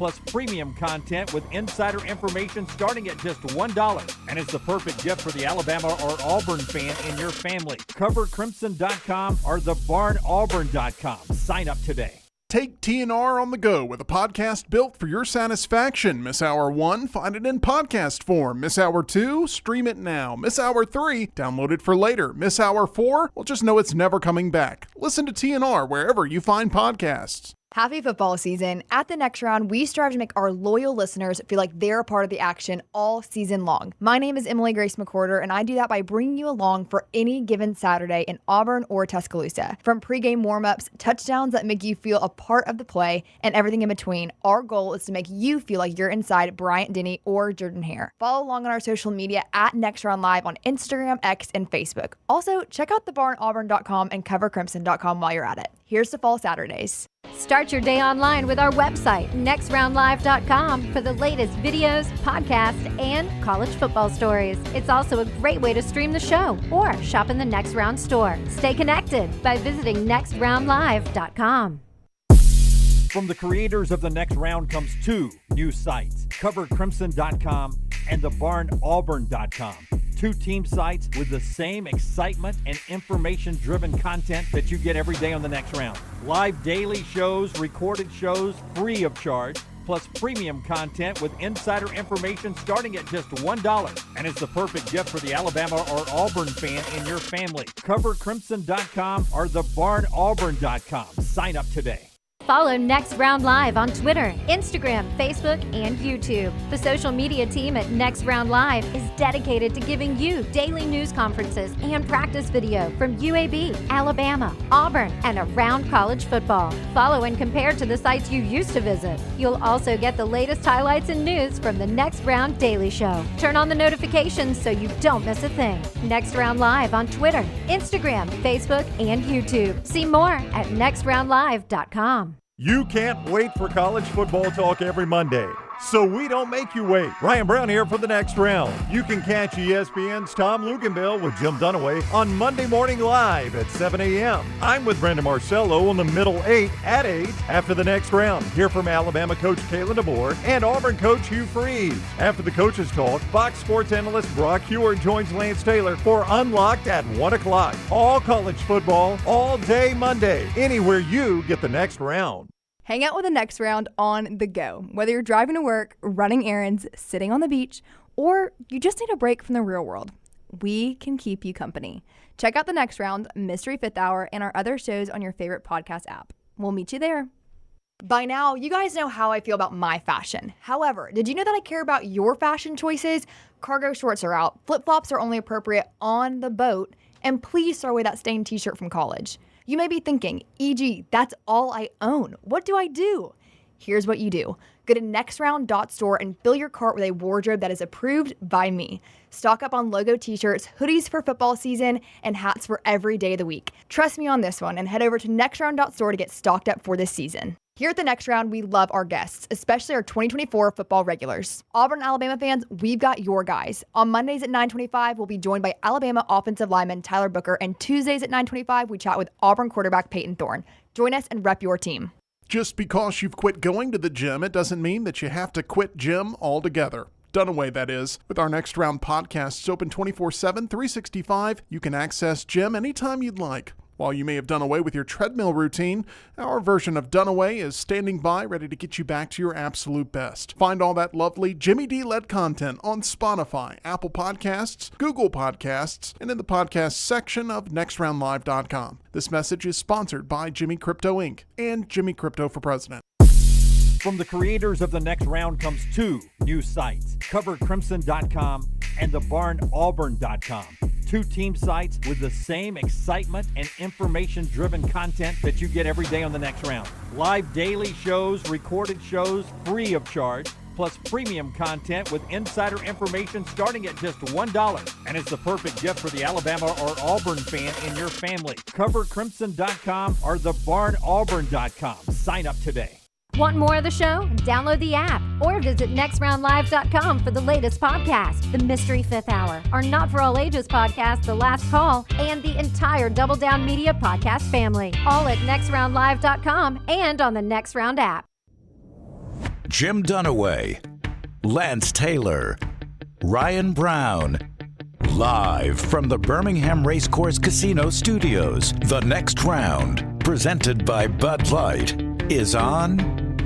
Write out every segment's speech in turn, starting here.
plus premium content with insider information starting at just $1. And it's the perfect gift for the Alabama or Auburn fan in your family. CoverCrimson.com or thebarnauburn.com. Sign up today. Take TNR on the go with a podcast built for your satisfaction. Miss Hour 1? Find it in podcast form. Miss Hour 2? Stream it now. Miss Hour 3? Download it for later. Miss Hour 4? Well, just know it's never coming back. Listen to TNR wherever you find podcasts. Happy football season. At the Next Round, we strive to make our loyal listeners feel like they're a part of the action all season long. My name is Grace McWhorter, and I do that by bringing you along for any given Saturday in Auburn or Tuscaloosa. From pregame warm-ups, touchdowns that make you feel a part of the play, and everything in between, our goal is to make you feel like you're inside Bryant Denny or Jordan Hare. Follow along on our social media at Next Round Live on Instagram, X, and Facebook. Also, check out thebarnauburn.com and covercrimson.com while you're at it. Here's to fall Saturdays. Start your day online with our website, nextroundlive.com, for the latest videos, podcasts, and college football stories. It's also a great way to stream the show or shop in the Next Round store. Stay connected by visiting nextroundlive.com. From the creators of The Next Round comes two new sites, CoverCrimson.com and thebarnauburn.com. Two team sites with the same excitement and information-driven content that you get every day on The Next Round. Live daily shows, recorded shows, free of charge, plus premium content with insider information starting at just $1. And it's the perfect gift for the Alabama or Auburn fan in your family. CoverCrimson.com or thebarnauburn.com. Sign up today. Follow Next Round Live on Twitter, Instagram, Facebook, and YouTube. The social media team at Next Round Live is dedicated to giving you daily news conferences and practice video from UAB, Alabama, Auburn, and around college football. Follow and compare to the sites you used to visit. You'll also get the latest highlights and news from the Next Round Daily Show. Turn on the notifications so you don't miss a thing. Next Round Live on Twitter, Instagram, Facebook, and YouTube. See more at nextroundlive.com. You can't wait for college football talk every Monday, so we don't make you wait. Ryan Brown here for The Next Round. You can catch ESPN's Tom Luganbill with Jim Dunaway on Monday Morning Live at 7 a.m. I'm with Brandon Marcello on the Middle 8 at 8 after The Next Round. Hear from Alabama coach Kalen DeBoer and Auburn coach Hugh Freeze. After the coaches talk, Fox Sports analyst Brock Hewer joins Lance Taylor for Unlocked at 1 o'clock. All college football, all day Monday, anywhere you get The Next Round. Hang out with the Next Round on the go. Whether you're driving to work, running errands, sitting on the beach, or you just need a break from the real world, we can keep you company. Check out the Next Round, Mystery Fifth Hour, and our other shows on your favorite podcast app. We'll meet you there. By now, you guys know how I feel about my fashion. However, did you know that I care about your fashion choices? Cargo shorts are out, flip-flops are only appropriate on the boat, and please throw away that stained t-shirt from college. You may be thinking, EG, that's all I own. What do I do? Here's what you do. Go to nextround.store and fill your cart with a wardrobe that is approved by me. Stock up on logo t-shirts, hoodies for football season, and hats for every day of the week. Trust me on this one and head over to nextround.store to get stocked up for this season. Here at the Next Round, we love our guests, especially our 2024 football regulars. Auburn and Alabama fans, we've got your guys. On Mondays at 9:25, we'll be joined by Alabama offensive lineman Tyler Booker, and Tuesdays at 9:25, we chat with Auburn quarterback Payton Thorne. Join us and rep your team. Just because you've quit going to the gym, it doesn't mean that you have to quit gym altogether. Dunaway, that is. With our Next Round podcasts open 24/7, 365, you can access gym anytime you'd like. While you may have done away with your treadmill routine, our version of Dunaway is standing by ready to get you back to your absolute best. Find all that lovely Jimmy D-led content on Spotify, Apple Podcasts, Google Podcasts, and in the podcast section of nextroundlive.com. This message is sponsored by Jimmy Crypto Inc. and Jimmy Crypto for President. From the creators of The Next Round comes two new sites, CoverCrimson.com and thebarnauburn.com. Two team sites with the same excitement and information-driven content that you get every day on The Next Round. Live daily shows, recorded shows, free of charge, plus premium content with insider information starting at just $1. And it's the perfect gift for the Alabama or Auburn fan in your family. CoverCrimson.com or thebarnauburn.com. Sign up today. Want more of the show? Download the app or visit nextroundlive.com for the latest podcast, The Mystery Fifth Hour, our Not For All Ages podcast, The Last Call, and the entire Double Down Media podcast family, all at nextroundlive.com and on the Next Round app. Jim Dunaway, Lance Taylor, Ryan Brown. Live from the Birmingham Racecourse Casino Studios, the next round, presented by Bud Light, is on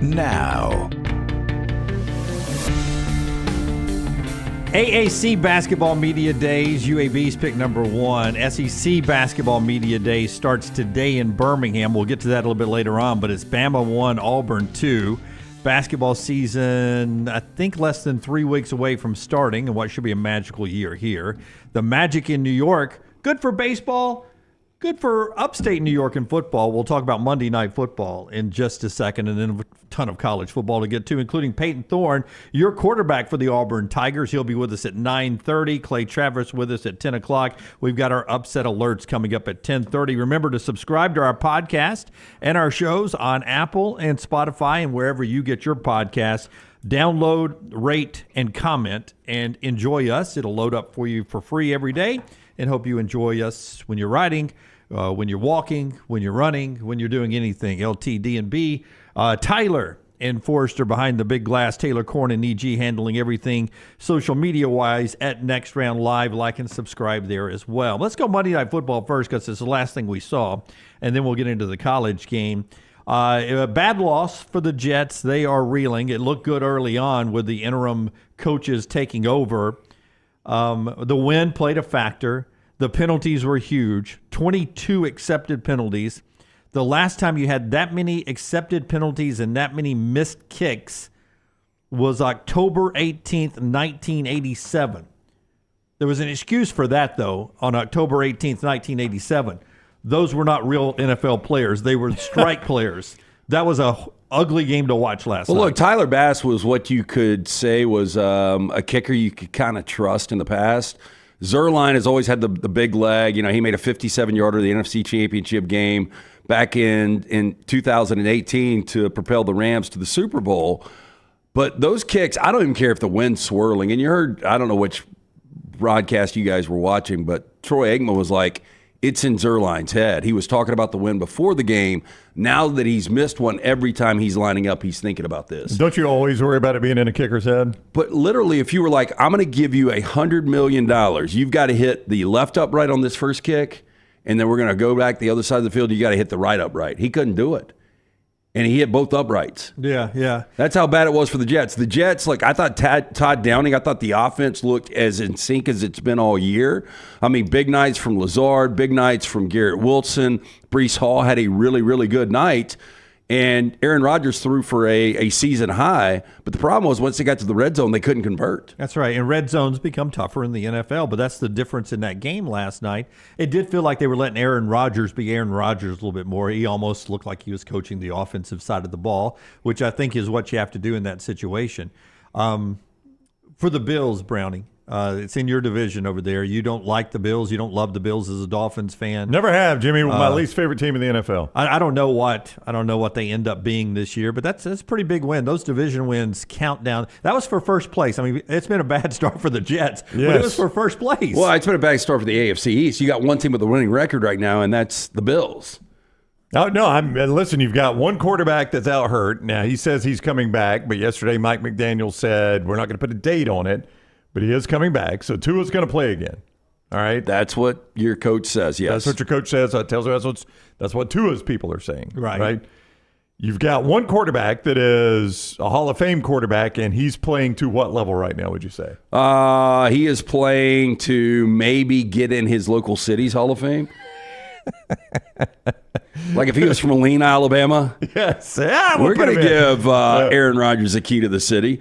now. AAC Basketball Media Days, UAB's pick number 1. SEC Basketball Media Days starts today in Birmingham. We'll get to that a little bit later on, but it's Bama 1, Auburn 2. Basketball season, I think, less than 3 weeks away from starting, and what should be a magical year here. The Magic in New York, good for baseball, good for upstate New York in football. We'll talk about Monday Night Football in just a second, and then a ton of college football to get to, including Payton Thorne, your quarterback for the Auburn Tigers. He'll be with us at 9:30. Clay Travis with us at 10 o'clock. We've got our upset alerts coming up at 10:30. Remember to subscribe to our podcast and our shows on Apple and Spotify and wherever you get your podcasts. Download, rate, and comment, and enjoy us. It'll load up for you for free every day, and hope you enjoy us when you're riding, when you're walking, when you're running, when you're doing anything. LTD&B. Tyler and Forrester behind the big glass. Taylor, Korn, and EG handling everything social media-wise at Next Round Live. Like and subscribe there as well. Let's go Monday Night Football first because it's the last thing we saw, and then we'll get into the college game. A bad loss for the Jets. They are reeling. It looked good early on with the interim coaches taking over. The win played a factor. The penalties were huge. 22 accepted penalties. The last time you had that many accepted penalties and that many missed kicks was October 18th, 1987. There was an excuse for that, though, on October 18th, 1987. Those were not real NFL players. They were strike players. That was a ugly game to watch last night. Well, look, Tyler Bass was what you could say was a kicker you could kind of trust in the past. Zuerlein has always had the big leg. You know, he made a 57-yarder the NFC Championship game back in 2018 to propel the Rams to the Super Bowl. But those kicks, I don't even care if the wind's swirling. And you heard, I don't know which broadcast you guys were watching, but Troy Aikman was like, it's in Zuerlein's head. He was talking about the win before the game. Now that he's missed one, every time he's lining up, he's thinking about this. Don't you always worry about it being in a kicker's head? But literally, if you were like, I'm going to give you $100 million, you've got to hit the left upright on this first kick, and then we're going to go back the other side of the field, you got to hit the right upright. He couldn't do it. And he hit both uprights. Yeah. That's how bad it was for the Jets. The Jets, like I thought Todd Downing, I thought the offense looked as in sync as it's been all year. I mean, big nights from Lazard, big nights from Garrett Wilson. Breece Hall had a really, really good night. And Aaron Rodgers threw for a season high. But the problem was once they got to the red zone, they couldn't convert. That's right. And red zones become tougher in the NFL, but that's the difference in that game last night. It did feel like they were letting Aaron Rodgers be Aaron Rodgers a little bit more. He almost looked like he was coaching the offensive side of the ball, which I think is what you have to do in that situation. For the Bills, Browning, it's in your division over there. You don't like the Bills. You don't love the Bills as a Dolphins fan. Never have, Jimmy. My least favorite team in the NFL. I don't know what they end up being this year, but that's a pretty big win. Those division wins count down. That was for first place. I mean, it's been a bad start for the Jets, but it was for first place. Well, it's been a bad start for the AFC East. You got one team with a winning record right now, and that's the Bills. Oh, no, listen, you've got one quarterback that's out hurt. Now, he says he's coming back, but yesterday Mike McDaniel said we're not going to put a date on it. But he is coming back, so Tua's going to play again. All right? That's what your coach says, yes. That's what your coach says. That tells you that's what Tua's people are saying. Right? You've got one quarterback that is a Hall of Fame quarterback, and he's playing to what level right now, would you say? He is playing to maybe get in his local city's Hall of Fame. Like if he was from Alena, Alabama. Yes. We're going to give Aaron Rodgers a key to the city.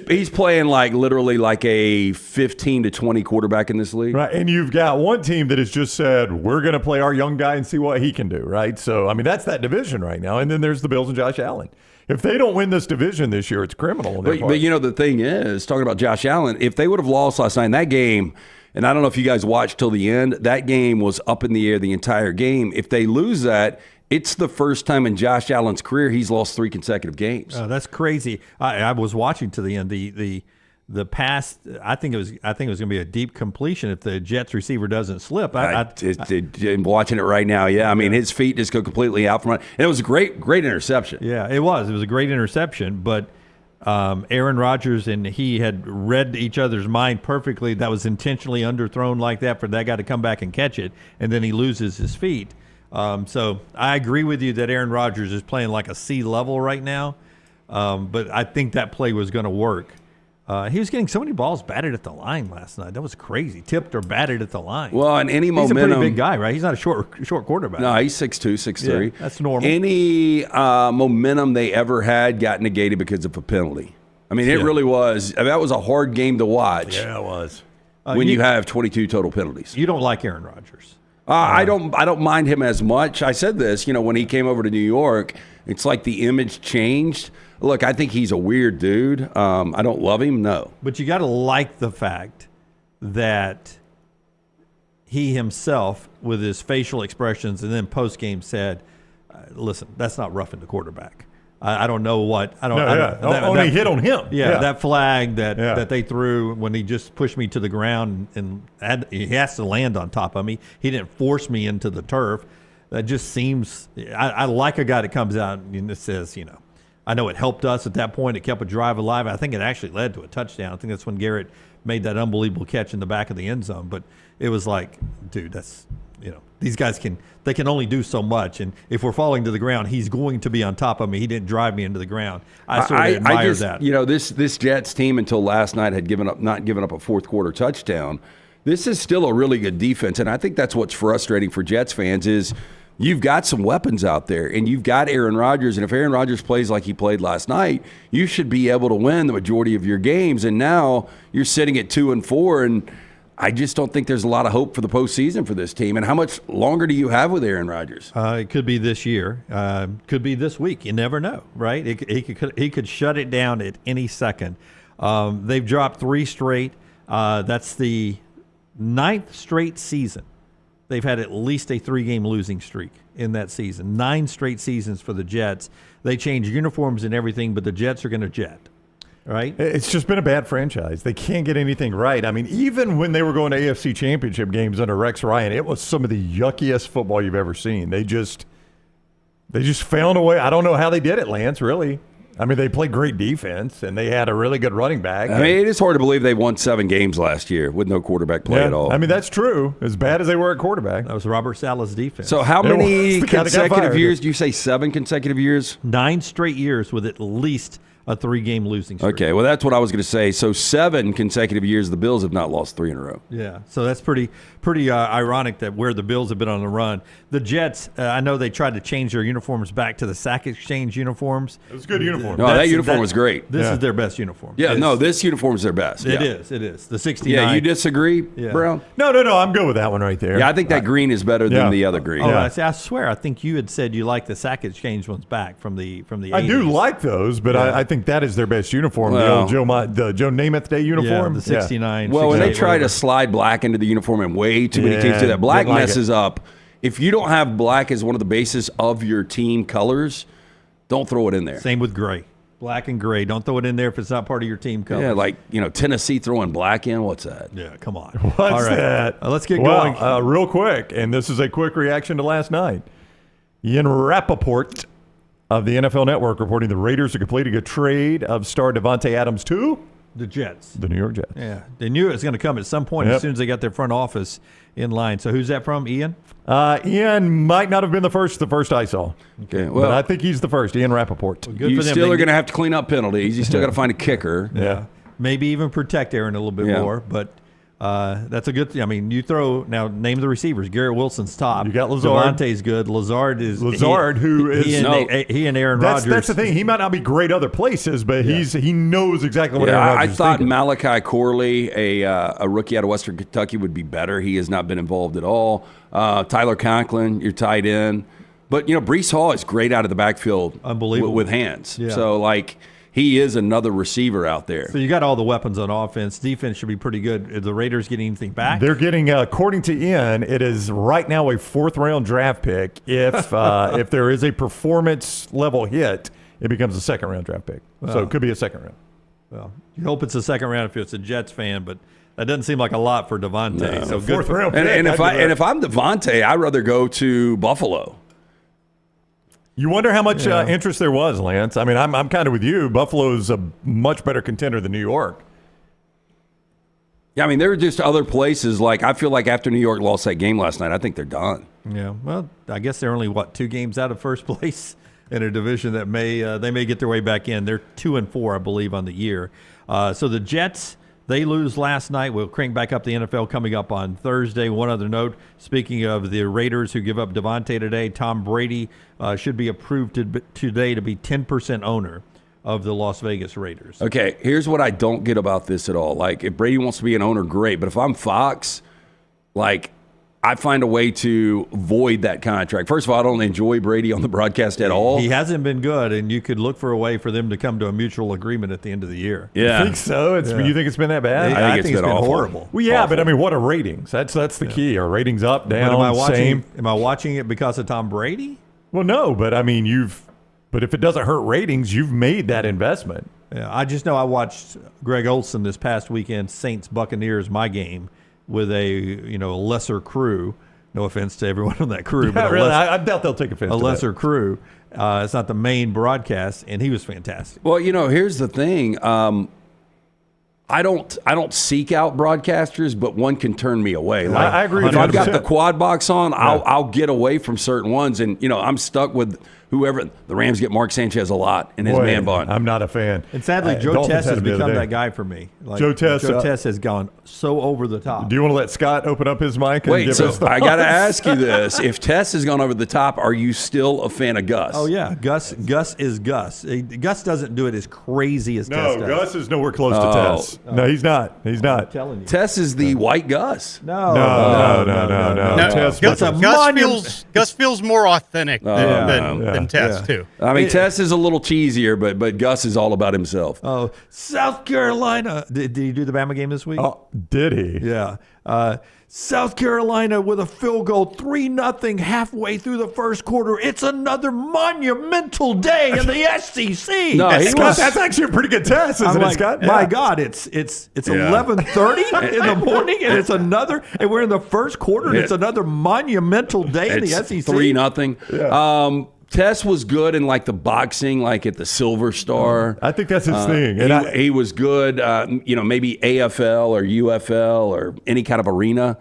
He's playing like literally like a 15 to 20 quarterback in this league. Right. And you've got one team that has just said, we're going to play our young guy and see what he can do. Right. So, I mean, that's that division right now. And then there's the Bills and Josh Allen. If they don't win this division this year, it's criminal. But you know, the thing is, talking about Josh Allen, if they would have lost last night in that game, and I don't know if you guys watched till the end, that game was up in the air the entire game. If they lose that, it's the first time in Josh Allen's career he's lost 3 consecutive games. That's crazy. I was watching to the end. the pass, I think it was going to be a deep completion if the Jets receiver doesn't slip. I'm watching it right now. Yeah, I mean his feet just go completely out from it. And it was a great interception. Yeah, it was. It was a great interception, but Aaron Rodgers and he had read each other's mind perfectly. That was intentionally underthrown like that for that guy to come back and catch it, and then he loses his feet. So I agree with you that Aaron Rodgers is playing like a C level right now, but I think that play was going to work. He was getting so many balls batted at the line last night. That was crazy. Tipped or batted at the line. Well, and any momentum. He's a pretty big guy, right? He's not a short quarterback. No, he's 6'2", 6'3". Yeah, that's normal. Any momentum they ever had got negated because of a penalty. I mean, it really was. That was a hard game to watch. Yeah, it was. When you have 22 total penalties. You don't like Aaron Rodgers. I don't mind him as much. I said this, when he came over to New York, it's like the image changed. Look, I think he's a weird dude. I don't love him, no. But you got to like the fact that he himself, with his facial expressions and then post-game said, listen, that's not roughing the quarterback. I don't know what. Only hit on him. Yeah, that flag that they threw when he just pushed me to the ground and he has to land on top of me. He didn't force me into the turf. That just seems. I like a guy that comes out and says, I know it helped us at that point. It kept a drive alive. I think it actually led to a touchdown. I think that's when Garrett made that unbelievable catch in the back of the end zone. But it was like, dude, that's these guys can only do so much. And if we're falling to the ground, he's going to be on top of me. He didn't drive me into the ground. I sort of admire that. This Jets team until last night had not given up a fourth quarter touchdown. This is still a really good defense, and I think that's what's frustrating for Jets fans is you've got some weapons out there, and you've got Aaron Rodgers, and if Aaron Rodgers plays like he played last night, you should be able to win the majority of your games, and now you're sitting at 2-4, and I just don't think there's a lot of hope for the postseason for this team. And how much longer do you have with Aaron Rodgers? It could be this year. Could be this week. You never know, right? He could shut it down at any second. They've dropped 3 straight. That's the 9th straight season. They've had at least a 3-game losing streak in that season. 9 straight seasons for the Jets. They change uniforms and everything, but the Jets are going to jet. Right? It's just been a bad franchise. They can't get anything right. I mean, even when they were going to AFC Championship games under Rex Ryan, it was some of the yuckiest football you've ever seen. They just found a way. I don't know how they did it, Lance, really. I mean, they played great defense, and they had a really good running back. I mean, it is hard to believe they won 7 games last year with no quarterback play at all. I mean, that's true. As bad as they were at quarterback. That was Robert Saleh's defense. So how many consecutive years? Do you say 7 consecutive years? 9 straight years with at least a 3-game losing streak. Okay, well, that's what I was going to say. So 7 consecutive years, the Bills have not lost 3 in a row. Yeah, so that's pretty ironic that where the Bills have been on the run. The Jets, I know they tried to change their uniforms back to the Sack Exchange uniforms. It was a good uniform. No, that uniform was great. This is their best uniform. Yeah, this uniform is their best. It is. The 69. Yeah, you disagree, Brown? No, I'm good with that one right there. Yeah, I think that green is better than the other green. Oh, yeah. I swear, I think you had said you like the Sack Exchange ones back from the 80s. I do like those, but I think that is their best uniform. Well, the old Joe Namath Day uniform. Yeah, the 69. Well, when they try to slide black into the uniform, and way too many teams do that, black messes up. If you don't have black as one of the bases of your team colors, don't throw it in there. Same with gray. Black and gray. Don't throw it in there if it's not part of your team colors. Yeah, like, Tennessee throwing black in. What's that? Yeah, come on. What's that? Let's get going. Real quick, and this is a quick reaction to last night. Ian Rappaport of the NFL Network reporting the Raiders are completing a trade of star Devontae Adams to the Jets. The New York Jets. Yeah. They knew it was going to come at some point as soon as they got their front office in line. So who's that from, Ian? Ian might not have been the first I saw. Okay. Well, but I think he's the first, Ian Rappaport. Well, you still are going to have to clean up penalties. You still got to find a kicker. Yeah. Maybe even protect Aaron a little bit more, but that's a good thing. I mean, you throw now. Name the receivers. Garrett Wilson's top. You got Lazard. Devontae's good. Lazard, who is he and Aaron Rodgers. That's the thing. He might not be great other places, but he knows exactly what Aaron Rodgers is I thought thinking. Malachi Corley, a rookie out of Western Kentucky, would be better. He has not been involved at all. Tyler Conklin, your tight end, but Breece Hall is great out of the backfield, unbelievable with hands. Yeah. So he is another receiver out there. So you got all the weapons on offense. Defense should be pretty good. Are the Raiders getting anything back? They're getting, according to Ian, it is right now a 4th-round draft pick. If there is a performance-level hit, it becomes a 2nd-round draft pick. Wow. So it could be a 2nd round. Well, you hope it's a second round if it's a Jets fan, but that doesn't seem like a lot for Devontae. No. So Fourth round. And if I'm Devontae, I'd rather go to Buffalo. You wonder how much interest there was, Lance. I mean, I'm kind of with you. Buffalo's a much better contender than New York. Yeah, I mean, there are just other places. Like, I feel like after New York lost that game last night, I think they're done. Yeah, well, I guess they're only, 2 games out of first place in a division that they may get their way back in. They're 2-4, I believe, on the year. So the Jets, they lose last night. We'll crank back up the NFL coming up on Thursday. One other note, speaking of the Raiders who give up Devontae today, Tom Brady should be approved today to be 10% owner of the Las Vegas Raiders. Okay, here's what I don't get about this at all. Like, if Brady wants to be an owner, great. But if I'm Fox, like, I find a way to void that contract. First of all, I don't enjoy Brady on the broadcast at all. He hasn't been good, and you could look for a way for them to come to a mutual agreement at the end of the year. Yeah. You think so? You think it's been that bad? I think it's been awful. horrible. Well, yeah, Awful. but I mean, what are ratings? That's the key. Are ratings up, down, same? Am I watching it because of Tom Brady? Well, no, but I mean, but if it doesn't hurt ratings, you've made that investment. Yeah, I just know I watched Greg Olson this past weekend, Saints Buccaneers, my game, with a lesser crew. No offense to everyone on that crew, but really, I doubt they'll take offense. A to lesser that. crew. It's not the main broadcast, and he was fantastic. Well, here's the thing. I don't seek out broadcasters, but one can turn me away. Like, I agree. If I've got 100%. the quad box on, I'll get away from certain ones, and I'm stuck with whoever. The Rams get Mark Sanchez a lot in his man bun. I'm not a fan. And sadly, Joe Dolphins Tess had has him the other become day. that guy for me. Like, Joe Tess has gone so over the top. Do you want to let Scott open up his mic? And Wait, give so us I got to ask you this: if Tess has gone over the top, are you still a fan of Gus? Oh yeah, Gus is Gus. Gus doesn't do it as crazy as Tess No, does. Gus is nowhere close to Tess. No, he's not. He's I'm not. telling you. Tess is the white Gus. No. Tess Gus feels more authentic than Tess too. I mean, Tess is a little cheesier, but Gus is all about himself. Oh, South Carolina. Did he do the Bama game this week? Oh, did he? Yeah. South Carolina with a field goal, 3-0 halfway through the first quarter. It's another monumental day in the SEC. No, Scott, that's actually a pretty good test, isn't it, Scott? My God, it's 11:30 in the morning, and it's another, and we're in the first quarter, and it's another monumental day in the SEC. 3-0. Yeah. Tess was good in like the boxing, like at the Silver Star. I think that's his thing. And he was good, maybe AFL or UFL or any kind of arena.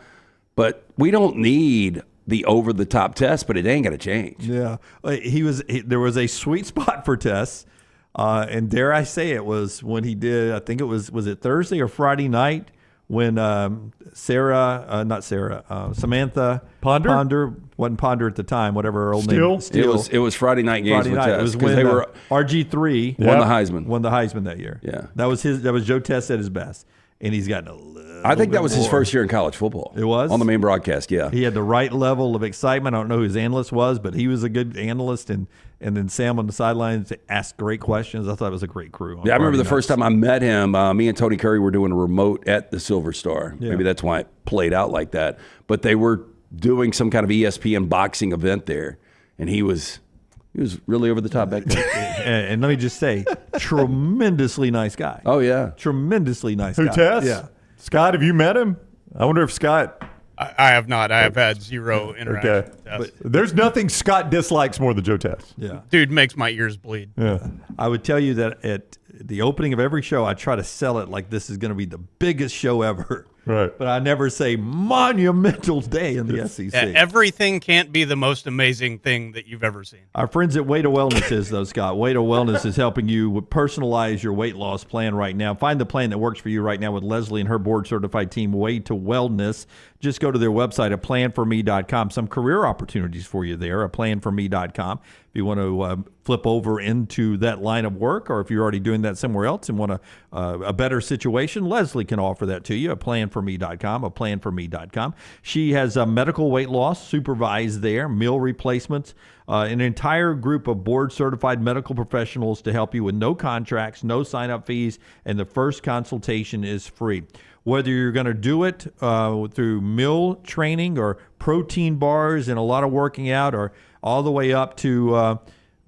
But we don't need the over-the-top Tess, but it ain't going to change. Yeah. There was a sweet spot for Tess, and dare I say it was when he did, I think it was it Thursday or Friday night when Samantha Ponder wasn't Ponder at the time, whatever her old name. It was Friday night games with Tess. It was when they were RG3 won the Heisman. Won the Heisman that year. Yeah. That was Joe Tess at his best. And he's gotten a little I think that was his more. first year in college football. It was? On the main broadcast, yeah. He had the right level of excitement. I don't know who his analyst was, but he was a good analyst. And then Sam on the sidelines asked great questions. I thought it was a great crew. Yeah, I remember the first time I met him, me and Tony Curry were doing a remote at the Silver Star. Yeah. Maybe that's why it played out like that. But they were doing some kind of ESPN boxing event there, and he was really over the top back then. And let me just say, tremendously nice guy. Oh, yeah. Tremendously nice guy. Who, Tess? Yeah. Scott, have you met him? I wonder if Scott... I have not. I have had zero interaction with Tess. But there's nothing Scott dislikes more than Joe Tess. Yeah. Dude makes my ears bleed. Yeah. I would tell you that at the opening of every show, I try to sell it like this is going to be the biggest show ever. Right. But I never say monumental day in the SEC. Everything can't be the most amazing thing that you've ever seen. Our friends at Way to Wellness is, though, Scott. Way to Wellness is helping you personalize your weight loss plan right now. Find the plan that works for you right now with Leslie and her board-certified team, Way to Wellness. Just go to their website at planforme.com. Some career opportunities for you there at planforme.com. If you want to flip over into that line of work, or if you're already doing that somewhere else and want a better situation, Leslie can offer that to you at planforme.com, at planforme.com. She has medical weight loss supervised there, meal replacements, an entire group of board-certified medical professionals to help you with no contracts, no sign-up fees, and the first consultation is free. Whether you're going to do it through meal training or protein bars and a lot of working out, or all the way up to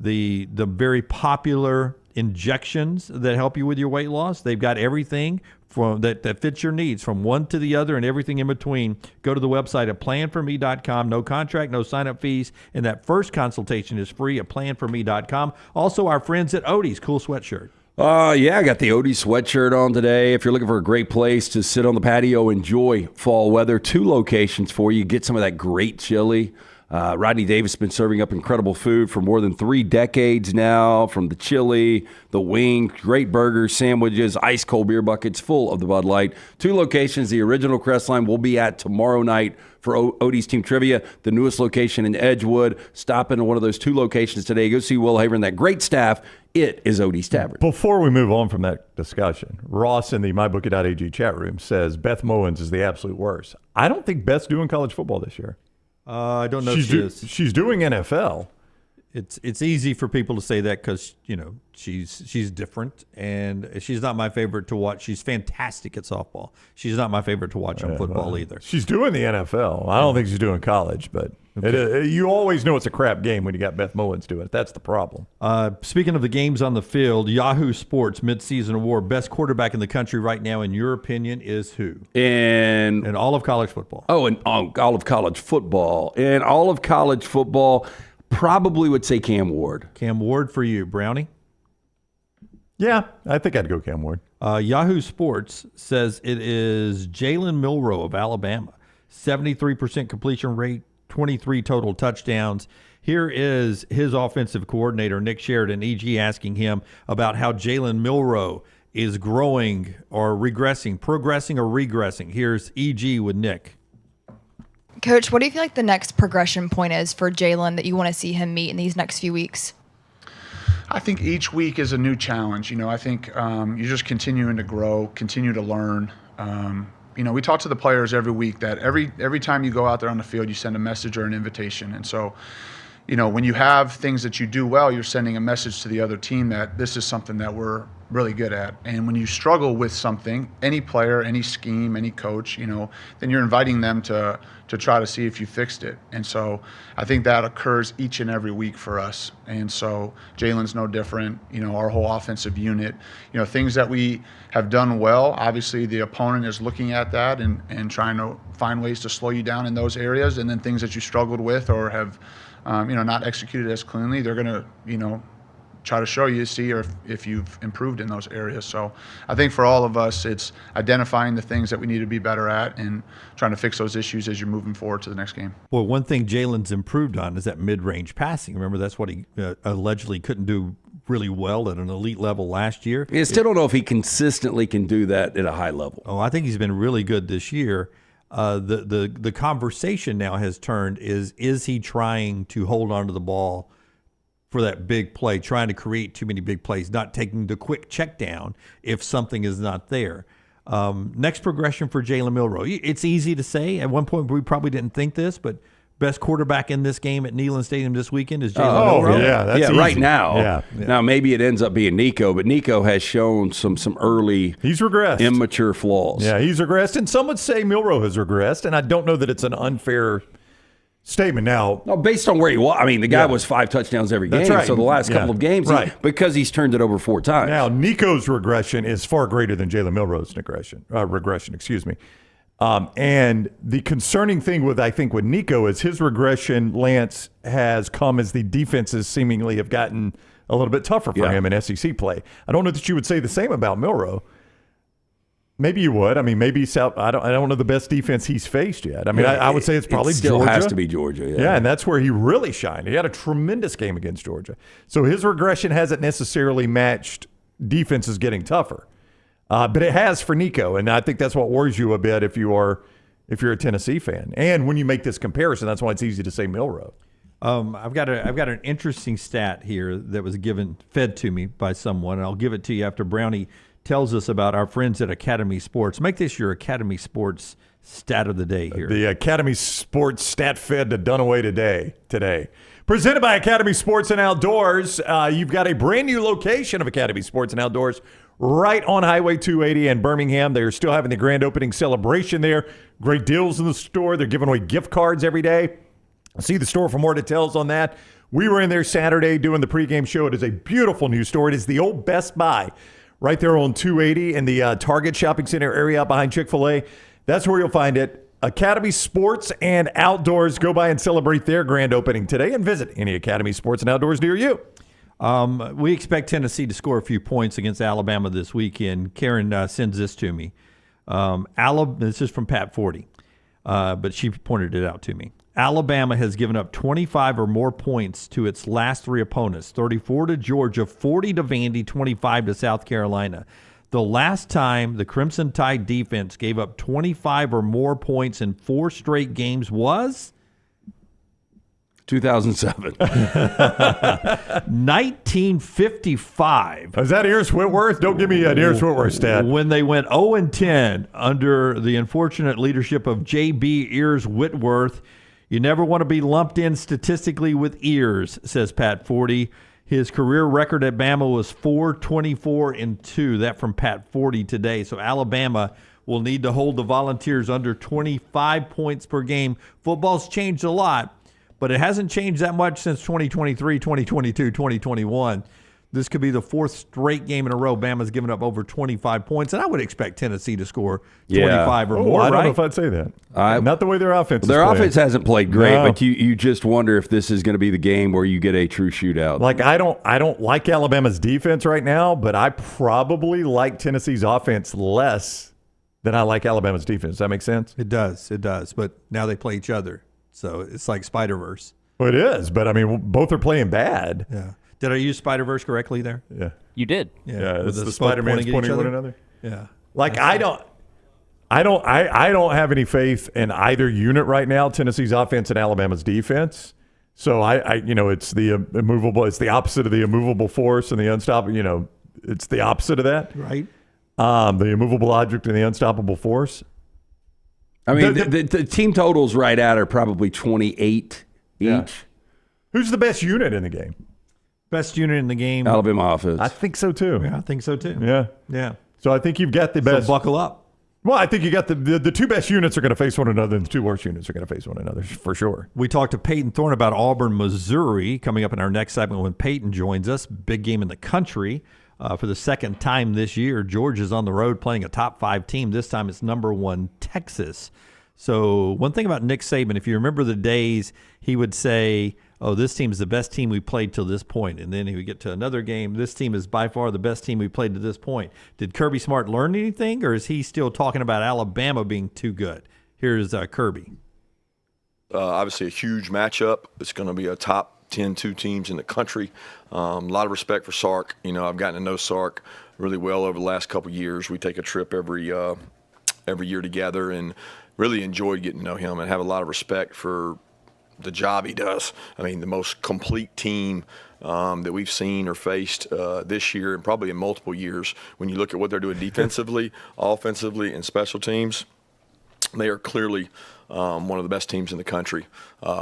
the very popular injections that help you with your weight loss. They've got everything from that fits your needs, from one to the other and everything in between. Go to the website at planforme.com. No contract, no sign-up fees, and that first consultation is free at planforme.com. Also, our friends at Odie's, cool sweatshirt. Yeah, I got the Odie sweatshirt on today. If you're looking for a great place to sit on the patio, enjoy fall weather, 2 locations for you. Get some of that great chili. Rodney Davis has been serving up incredible food for more than 3 decades now, from the chili, the wing, great burgers, sandwiches, ice-cold beer buckets full of the Bud Light. 2 locations. The original Crestline will be at tomorrow night for Odie's Team Trivia, the newest location in Edgewood. Stop into one of those 2 locations today. Go see Will Haver and that great staff. It is Odie's Tavern. Before we move on from that discussion, Ross in the MyBookie.ag chat room says Beth Mowins is the absolute worst. I don't think Beth's doing college football this year. I don't know if she is. She's doing NFL. It's easy for people to say that because, she's different, and she's not my favorite to watch. She's fantastic at softball. She's not my favorite to watch on football either. She's doing the NFL. I don't think she's doing college, but you always know it's a crap game when you got Beth Mowins doing it. That's the problem. Speaking of the games on the field, Yahoo Sports midseason award, best quarterback in the country right now, in your opinion, is who? In all of college football. Oh, in all of college football. In all of college football, probably would say Cam Ward. Cam Ward for you. Brownie? Yeah, I think I'd go Cam Ward. Yahoo Sports says it is Jalen Milroe of Alabama. 73% completion rate, 23 total touchdowns. Here is his offensive coordinator, Nick Sheridan, EG, asking him about how Jalen Milroe is growing or regressing, progressing or regressing. Here's EG with Nick. Coach, what do you feel like the next progression point is for Jalen that you want to see him meet in these next few weeks? I think each week is a new challenge. I think you're just continuing to grow, continue to learn. We talk to the players every week that every time you go out there on the field, you send a message or an invitation. And so, when you have things that you do well, you're sending a message to the other team that this is something that we're really good at. And when you struggle with something, any player, any scheme, any coach, then you're inviting them to try to see if you fixed it. And so I think that occurs each and every week for us. And so Jalen's no different, our whole offensive unit, things that we have done well, obviously the opponent is looking at that and trying to find ways to slow you down in those areas. And then things that you struggled with or have, not executed as cleanly, they're going to, try to show you, see if you've improved in those areas. So I think for all of us, it's identifying the things that we need to be better at and trying to fix those issues as you're moving forward to the next game. Well, one thing Jalen's improved on is that mid-range passing. Remember, that's what he allegedly couldn't do really well at an elite level last year. I still don't know if he consistently can do that at a high level. Oh, I think he's been really good this year. The conversation now has turned is he trying to hold on to the ball for that big play, trying to create too many big plays, not taking the quick check down if something is not there. Next progression for Jalen Milroe. It's easy to say. At one point, we probably didn't think this, but best quarterback in this game at Neyland Stadium this weekend is Jalen Milroe. Yeah, that's easy. Right now. Yeah. Now, maybe it ends up being Nico, but Nico has shown some early he's regressed. Immature flaws. Yeah, he's regressed, and some would say Milroe has regressed, and I don't know that it's an unfair statement. Now, based on where he was, the guy was 5 touchdowns every game. Right. So the last couple of games, because he's turned it over 4 times. Now, Nico's regression is far greater than Jalen Milroe's regression. Excuse me. And the concerning thing with Nico is his regression, Lance, has come as the defenses seemingly have gotten a little bit tougher for him in SEC play. I don't know that you would say the same about Milroe. Maybe you would. Maybe South. I don't know the best defense he's faced yet. I would say it's probably still Georgia. Has to be Georgia. Yeah, and that's where he really shined. He had a tremendous game against Georgia. So his regression hasn't necessarily matched defenses getting tougher, but it has for Nico, and I think that's what worries you a bit if you're a Tennessee fan. And when you make this comparison, that's why it's easy to say Milroe. I've got an interesting stat here that was fed to me by someone, and I'll give it to you after Brownie tells us about our friends at Academy Sports. Make this your Academy Sports stat of the day here. The Academy Sports stat fed to Dunaway today. Presented by Academy Sports and Outdoors. You've got a brand new location of Academy Sports and Outdoors right on Highway 280 in Birmingham. They're still having the grand opening celebration there. Great deals in the store. They're giving away gift cards every day. See the store for more details on that. We were in there Saturday doing the pregame show. It is a beautiful new store. It is the old Best Buy right there on 280 in the Target Shopping Center area out behind Chick-fil-A. That's where you'll find it. Academy Sports and Outdoors. Go by and celebrate their grand opening today and visit any Academy Sports and Outdoors near you. We expect Tennessee to score a few points against Alabama this weekend. Karen sends this to me. This is from Pat 40, but she pointed it out to me. Alabama has given up 25 or more points to its last 3 opponents, 34 to Georgia, 40 to Vandy, 25 to South Carolina. The last time the Crimson Tide defense gave up 25 or more points in 4 straight games was 2007. 1955. Is that Ears Whitworth? Don't give me an Ears Whitworth stat. When they went 0-10 under the unfortunate leadership of J.B. Ears Whitworth. You never want to be lumped in statistically with Ears, says Pat 40. His career record at Bama was 4-24-2. That from Pat 40 today. So Alabama will need to hold the Volunteers under 25 points per game. Football's changed a lot, but it hasn't changed that much since 2023, 2022, 2021. This could be the 4th straight game in a row Bama's given up over 25 points, and I would expect Tennessee to score 25 or more. I don't know if I'd say that. Not the way their offense is Their playing. offense hasn't played great, but you just wonder if this is going to be the game where you get a true shootout. Like I don't like Alabama's defense right now, but I probably like Tennessee's offense less than I like Alabama's defense. Does that make sense? It does. But now they play each other, so it's like Spider-Verse. Well, it is, but I mean, both are playing bad. Yeah. Did I use Spider-Verse correctly there? Yeah. You did. Yeah, it's the Spider-Man's pointing at one another. Yeah. Like I don't have any faith in either unit right now, Tennessee's offense and Alabama's defense. So it's the immovable, it's the opposite of the immovable force and the unstoppable, it's the opposite of that. Right. The immovable object and the unstoppable force. I mean, the team totals right at are probably 28 each. Who's the best unit in the game? Best unit in the game. Alabama offense. I think so too. Yeah, I think so too. Yeah. So I think you've got the best. So buckle up. Well, I think you got the 2 best units are going to face one another, and the 2 worst units are going to face one another for sure. We talked to Payton Thorne about Auburn, Missouri, coming up in our next segment when Payton joins us. Big game in the country. For the second time this year, Georgia's on the road playing a top 5 team. This time it's number 1 Texas. So one thing about Nick Saban, if you remember the days, he would say, oh, this team is the best team we played till this point. And then he would get to another game. This team is by far the best team we played to this point. Did Kirby Smart learn anything, or is he still talking about Alabama being too good? Here's Kirby. Obviously a huge matchup. It's going to be a top 10 2 teams in the country. A lot of respect for Sark. I've gotten to know Sark really well over the last couple of years. We take a trip every year together and really enjoyed getting to know him and have a lot of respect for the job he does. I mean, the most complete team that we've seen or faced this year and probably in multiple years. When you look at what they're doing defensively, offensively, and special teams, they are clearly one of the best teams in the country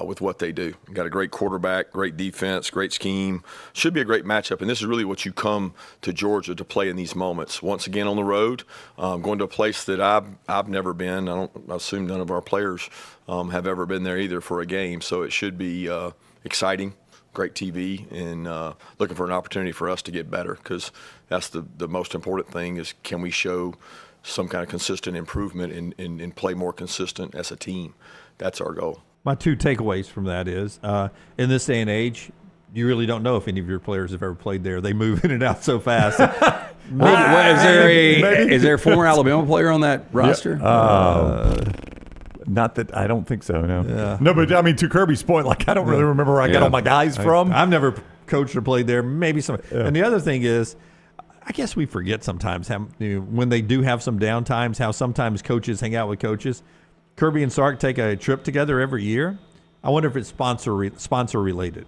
with what they do. Got a great quarterback, great defense, great scheme. Should be a great matchup, and this is really what you come to Georgia to play in these moments. Once again on the road, going to a place that I've never been. I assume none of our players have ever been there either for a game, so it should be exciting, great TV, and looking for an opportunity for us to get better, because that's the most important thing is, can we show some kind of consistent improvement and play more consistent as a team. That's our goal. My 2 takeaways from that is, in this day and age, you really don't know if any of your players have ever played there. They move in and out so fast. Is there a former Alabama player on that roster? Not that I don't think so. No. Yeah. No, but I mean, to Kirby's point, like I don't really remember where I got all my guys from. I've never coached or played there. Maybe some. Yeah. And the other thing is, I guess we forget sometimes how when they do have some downtimes, how sometimes coaches hang out with coaches. Kirby and Sark take a trip together every year. I wonder if it's sponsor related.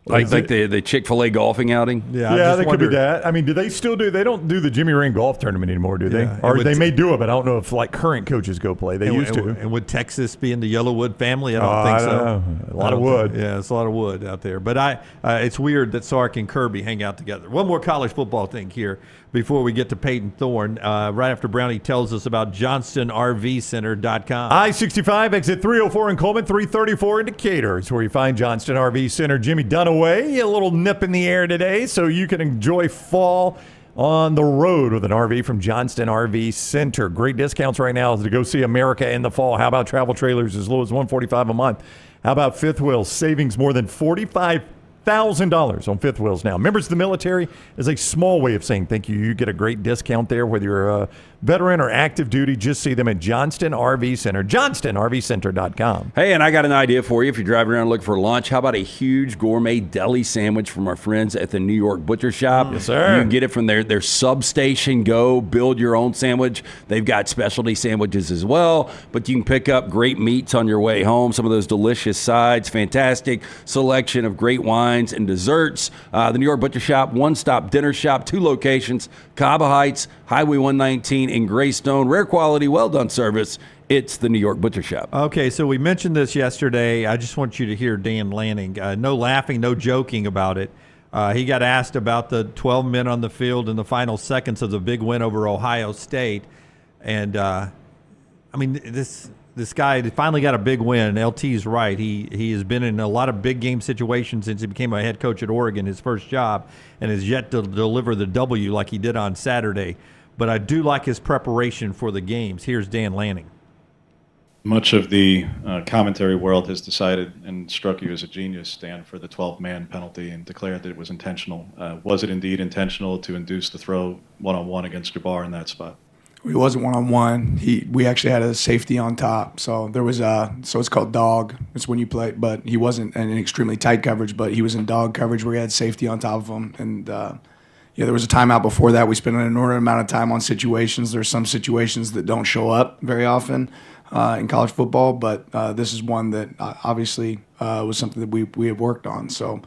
Like the Chick-fil-A golfing outing? Yeah, they could be that. I mean, do they still do? They don't do the Jimmy Rain golf tournament anymore, do they? Yeah. Or they may do it, but I don't know if like current coaches go play. They used to. And would Texas be in the Yellowwood family? I don't think so. A lot of wood. Yeah, it's a lot of wood out there. But it's weird that Sark and Kirby hang out together. One more college football thing here before we get to Payton Thorne. Right after Brownie tells us about JohnstonRVCenter.com. I-65 exit 304 in Coleman, 334 in Decatur. It's where you find Johnston RV Center. Jimmy Dunaway, a little nip in the air today, so you can enjoy fall on the road with an RV from Johnston RV Center. Great discounts right now to go see America in the fall. How about travel trailers as low as $145 a month? How about fifth wheels? Savings more than $45,000 on fifth wheels now. Members of the military is a small way of saying thank you. You get a great discount there, whether you're a veteran or active duty. Just see them at Johnston RV Center, JohnstonRVCenter.com. Hey, and I got an idea for you. If you're driving around looking for lunch, how about a huge gourmet deli sandwich from our friends at the New York Butcher Shop? Yes, sir. You can get it from their substation. Go build your own sandwich. They've got specialty sandwiches as well, but you can pick up great meats on your way home. Some of those delicious sides, fantastic selection of great wines and desserts. The New York Butcher Shop, one-stop dinner shop, 2 locations, Cabo Heights, Highway 119 in Greystone. Rare quality, well-done service. It's the New York Butcher Shop. Okay, so we mentioned this yesterday. I just want you to hear Dan Lanning. No laughing, no joking about it. He got asked about the 12 men on the field in the final seconds of the big win over Ohio State. And, this guy finally got a big win. LT's right. He has been in a lot of big game situations since he became a head coach at Oregon, his first job, and has yet to deliver the W like he did on Saturday. But I do like his preparation for the games. Here's Dan Lanning. Much of the commentary world has decided and struck you as a genius, Dan, for the 12-man penalty and declared that it was intentional. Was it indeed intentional to induce the throw one-on-one against Jabbar in that spot? It wasn't one-on-one. We actually had a safety on top. So there was so it's called dog. It's when you play, but he wasn't in an extremely tight coverage, but he was in dog coverage where he had safety on top of him. And there was a timeout before that. We spent an inordinate amount of time on situations. There's some situations that don't show up very often in college football, but this is one that obviously was something that we have worked on. So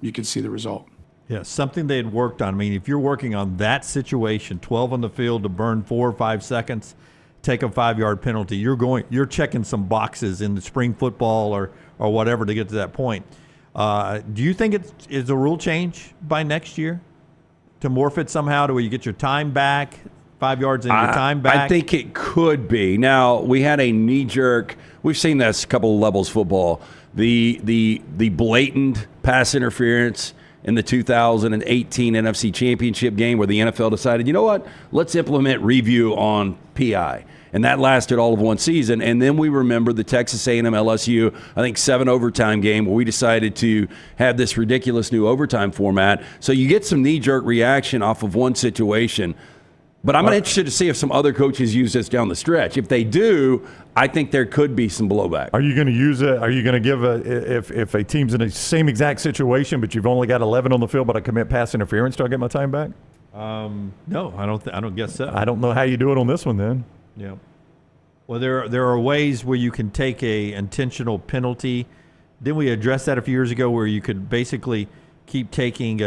you could see the result. Yeah, something they had worked on. I mean, if you're working on that situation, 12 on the field to burn 4 or 5 seconds, take a 5-yard penalty, you're checking some boxes in the spring football or whatever to get to that point. Do you think it's a rule change by next year to morph it somehow to where you get your time back, 5 yards in your time back? I think it could be. Now, we had a knee-jerk. We've seen this a couple of levels football. The blatant pass interference in the 2018 NFC Championship game where the NFL decided, you know what, let's implement review on PI. And that lasted all of one season. And then we remember the Texas A&M LSU, I think 7 overtime game where we decided to have this ridiculous new overtime format. So you get some knee-jerk reaction off of one situation. But I'm interested to see if some other coaches use this down the stretch. If they do, I think there could be some blowback. Are you going to use it? Are you going to give if a team's in the same exact situation, but you've only got 11 on the field, but I commit pass interference, do I get my time back? No, I don't guess so. I don't know how you do it on this one then. Yeah. Well, there are ways where you can take a intentional penalty. Didn't we address that a few years ago where you could basically keep taking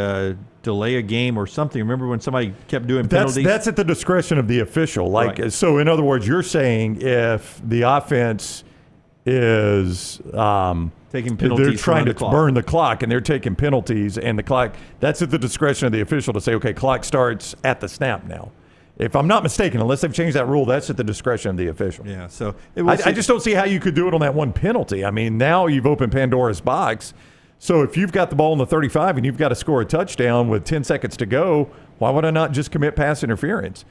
delay a game or something? Remember when somebody kept doing penalties? That's at the discretion of the official. Right. So in other words, you're saying if the offense is taking penalties, they're trying to burn the clock and they're taking penalties, and the clock, that's at the discretion of the official to say, okay, clock starts at the snap now. If I'm not mistaken, unless they've changed that rule, that's at the discretion of the official. Yeah. So I just don't see how you could do it on that one penalty. I mean, now you've opened Pandora's box. So if you've got the ball in the 35 and you've got to score a touchdown with 10 seconds to go, why would I not just commit pass interference?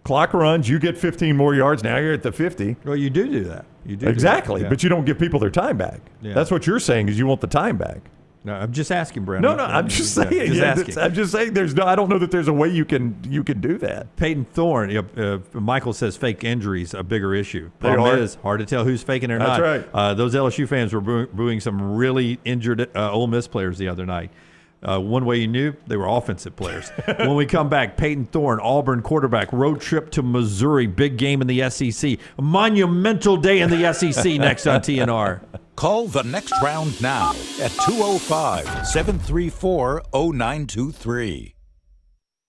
Clock runs, you get 15 more yards. Now you're at the 50. Well, you do that. You do exactly, do that. Yeah. But you don't give people their time back. Yeah. That's what you're saying is you want the time back. No, I'm just asking, Brandon. No, I'm just saying. I'm just saying. I don't know that there's a way you can do that. Payton Thorne, Michael says fake injuries a bigger issue. Problem is hard to tell who's faking or not. That's right. Those LSU fans were booing some really injured Ole Miss players the other night. One way you knew, they were offensive players. When we come back, Payton Thorne, Auburn quarterback, road trip to Missouri, big game in the SEC, a monumental day in the SEC next on TNR. Call the next round now at 205-734-0923.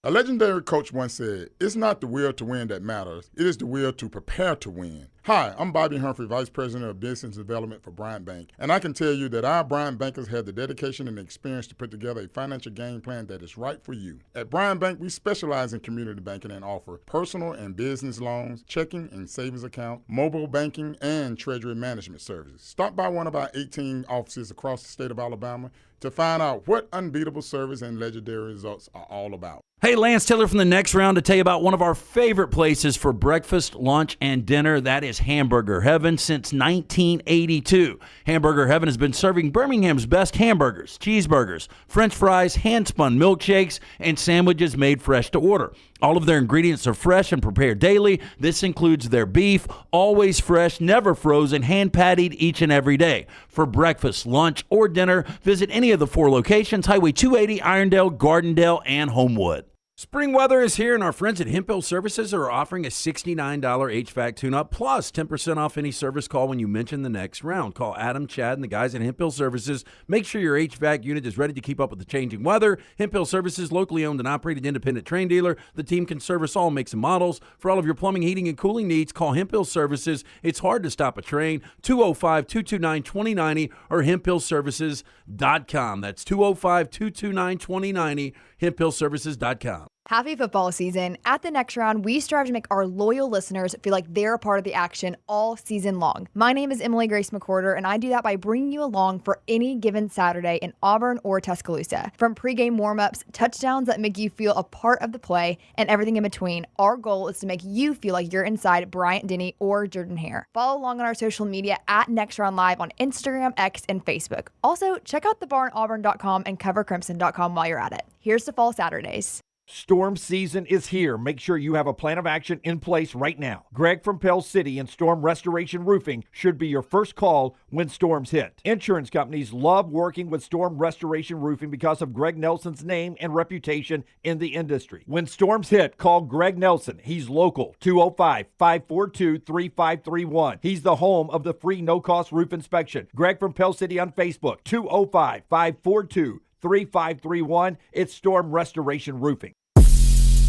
A legendary coach once said, "It's not the will to win that matters. It is the will to prepare to win." Hi, I'm Bobby Humphrey, Vice President of Business Development for Bryant Bank, and I can tell you that our Bryant bankers have the dedication and experience to put together a financial game plan that is right for you. At Bryant Bank, we specialize in community banking and offer personal and business loans, checking and savings account, mobile banking, and treasury management services. Stop by one of our 18 offices across the state of Alabama to find out what unbeatable service and legendary results are all about. Hey, Lance Taylor from the Next Round to tell you about one of our favorite places for breakfast, lunch, and dinner. That is Hamburger Heaven since 1982. Hamburger Heaven has been serving Birmingham's best hamburgers, cheeseburgers, French fries, hand-spun milkshakes, and sandwiches made fresh to order. All of their ingredients are fresh and prepared daily. This includes their beef, always fresh, never frozen, hand-pattied each and every day. For breakfast, lunch, or dinner, visit any of the 4 locations, Highway 280, Irondale, Gardendale, and Homewood. Spring weather is here, and our friends at Hemphill Services are offering a $69 HVAC tune-up plus 10% off any service call when you mention the Next Round. Call Adam, Chad, and the guys at Hemphill Services. Make sure your HVAC unit is ready to keep up with the changing weather. Hemphill Services, locally owned and operated independent train dealer. The team can service all makes and models. For all of your plumbing, heating, and cooling needs, call Hemphill Services. It's hard to stop a train. 205-229-2090 or hemphillservices.com. That's 205-229-2090, hemphillservices.com. Happy football season. At the Next Round, we strive to make our loyal listeners feel like they're a part of the action all season long. My name is Emily Grace McWhorter, and I do that by bringing you along for any given Saturday in Auburn or Tuscaloosa. From pregame warm-ups, touchdowns that make you feel a part of the play, and everything in between, our goal is to make you feel like you're inside Bryant Denny or Jordan Hare. Follow along on our social media at Next Round Live on Instagram, X, and Facebook. Also, check out thebarnauburn.com and covercrimson.com while you're at it. Here's to fall Saturdays. Storm season is here. Make sure you have a plan of action in place right now. Greg from Pell City and Storm Restoration Roofing should be your first call when storms hit. Insurance companies love working with Storm Restoration Roofing because of Greg Nelson's name and reputation in the industry. When storms hit, call Greg Nelson. He's local, 205-542-3531. He's the home of the free no-cost roof inspection. Greg from Pell City on Facebook, 205-542-3531. It's Storm Restoration Roofing.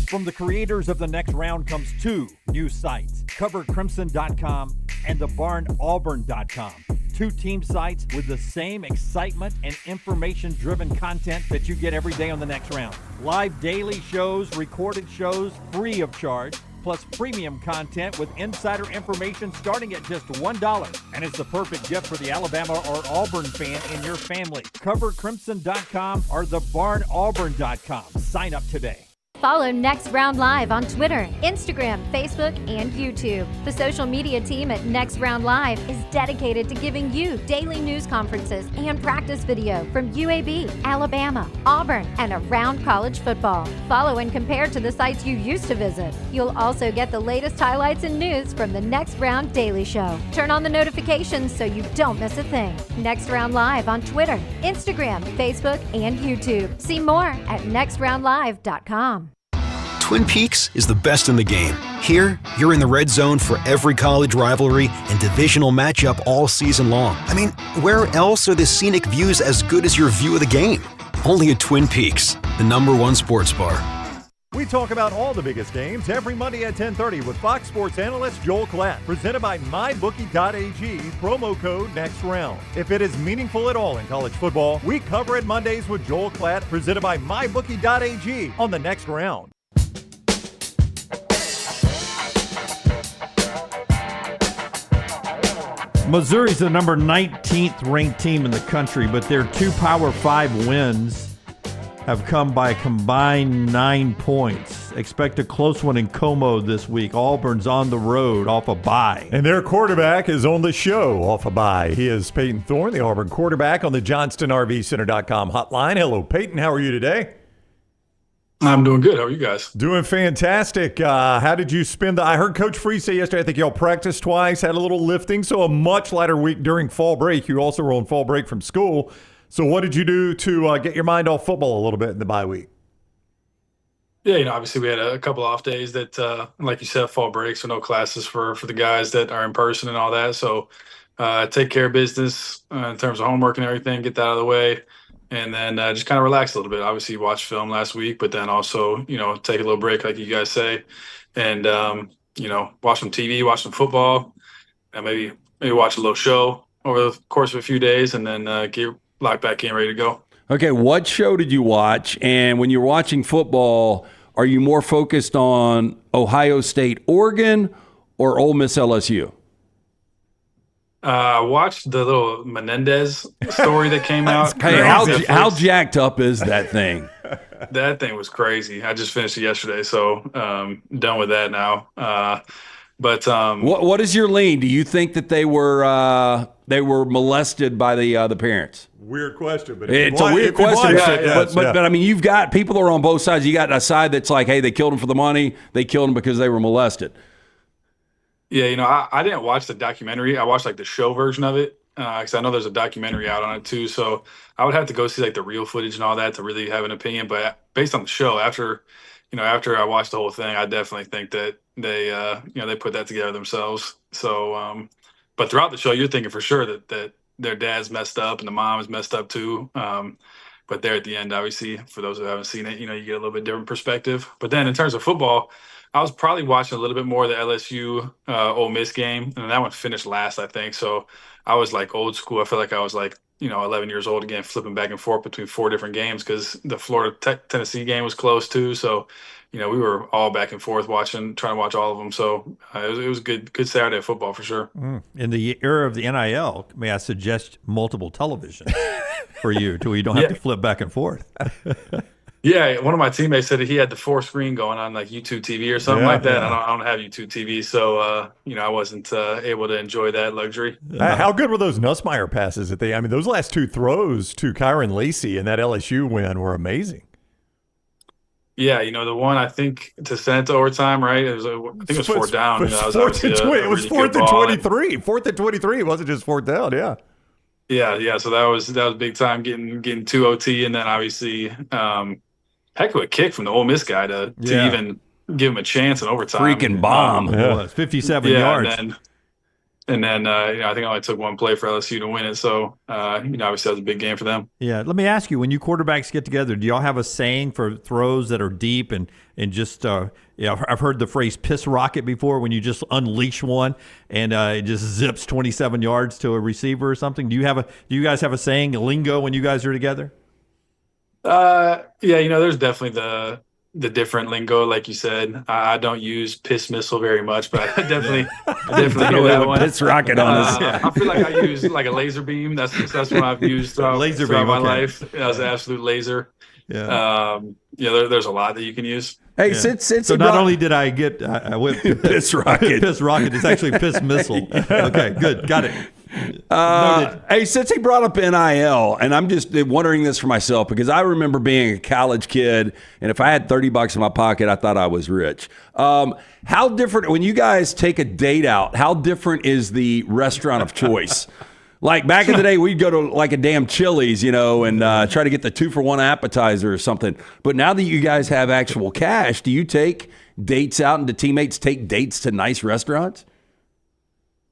From the creators of The Next Round comes 2 new sites, covercrimson.com and thebarnauburn.com. 2 team sites with the same excitement and information-driven content that you get every day on The Next Round. Live daily shows, recorded shows, free of charge, plus premium content with insider information starting at just $1. And it's the perfect gift for the Alabama or Auburn fan in your family. Covercrimson.com or thebarnauburn.com. Sign up today. Follow Next Round Live on Twitter, Instagram, Facebook, and YouTube. The social media team at Next Round Live is dedicated to giving you daily news conferences and practice video from UAB, Alabama, Auburn, and around college football. Follow and compare to the sites you used to visit. You'll also get the latest highlights and news from the Next Round Daily Show. Turn on the notifications so you don't miss a thing. Next Round Live on Twitter, Instagram, Facebook, and YouTube. See more at nextroundlive.com. Twin Peaks is the best in the game. Here, you're in the red zone for every college rivalry and divisional matchup all season long. I mean, where else are the scenic views as good as your view of the game? Only at Twin Peaks, the #1 sports bar. We talk about all the biggest games every Monday at 10:30 with Fox Sports analyst Joel Klatt. Presented by MyBookie.ag, promo code NEXTROUND. If it is meaningful at all in college football, we cover it Mondays with Joel Klatt, presented by MyBookie.ag on the Next Round. Missouri's the number 19th ranked team in the country, but their 2 Power 5 wins have come by a combined 9 points. Expect a close one in Como this week. Auburn's on the road off a bye. And their quarterback is on the show off a bye. He is Payton Thorne, the Auburn quarterback, on the JohnstonRVCenter.com hotline. Hello, Payton. How are you today? I'm doing good. How are you guys? Doing fantastic. How did you spend I heard Coach Free say yesterday, I think y'all practiced twice, had a little lifting, so a much lighter week during fall break. You also were on fall break from school. So what did you do to get your mind off football a little bit in the bye week? Yeah, obviously we had a couple off days that, like you said, fall break, so no classes for the guys that are in person and all that. So take care of business in terms of homework and everything, get that out of the way, and then just kind of relax a little bit. Obviously, watch film last week, but then also, take a little break, like you guys say, and, watch some TV, watch some football, and maybe watch a little show over the course of a few days, and then get locked back in, ready to go. Okay, what show did you watch? And when you're watching football, are you more focused on Ohio State, Oregon, or Ole Miss, LSU? I watched the little Menendez story that came out. Hey, how jacked up is that thing? That thing was crazy. I just finished it yesterday, so done with that now. But what is your lean? Do you think that they were molested by the parents? Weird question, but it's a weird question. But I mean, you've got people that are on both sides. You got a side that's like, hey, they killed him for the money. They killed him because they were molested. Yeah, I didn't watch the documentary. I watched like the show version of it because I know there's a documentary out on it too. So I would have to go see like the real footage and all that to really have an opinion. But based on the show, after I watched the whole thing, I definitely think that they put that together themselves. So, but throughout the show, you're thinking for sure that their dad's messed up and the mom is messed up too. But there at the end, obviously, for those who haven't seen it, you get a little bit different perspective. But then in terms of football, I was probably watching a little bit more of the LSU Ole Miss game, and that one finished last, I think. So I was like old school. I feel like I was like 11 years old again, flipping back and forth between 4 different games because the Florida Tennessee game was close too. So we were all back and forth trying to watch all of them. So it was good Saturday of football for sure. In the era of the NIL, may I suggest multiple television for you, so you don't have to flip back and forth? Yeah, one of my teammates said that he had the 4-screen going on like YouTube TV or something like that. Yeah. I don't have YouTube TV, so I wasn't able to enjoy that luxury. How good were those Nussmeier passes that they? I mean, those last 2 throws to Kyron Lacey in that LSU win were amazing. Yeah, the one I think to send it to overtime, right? I think it was 4th down. It was 4th and 23. 4th and 23. It wasn't just 4th down. Yeah. Yeah. So that was big time getting 2 OT, and then obviously. Heck of a kick from the Ole Miss guy to even give him a chance in overtime. Freaking bomb. It's 57 yards. And then I think I only took one play for LSU to win it. So, obviously that was a big game for them. Yeah. Let me ask you, when you quarterbacks get together, do y'all have a saying for throws that are deep and just, I've heard the phrase piss rocket before, when you just unleash one and it just zips 27 yards to a receiver or something. Do you guys have a saying, a lingo when you guys are together? There's definitely the different lingo, like you said. I don't use piss missile very much, but I definitely hear that one. Piss rocket on us. I feel like I use like a laser beam. That's what I've used throughout my life. It was an absolute laser. Yeah. There's a lot that you can use. Hey, since so not only did I get I went piss rocket. Piss rocket. It's actually piss missile. Okay, good, got it. Hey, since he brought up NIL, and I'm just wondering this for myself because I remember being a college kid, and if I had $30 in my pocket, I thought I was rich. How different when you guys take a date out? How different is the restaurant of choice? Like back in the day, we'd go to like a damn Chili's, and try to get the 2-for-1 appetizer or something. But now that you guys have actual cash, do you take dates out and do teammates take dates to nice restaurants?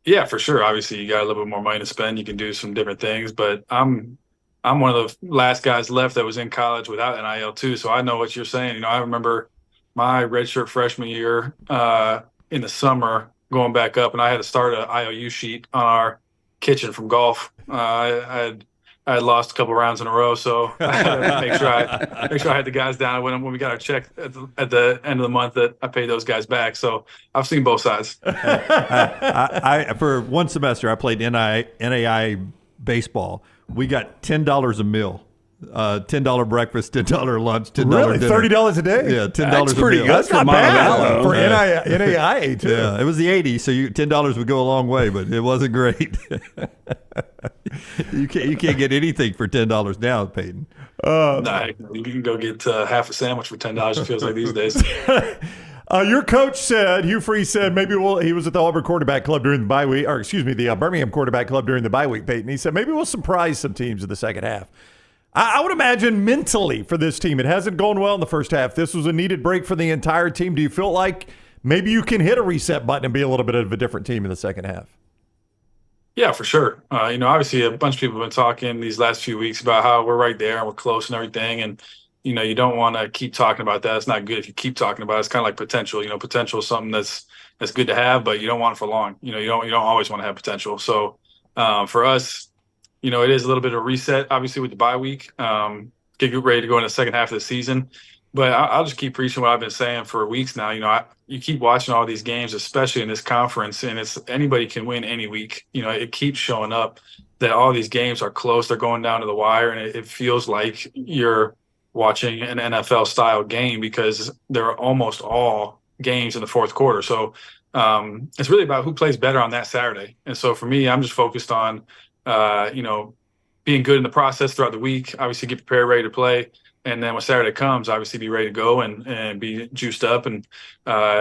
Yeah, for sure. Obviously, you got a little bit more money to spend. You can do some different things, but I'm one of the last guys left that was in college without NIL too. So I know what you're saying. I remember my redshirt freshman year in the summer going back up, and I had to start an IOU sheet on our kitchen from golf. I had lost a couple rounds in a row, so I had to make sure I had the guys down when we got our check at the end of the month that I paid those guys back. So I've seen both sides. I for one semester I played NAI baseball. We got $10 a meal. $10 breakfast, $10 lunch, $10 really? dinner. $30 a day? Yeah, $10 That's pretty a meal. good. That's not bad for NAIA too. Yeah, it was the 80s, so $10 would go a long way, but it wasn't great. You can't get anything for $10 now, Payton. You can go get half a sandwich for $10. It feels like these days. Your coach said, Hugh Freeze said, he was at the Auburn quarterback club during the bye week, or excuse me, the Birmingham quarterback club during the bye week, Payton. He said, maybe we'll surprise some teams in the second half. I would imagine mentally for this team, it hasn't gone well in the first half. This was a needed break for the entire team. Do you feel like maybe you can hit a reset button and be a little bit of a different team in the second half? Yeah, for sure. Obviously a bunch of people have been talking these last few weeks about how we're right there and we're close and everything. And, you don't want to keep talking about that. It's not good if you keep talking about it. It's kind of like potential. Potential is something that's good to have, but you don't want it for long. You don't always want to have potential. So for us, it is a little bit of a reset, obviously, with the bye week. Get ready to go in the second half of the season. But I'll just keep preaching what I've been saying for weeks now. You keep watching all these games, especially in this conference, and it's anybody can win any week. It keeps showing up that all these games are close. They're going down to the wire, and it feels like you're watching an NFL style game because they're almost all games in the fourth quarter. So it's really about who plays better on that Saturday. And so for me, I'm just focused on, being good in the process throughout the week, obviously get prepared, ready to play. And then when Saturday comes, obviously be ready to go and be juiced up and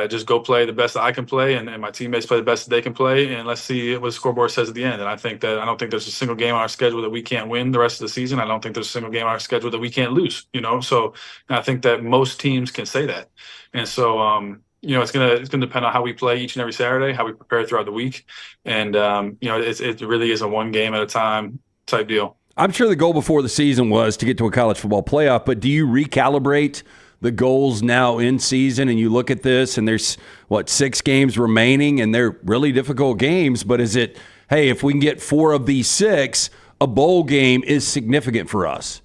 just go play the best that I can play and my teammates play the best that they can play. And let's see what the scoreboard says at the end. And I don't think there's a single game on our schedule that we can't win the rest of the season. I don't think there's a single game on our schedule that we can't lose, So I think that most teams can say that. And so, it's gonna depend on how we play each and every Saturday, how we prepare throughout the week. And, it really is a one game at a time type deal. I'm sure the goal before the season was to get to a college football playoff, but do you recalibrate the goals now in season and you look at this and there's, 6 games remaining and they're really difficult games, but is it, hey, if we can get 4 of these 6, a bowl game is significant for us?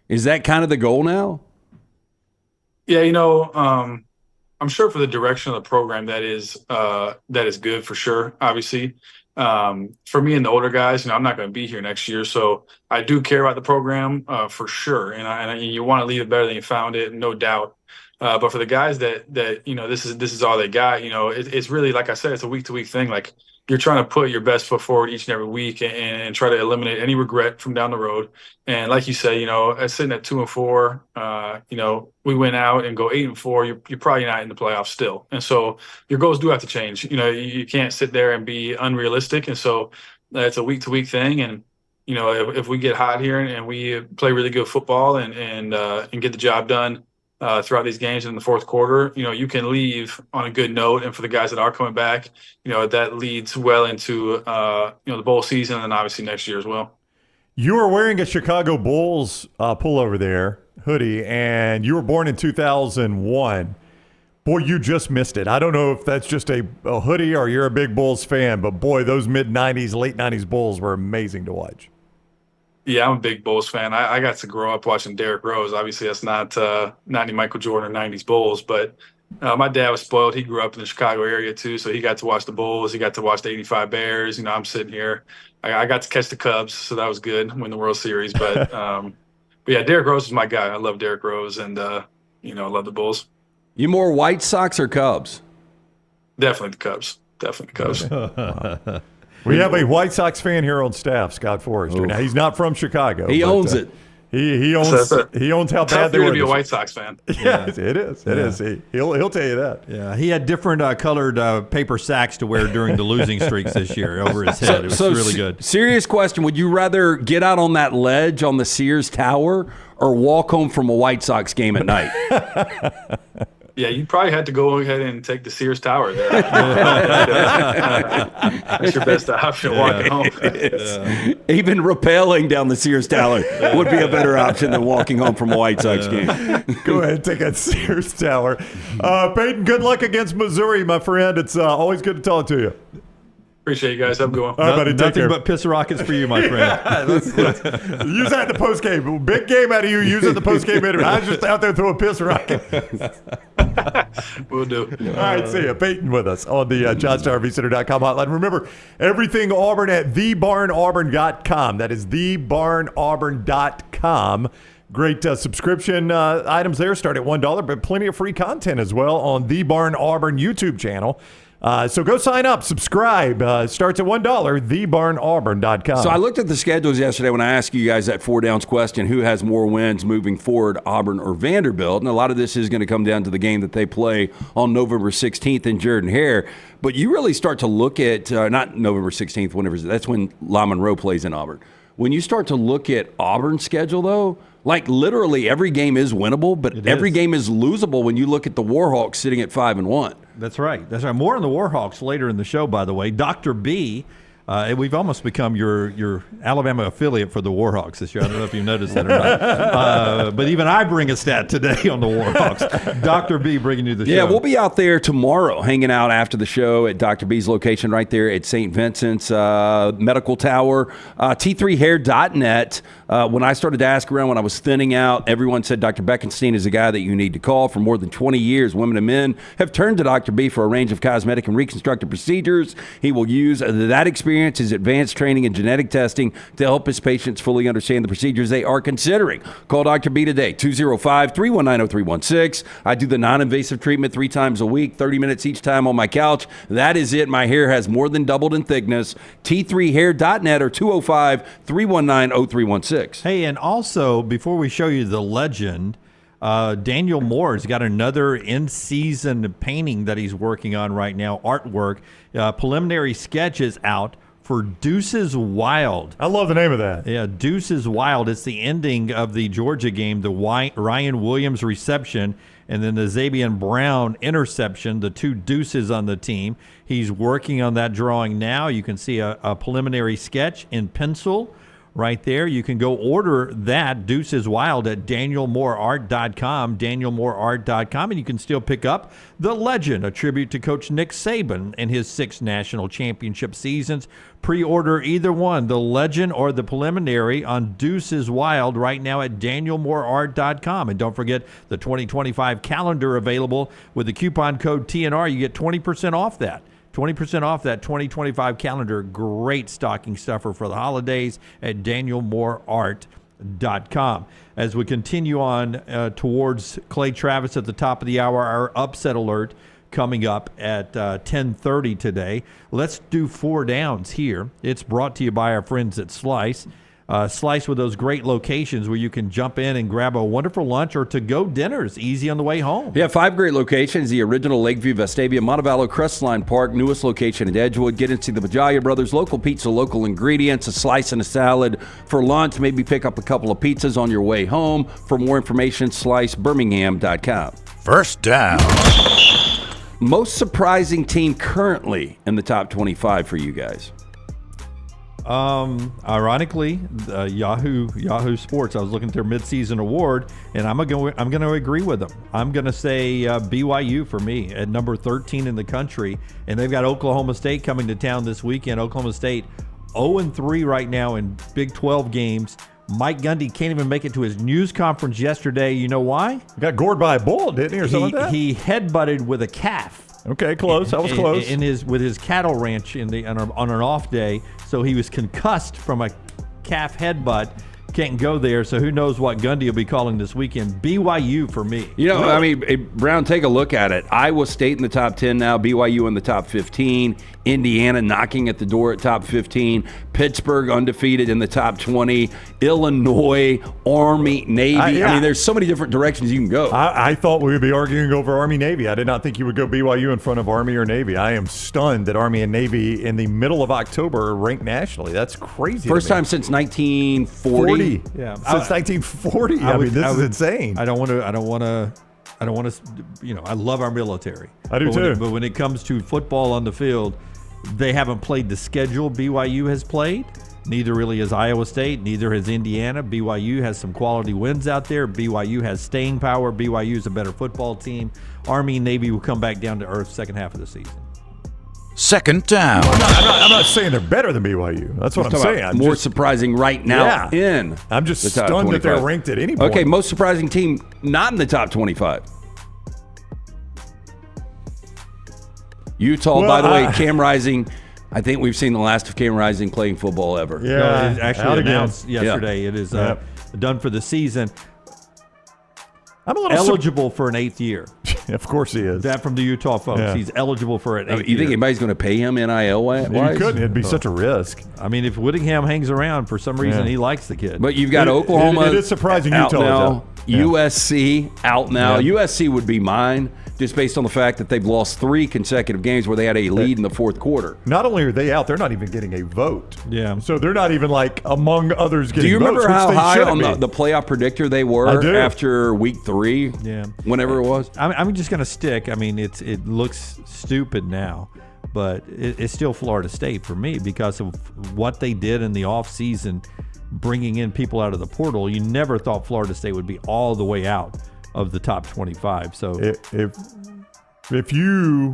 Is that kind of the goal now? Yeah, I'm sure for the direction of the program that is good for sure, obviously. For me and the older guys, I'm not going to be here next year, so I do care about the program for sure, and you want to leave it better than you found it, no doubt. But for the guys that this is all they got, it's really, like I said, it's a week to week thing. Like you're trying to put your best foot forward each and every week and try to eliminate any regret from down the road. And like you say, sitting at 2-4, we went out and go 8-4, you're probably not in the playoffs still. And so your goals do have to change. You can't sit there and be unrealistic. And so it's a week to week thing. And, if we get hot here and we play really good football and get the job done throughout these games in the fourth quarter, you can leave on a good note. And for the guys that are coming back, that leads well into, the bowl season and then obviously next year as well. You were wearing a Chicago Bulls pullover there, hoodie, and you were born in 2001. Boy, you just missed it. I don't know if that's just a hoodie or you're a big Bulls fan, but boy, those mid-'90s, late-'90s Bulls were amazing to watch. Yeah, I'm a big Bulls fan. I got to grow up watching Derrick Rose. Obviously, that's not any Michael Jordan or 90s Bulls, but my dad was spoiled. He grew up in the Chicago area, too, so he got to watch the Bulls. He got to watch the 85 Bears. I'm sitting here. I got to catch the Cubs, so that was good, win the World Series. But, yeah, Derrick Rose is my guy. I love Derrick Rose, and, I love the Bulls. You more White Sox or Cubs? Definitely the Cubs. We have a White Sox fan here on staff, Scott Forrester. Now, he's not from Chicago. He owns it. He owns how bad they were. To be a White Sox fan. Yeah, it is. It is. He'll tell you that. Yeah, he had different colored paper sacks to wear during the losing streaks this year over his head. It was really good. Serious question: would you rather get out on that ledge on the Sears Tower or walk home from a White Sox game at night? Yeah, you probably had to go ahead and take the Sears Tower there. That's your best option walking home. Even rappelling down the Sears Tower would be a better option than walking home from a White Sox game. Go ahead and take that Sears Tower. Payton, good luck against Missouri, my friend. It's always good to talk to you. Appreciate you guys. Have a good one. All right, buddy, take care. Nothing but piss rockets for you, my friend. Use that in the post game. Big game out of you. Use it in the post game interview. I was just out there throwing piss rocket. Will do. All right, see you. Payton with us on the JohnstonRVCenter.com hotline. Remember, everything Auburn at thebarnauburn.com. That is thebarnauburn.com. Great subscription items there. Start at $1, but plenty of free content as well on the Barn Auburn YouTube channel. So go sign up, subscribe. Starts at $1, thebarnauburn.com. So I looked at the schedules yesterday when I asked you guys that 4 downs question, who has more wins moving forward, Auburn or Vanderbilt? And a lot of this is going to come down to the game that they play on November 16th in Jordan-Hare. But you really start to look at, not November 16th, that's when La Monroe plays in Auburn. When you start to look at Auburn's schedule, though, like literally every game is winnable, but every game is losable when you look at the Warhawks sitting at 5-1. That's right. More on the Warhawks later in the show, by the way. Dr. B We've almost become your Alabama affiliate for the Warhawks this year. I don't know if you noticed that or not. But even I bring a stat today on the Warhawks. Dr. B bringing you the show. Yeah, we'll be out there tomorrow, hanging out after the show at Dr. B's location right there at St. Vincent's Medical Tower. T3hair.net. When I started to ask around when I was thinning out, everyone said Dr. Beckenstein is the guy that you need to call. For more than 20 years, women and men have turned to Dr. B for a range of cosmetic and reconstructive procedures. He will use that experience, his advanced training and genetic testing to help his patients fully understand the procedures they are considering. Call Dr. B today, 205-319-0316. I do the non-invasive treatment 3 times a week, 30 minutes each time on my couch. That is it. My hair has more than doubled in thickness. T3hair.net or 205-319-0316. Hey, and also, before we show you the legend, Daniel Moore's got another in-season painting that he's working on right now, artwork. Preliminary sketches out for Deuces Wild. I love the name of that. Yeah, Deuces Wild. It's the ending of the Georgia game, the Ryan Williams reception, and then the Zabian Brown interception, the 2 deuces on the team. He's working on that drawing now. You can see a preliminary sketch in pencil right there. You can go order that, Deuces Wild, at danielmooreart.com, danielmooreart.com, and you can still pick up The Legend, a tribute to Coach Nick Saban and his 6 national championship seasons. Pre-order either one, The Legend or the preliminary, on Deuces Wild right now at danielmooreart.com. And don't forget the 2025 calendar available with the coupon code TNR. You get 20% off that. 20% off that 2025 calendar. Great stocking stuffer for the holidays at danielmooreart.com. As we continue on towards Clay Travis at the top of the hour, our upset alert coming up at 10:30 today. Let's do 4 downs here. It's brought to you by our friends at Slice. Slice with those great locations where you can jump in and grab a wonderful lunch or to-go dinners easy on the way home. Yeah, 5 great locations. The original Lakeview, Vestavia, Montevallo, Crestline Park, newest location in Edgewood. Get into the Bajalia Brothers, local pizza, local ingredients, a slice and a salad for lunch. Maybe pick up a couple of pizzas on your way home. For more information, slicebirmingham.com. First down. Most surprising team currently in the top 25 for you guys? Ironically, Yahoo Sports. I was looking at their midseason award, and I'm going to agree with them. I'm going to say BYU for me at number 13 in the country, and they've got Oklahoma State coming to town this weekend. Oklahoma State 0-3 right now in Big 12 games. Mike Gundy can't even make it to his news conference yesterday. You know why? He got gored by a bull, didn't he, or something like that? He headbutted with a calf. Okay, close. That was close. With his cattle ranch on an off day, so he was concussed from a calf headbutt. Can't go there, so who knows what Gundy will be calling this weekend. BYU for me. You know, I mean, Brown, take a look at it. Iowa State in the top 10 now, BYU in the top 15, Indiana knocking at the door at top 15, Pittsburgh undefeated in the top 20, Illinois, Army, Navy. I mean, there's so many different directions you can go. I thought we would be arguing over Army, Navy. I did not think you would go BYU in front of Army or Navy. I am stunned that Army and Navy in the middle of October are ranked nationally. That's crazy. First time since 1940. Yeah, since 1940. I mean, this is insane. I don't want to. You know, I love our military. I do too. But when it comes to football on the field, they haven't played the schedule BYU has played. Neither really has Iowa State. Neither has Indiana. BYU has some quality wins out there. BYU has staying power. BYU is a better football team. Army and Navy will come back down to earth second half of the season. Second down. I'm not saying they're better than BYU. That's what I'm saying. I'm more surprising right now in I'm just the top stunned 25. that they're ranked at any point. Okay, most surprising team not in the top 25. Utah, by the way, Cam Rising. I think we've seen the last of Cam Rising playing football ever. Yeah, no, it actually announced yesterday. It is done for the season. I'm a little eligible for an 8th year. Of course he is. That from the Utah folks. Yeah. He's eligible for an 8th year. You think anybody's going to pay him NIL-wise? You couldn't. It'd be such a risk. I mean, if Whittingham hangs around, for some reason he likes the kid. But you've got Oklahoma it is surprising out Utah now. is out. USC out now. USC would be mine just based on the fact that they've lost 3 consecutive games where they had a lead in the fourth quarter. Not only are they out, they're not even getting a vote. Yeah. So they're not even like among others getting votes. Do you remember how high on the playoff predictor they were after week 3? Yeah. Whenever it was? I'm just going to stick. I mean, it looks stupid now. but it's still Florida State for me because of what they did in the offseason, bringing in people out of the portal. You never thought Florida State would be all the way out of the top 25. So if you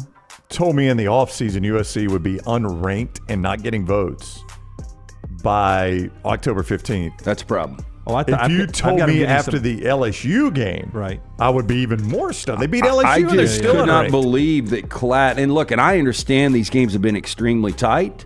told me in the offseason USC would be unranked and not getting votes by October 15th, that's a problem. If you told me after the LSU game, right, I would be even more stunned. They beat LSU I and they're still could not unranked. believe that Klatt, and look, and I understand these games have been extremely tight,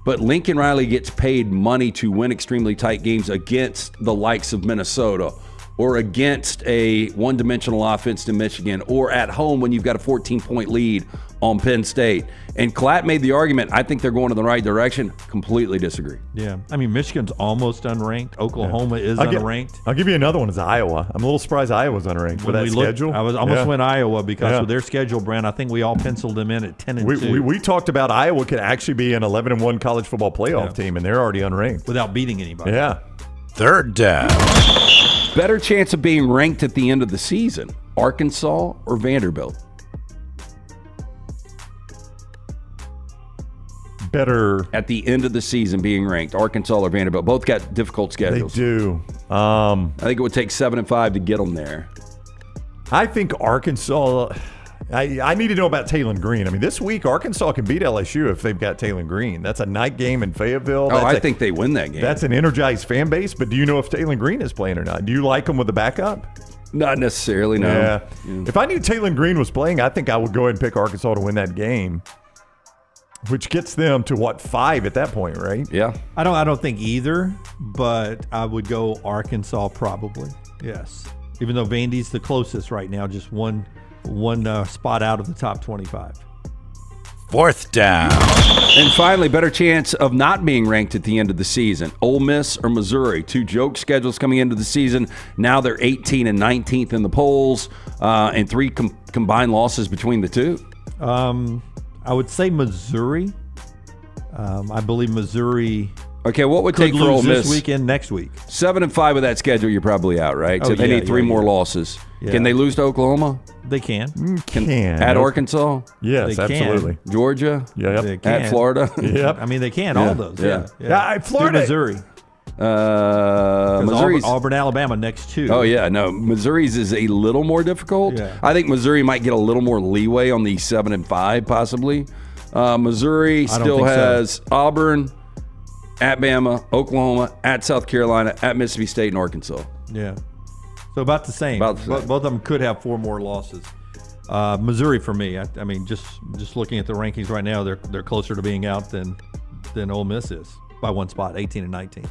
but Lincoln Riley gets paid money to win extremely tight games against the likes of Minnesota or against a one-dimensional offense to Michigan or at home when you've got a 14-point lead on Penn State. And Klatt made the argument, I think they're going in the right direction. Completely disagree. Yeah. I mean, Michigan's almost unranked. Oklahoma is unranked. I'll give you another one. It's Iowa. I'm a little surprised Iowa's unranked with that schedule. I was almost went Iowa because with their schedule, Brent, I think we all penciled them in at 10-2. We talked about Iowa could actually be an 11-1 college football playoff team, and they're already unranked. Without beating anybody. Yeah. Third down. Better chance of being ranked at the end of the season, Arkansas or Vanderbilt? Better at the end of the season being ranked, Arkansas or Vanderbilt. Both got difficult schedules. They do. I think it would take 7 and 5 to get them there. I think Arkansas. I need to know about Taylor Green. I mean, this week Arkansas can beat LSU if they've got Taylor Green. That's a night game in Fayetteville. I think they win that game. That's an energized fan base. But do you know if Taylor Green is playing or not? Do you like him with the backup? Not necessarily. No. Yeah. If I knew Taylor Green was playing, I think I would go ahead and pick Arkansas to win that game. Which gets them to 5 at that point, right? Yeah. I don't think either, but I would go Arkansas probably. Yes. Even though Vandy's the closest right now, just one spot out of the top 25. Fourth down. And finally, better chance of not being ranked at the end of the season, Ole Miss or Missouri. 2 joke schedules coming into the season. Now they're 18 and 19th in the polls, and 3 combined losses between the two. I would say Missouri. I believe Missouri. Okay, what would could take for Ole lose Miss this weekend, next week? 7 and 5 with that schedule, you're probably out, right? So they need 3 more losses. Yeah. Can they lose to Oklahoma? They can. At Arkansas? Yes, They can. absolutely. Georgia? Yep. They can. At Florida? Yep. I mean, they can. All those. Yeah, Florida. Missouri. Missouri's Auburn, Alabama next 2. Oh yeah, no. Missouri's is a little more difficult. Yeah. I think Missouri might get a little more leeway on the 7 and 5 possibly. Missouri still has Auburn, at Bama, Oklahoma, at South Carolina, at Mississippi State, and Arkansas. Yeah. So about the same. Both of them could have 4 more losses. Missouri for me. I mean, just looking at the rankings right now, they're closer to being out than Ole Miss is by 1 spot, 18 and 19.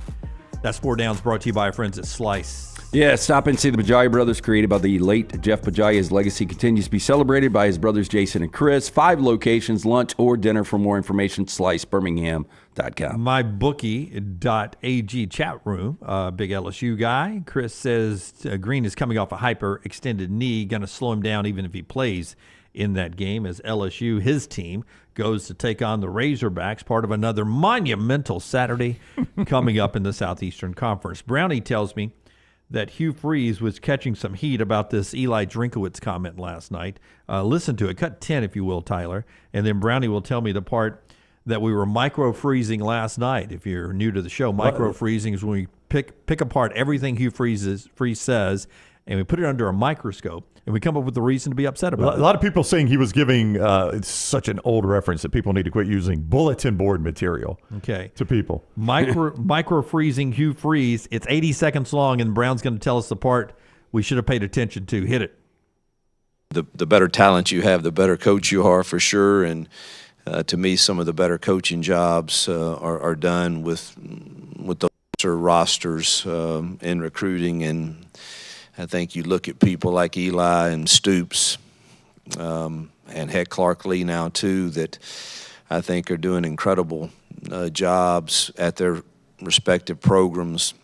That's 4 Downs, brought to you by our friends at Slice. Yeah, stop and see the Bajai brothers, created by the late Jeff Bajai. His legacy continues to be celebrated by his brothers Jason and Chris. 5 locations, lunch or dinner. For more information, slicebirmingham.com. MyBookie.ag chat room. Big LSU guy. Chris says Green is coming off a hyper-extended knee, going to slow him down even if he plays in that game, as LSU, his team, goes to take on the Razorbacks, part of another monumental Saturday coming up in the Southeastern Conference. Brownie tells me that Hugh Freeze was catching some heat about this Eli Drinkowitz comment last night. Listen to it. Cut 10, if you will, Tyler. And then Brownie will tell me the part that we were micro-freezing last night. If you're new to the show, micro-freezing is when we pick apart everything Hugh Freeze says, and we put it under a microscope, and we come up with the reason to be upset about it. A lot of people saying he was giving, it's such an old reference that people need to quit using, bulletin board material to people. Micro-freezing Hugh Freeze. It's 80 seconds long, and Brown's going to tell us the part we should have paid attention to. Hit it. The better talent you have, the better coach you are for sure, and to me, some of the better coaching jobs are done with those rosters in recruiting. And I think you look at people like Eli and Stoops and heck Clark Lee now too, that I think are doing incredible jobs at their respective programs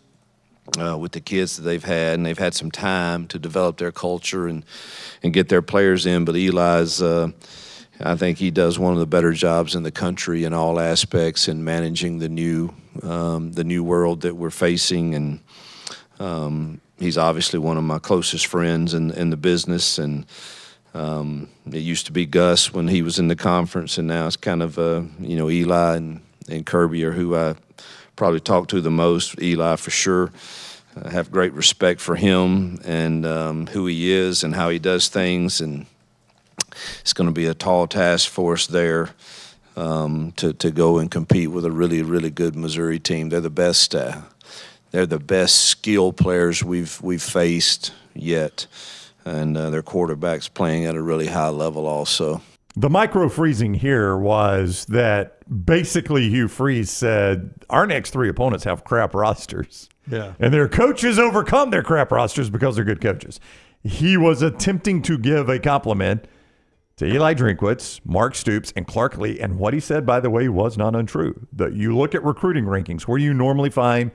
with the kids that they've had, and they've had some time to develop their culture and get their players in. But Eli's I think he does one of the better jobs in the country in all aspects in managing the new world that we're facing, and he's obviously one of my closest friends in the business, and It used to be Gus when he was in the conference, and now it's kind of, Eli and Kirby are who I probably talk to the most. Eli for sure. I have great respect for him and who he is and how he does things, and it's going to be a tall task for us there to go and compete with a really, really good Missouri team. They're the best. They're the best skill players we've faced yet, and their quarterback's playing at a really high level also. The micro-freezing here was that basically Hugh Freeze said, our next three opponents have crap rosters. Yeah. And their coaches overcome their crap rosters because they're good coaches. He was attempting to give a compliment to Eli Drinkwitz, Mark Stoops, and Clark Lee. And what he said, by the way, was not untrue. That you look at recruiting rankings, where you normally find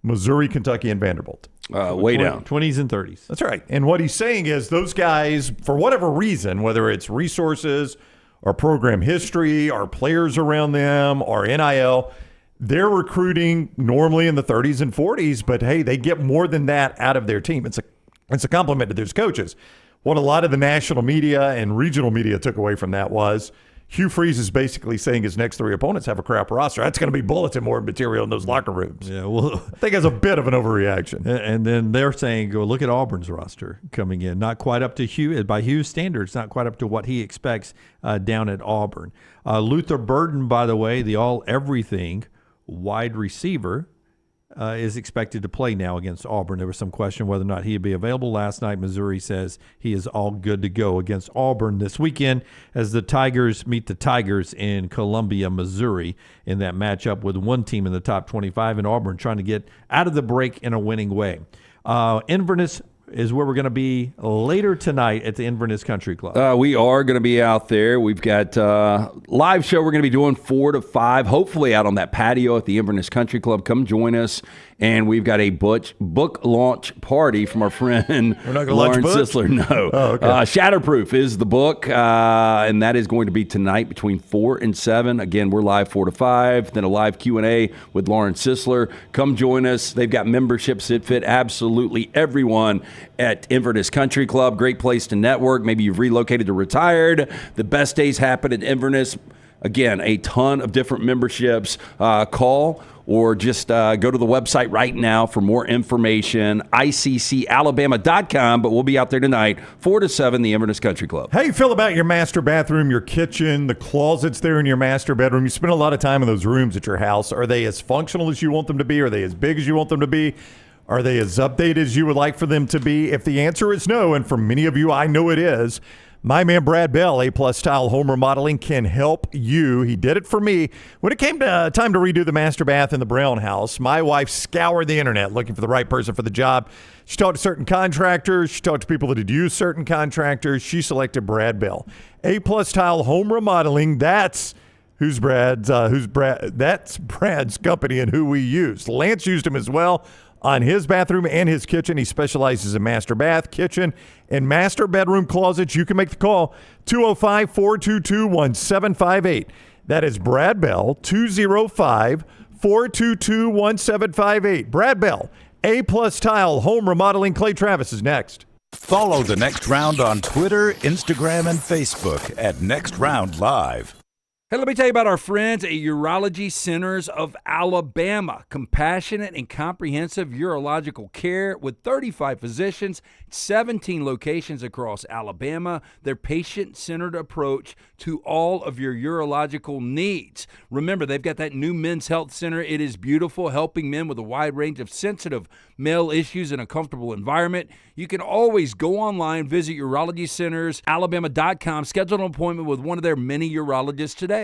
Missouri, Kentucky, and Vanderbilt. Way down. 20s and 30s. That's right. And what he's saying is those guys, for whatever reason, whether it's resources or program history or players around them or NIL, they're recruiting normally in the 30s and 40s, but hey, they get more than that out of their team. It's a compliment to those coaches. What a lot of the national media and regional media took away from that was Hugh Freeze is basically saying his next three opponents have a crap roster. That's going to be bulletin board material in those locker rooms. Yeah, well, I think it's a bit of an overreaction. And then they're saying, go look at Auburn's roster coming in. Not quite up to Hugh, by Hugh's standards, not quite up to what he expects down at Auburn. Luther Burden, by the way, the all-everything wide receiver, is expected to play now against Auburn. There was some question whether or not he'd be available last night. Missouri says he is all good to go against Auburn this weekend as the Tigers meet the Tigers in Columbia, Missouri in that matchup with one team in the top 25 and Auburn trying to get out of the break in a winning way. Inverness is where we're going to be later tonight at the Inverness Country Club. We are going to be out there. We've got live show we're going to be doing 4 to 5, hopefully out on that patio at the Inverness Country Club. Come join us. And we've got a book launch party from our friend Lauren Sisler. No. Oh, okay. Shatterproof is the book, and that is going to be tonight between 4 and 7. Again, we're live 4 to 5, then a live Q&A with Lauren Sisler. Come join us. They've got memberships that fit absolutely everyone at Inverness Country Club. Great place to network. Maybe you've relocated to retired. The best days happen at Inverness. Again, a ton of different memberships. Call or just go to the website right now for more information, iccalabama.com. But we'll be out there tonight, 4 to 7, the Inverness Country Club. How you feel about your master bathroom, your kitchen, the closets there in your master bedroom? You spend a lot of time in those rooms at your house. Are they as functional as you want them to be? Are they as big as you want them to be? Are they as updated as you would like for them to be? If the answer is no, and for many of you, I know it is, my man Brad Bell, A-Plus Tile Home Remodeling, can help you. He did it for me. When it came to time to redo the master bath in the Brown house, my wife scoured the internet looking for the right person for the job. She talked to certain contractors. She talked to people that had used certain contractors. She selected Brad Bell. A-Plus Tile Home Remodeling, that's Brad's company and who we used. Lance used him as well on his bathroom and his kitchen. He specializes in master bath, kitchen, and master bedroom closets. You can make the call, 205-422-1758. That is Brad Bell, 205-422-1758. Brad Bell, A-Plus Tile Home Remodeling. Clay Travis is next. Follow The Next Round on Twitter, Instagram, and Facebook at Next Round Live. Hey, let me tell you about our friends at Urology Centers of Alabama. Compassionate and comprehensive urological care with 35 physicians, 17 locations across Alabama. Their patient-centered approach to all of your urological needs. Remember, they've got that new men's health center. It is beautiful, helping men with a wide range of sensitive male issues in a comfortable environment. You can always go online, visit urologycentersalabama.com, schedule an appointment with one of their many urologists today.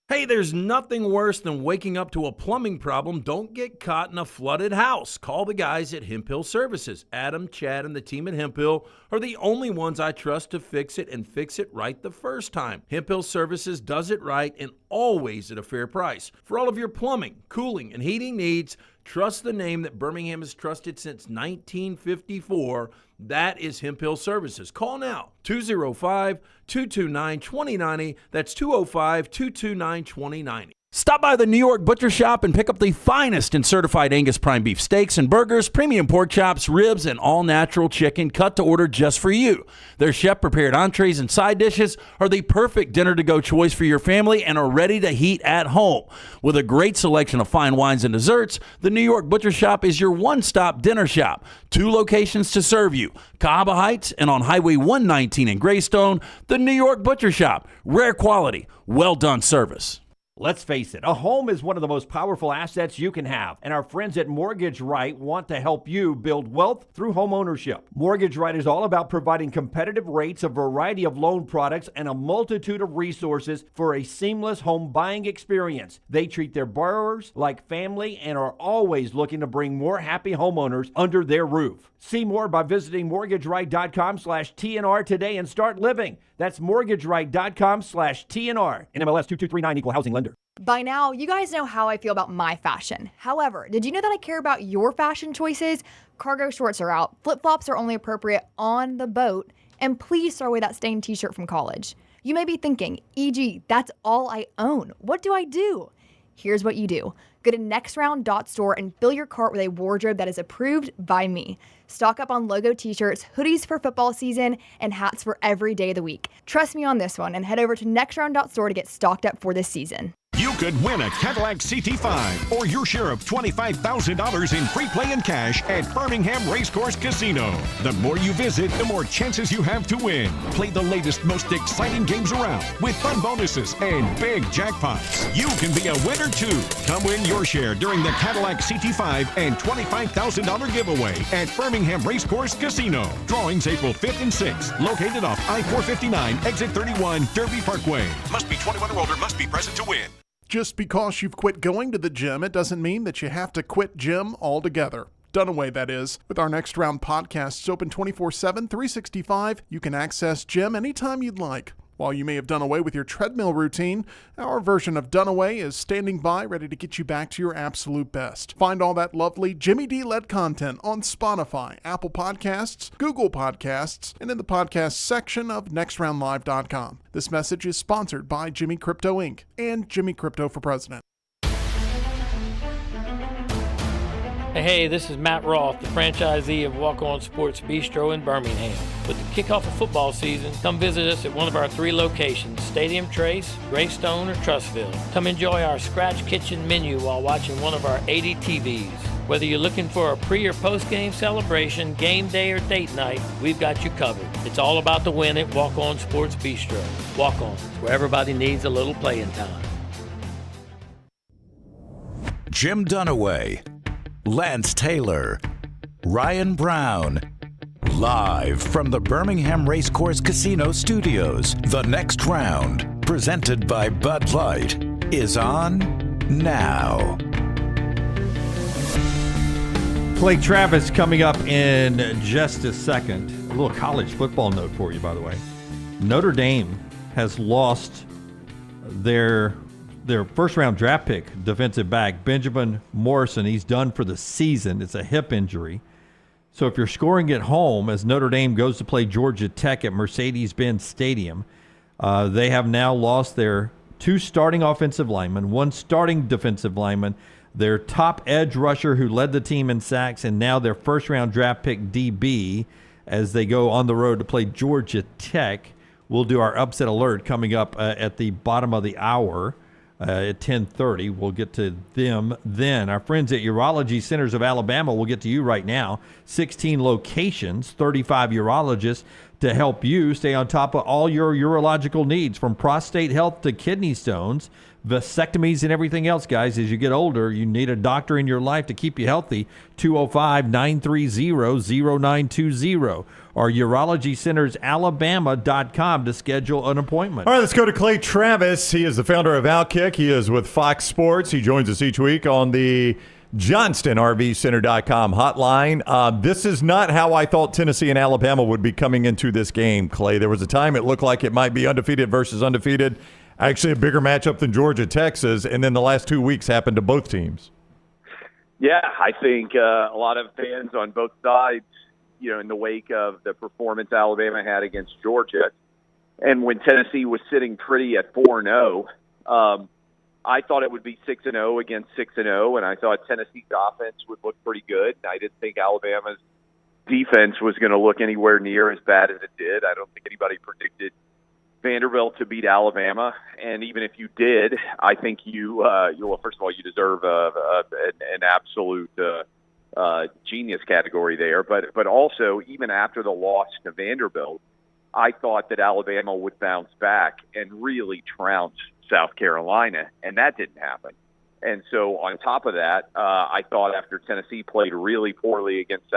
Hey, there's nothing worse than waking up to a plumbing problem. Don't get caught in a flooded house. Call the guys at Hemphill Services. Adam, Chad, and the team at Hemphill are the only ones I trust to fix it and fix it right the first time. Hemphill Services does it right and always at a fair price. For all of your plumbing, cooling, and heating needs, trust the name that Birmingham has trusted since 1954. That is Hemphill Services. Call now, 205-229-2090. That's 205-229-2090. Stop by the New York Butcher Shop and pick up the finest in certified Angus prime beef steaks and burgers, premium pork chops, ribs, and all-natural chicken cut to order just for you. Their chef-prepared entrees and side dishes are the perfect dinner-to-go choice for your family and are ready to heat at home. With a great selection of fine wines and desserts, the New York Butcher Shop is your one-stop dinner shop. 2 locations to serve you, Cahaba Heights and on Highway 119 in Greystone. The New York Butcher Shop. Rare quality, well-done service. Let's face it, a home is one of the most powerful assets you can have, and our friends at Mortgage Right want to help you build wealth through home ownership. Mortgage Right is all about providing competitive rates, a variety of loan products, and a multitude of resources for a seamless home buying experience. They treat their borrowers like family and are always looking to bring more happy homeowners under their roof. See more by visiting mortgageright.com/TNR today and start living. That's mortgageright.com/TNR. NMLS 2239 Equal Housing Lender. By now, you guys know how I feel about my fashion. However, did you know that I care about your fashion choices? Cargo shorts are out, flip-flops are only appropriate on the boat, and please throw away that stained t-shirt from college. You may be thinking, EG, that's all I own. What do I do? Here's what you do. Go to nextround.store and fill your cart with a wardrobe that is approved by me. Stock up on logo t-shirts, hoodies for football season, and hats for every day of the week. Trust me on this one and head over to nextround.store to get stocked up for this season. You could win a Cadillac CT5 or your share of $25,000 in free play and cash at Birmingham Racecourse Casino. The more you visit, the more chances you have to win. Play the latest, most exciting games around with fun bonuses and big jackpots. You can be a winner too. Come win your share during the Cadillac CT5 and $25,000 giveaway at Birmingham Racecourse Casino. Drawings April 5th and 6th. Located off I-459, exit 31, Derby Parkway. Must be 21 or older, must be present to win. Just because you've quit going to the gym, it doesn't mean that you have to quit gym altogether. Dunaway, that is. With our Next Round podcasts open 24/7, 365, you can access gym anytime you'd like. While you may have done away with your treadmill routine, our version of Dunaway is standing by ready to get you back to your absolute best. Find all that lovely Jimmy D-led content on Spotify, Apple Podcasts, Google Podcasts, and in the podcast section of nextroundlive.com. This message is sponsored by Jimmy Crypto Inc. and Jimmy Crypto for President. Hey, this is Matt Roth, the franchisee of Walk On Sports Bistro in Birmingham. With the kickoff of football season, come visit us at one of our 3 locations, Stadium Trace, Greystone, or Trussville. Come enjoy our scratch kitchen menu while watching one of our 80 TVs. Whether you're looking for a pre- or post-game celebration, game day, or date night, we've got you covered. It's all about the win at Walk On Sports Bistro. Walk On, where everybody needs a little playing time. Jim Dunaway, Lance Taylor, Ryan Brown. Live from the Birmingham Racecourse Casino Studios, the next round, presented by Bud Light, is on now. Clay Travis coming up in just a second. A little college football note for you, by the way. Notre Dame has lost their first-round draft pick, defensive back, Benjamin Morrison. He's done for the season. It's a hip injury. So if you're scoring at home, as Notre Dame goes to play Georgia Tech at Mercedes-Benz Stadium, they have now lost their 2 starting offensive linemen, 1 starting defensive lineman, their top edge rusher who led the team in sacks, and now their first-round draft pick DB as they go on the road to play Georgia Tech. We'll do our upset alert coming up at the bottom of the hour. At 10:30. We'll get to them then. Our friends at Urology Centers of Alabama will get to you right now. 16 locations, 35 urologists to help you stay on top of all your urological needs, from prostate health to kidney stones, vasectomies, and everything else, guys. As you get older, you need a doctor in your life to keep you healthy. 205-930-0920 or urologycentersalabama.com to schedule an appointment. All right, let's go to Clay Travis. He is the founder of Outkick. He is with Fox Sports. He joins us each week on the JohnstonRVCenter.com hotline. This is not how I thought Tennessee and Alabama would be coming into this game, Clay. There was a time it looked like it might be undefeated versus undefeated. Actually, a bigger matchup than Georgia, Texas, and then the last 2 weeks happened to both teams. Yeah, I think a lot of fans on both sides, in the wake of the performance Alabama had against Georgia, and when Tennessee was sitting pretty at 4-0, I thought it would be 6-0 against 6-0, and I thought Tennessee's offense would look pretty good. I didn't think Alabama's defense was going to look anywhere near as bad as it did. I don't think anybody predicted Vanderbilt to beat Alabama, and even if you did, I think well, first of all, you deserve an absolute genius category there. But also, even after the loss to Vanderbilt, I thought that Alabama would bounce back and really trounce South Carolina, and that didn't happen. And so on top of that, I thought after Tennessee played really poorly against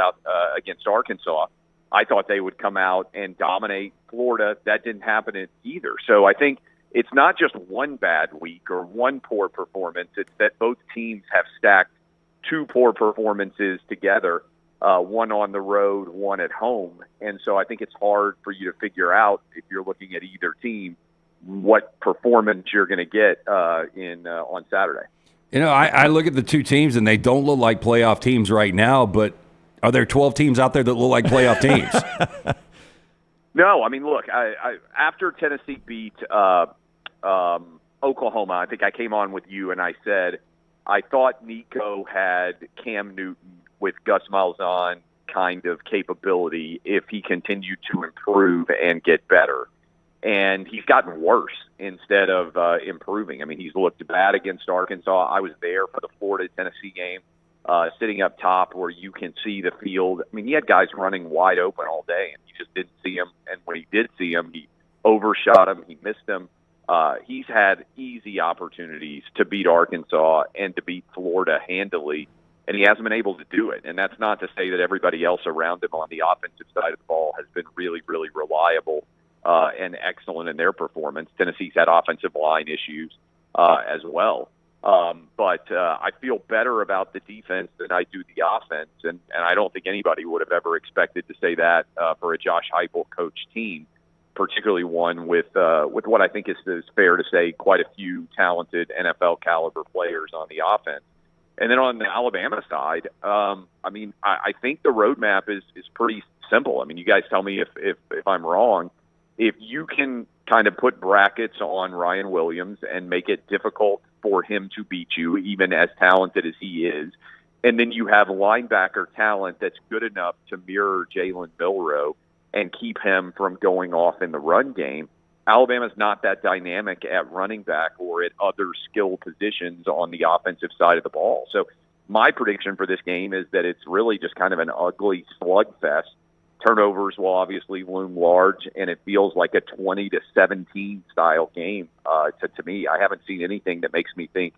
Arkansas, I thought they would come out and dominate Florida. That didn't happen either. So I think it's not just one bad week or one poor performance. It's that both teams have stacked two poor performances together, one on the road, one at home. And so I think it's hard for you to figure out, if you're looking at either team, what performance you're going to get on Saturday. I look at the two teams, and they don't look like playoff teams right now, but are there 12 teams out there that look like playoff teams? No, I mean, look, I after Tennessee beat Oklahoma, I think I came on with you and I said I thought Nico had Cam Newton with Gus Malzahn kind of capability if he continued to improve and get better. And he's gotten worse instead of improving. I mean, he's looked bad against Arkansas. I was there for the Florida-Tennessee game, sitting up top where you can see the field. I mean, he had guys running wide open all day, and you just didn't see him. And when he did see him, he overshot him. He missed him. He's had easy opportunities to beat Arkansas and to beat Florida handily, and he hasn't been able to do it. And that's not to say that everybody else around him on the offensive side of the ball has been really, really reliable and excellent in their performance. Tennessee's had offensive line issues as well. But I feel better about the defense than I do the offense, and I don't think anybody would have ever expected to say that for a Josh Heupel coach team, particularly one with what I think is fair to say quite a few talented NFL caliber players on the offense. And then on the Alabama side, I mean, I think the roadmap is pretty simple. I mean, you guys tell me if I'm wrong. If you can kind of put brackets on Ryan Williams and make it difficult for him to beat you, even as talented as he is, and then you have linebacker talent that's good enough to mirror Jalen Milroe and keep him from going off in the run game, Alabama's not that dynamic at running back or at other skill positions on the offensive side of the ball. So my prediction for this game is that it's really just kind of an ugly slugfest. Turnovers will obviously loom large, and it feels like a 20-17 style game to me. I haven't seen anything that makes me think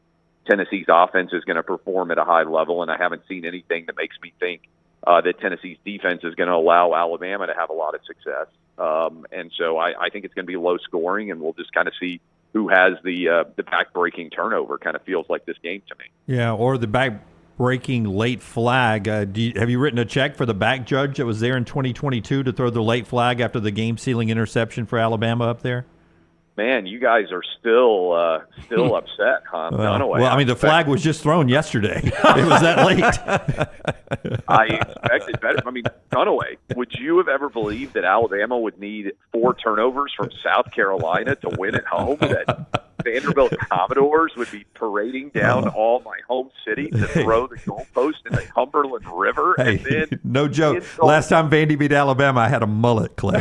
Tennessee's offense is going to perform at a high level, and I haven't seen anything that makes me think that Tennessee's defense is going to allow Alabama to have a lot of success. And so I think it's going to be low scoring, and we'll just kind of see who has the back-breaking turnover. Kind of feels like this game to me. Yeah, or the back-breaking late flag. Have you written a check for the back judge that was there in 2022 to throw the late flag after the game-sealing interception for Alabama up there? Man, you guys are still upset, huh? Dunaway. Well, I mean, the flag was just thrown yesterday. It was that late. I expected better. I mean, Dunaway, would you have ever believed that Alabama would need 4 turnovers from South Carolina to win at home? That Vanderbilt Commodores would be parading down all my home city to throw the goalpost in the Cumberland River? Hey, and then no joke. Last time Vandy beat Alabama, I had a mullet, Clay.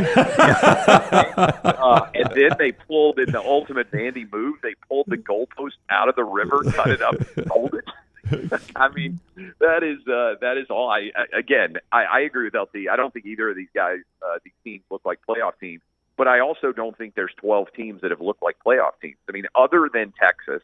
And then they pulled, in the ultimate Vandy move, they pulled the goalpost out of the river, cut it up, and sold it. I mean, that is all. I agree with LT. I don't think either of these guys, these teams, look like playoff teams. But I also don't think there's 12 teams that have looked like playoff teams. I mean, other than Texas,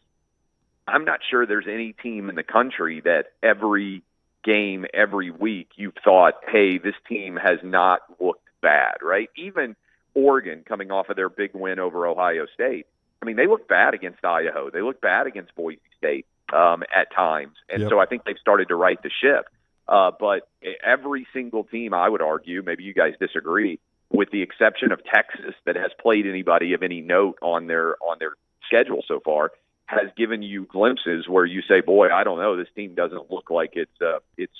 I'm not sure there's any team in the country that every game, every week, you've thought, hey, this team has not looked bad, right? Even Oregon, coming off of their big win over Ohio State, I mean, they look bad against Idaho. They look bad against Boise State at times. And so I think they've started to right the ship. But every single team, I would argue, maybe you guys disagree, with the exception of Texas, that has played anybody of any note on their schedule so far, has given you glimpses where you say, boy, I don't know, this team doesn't look like it's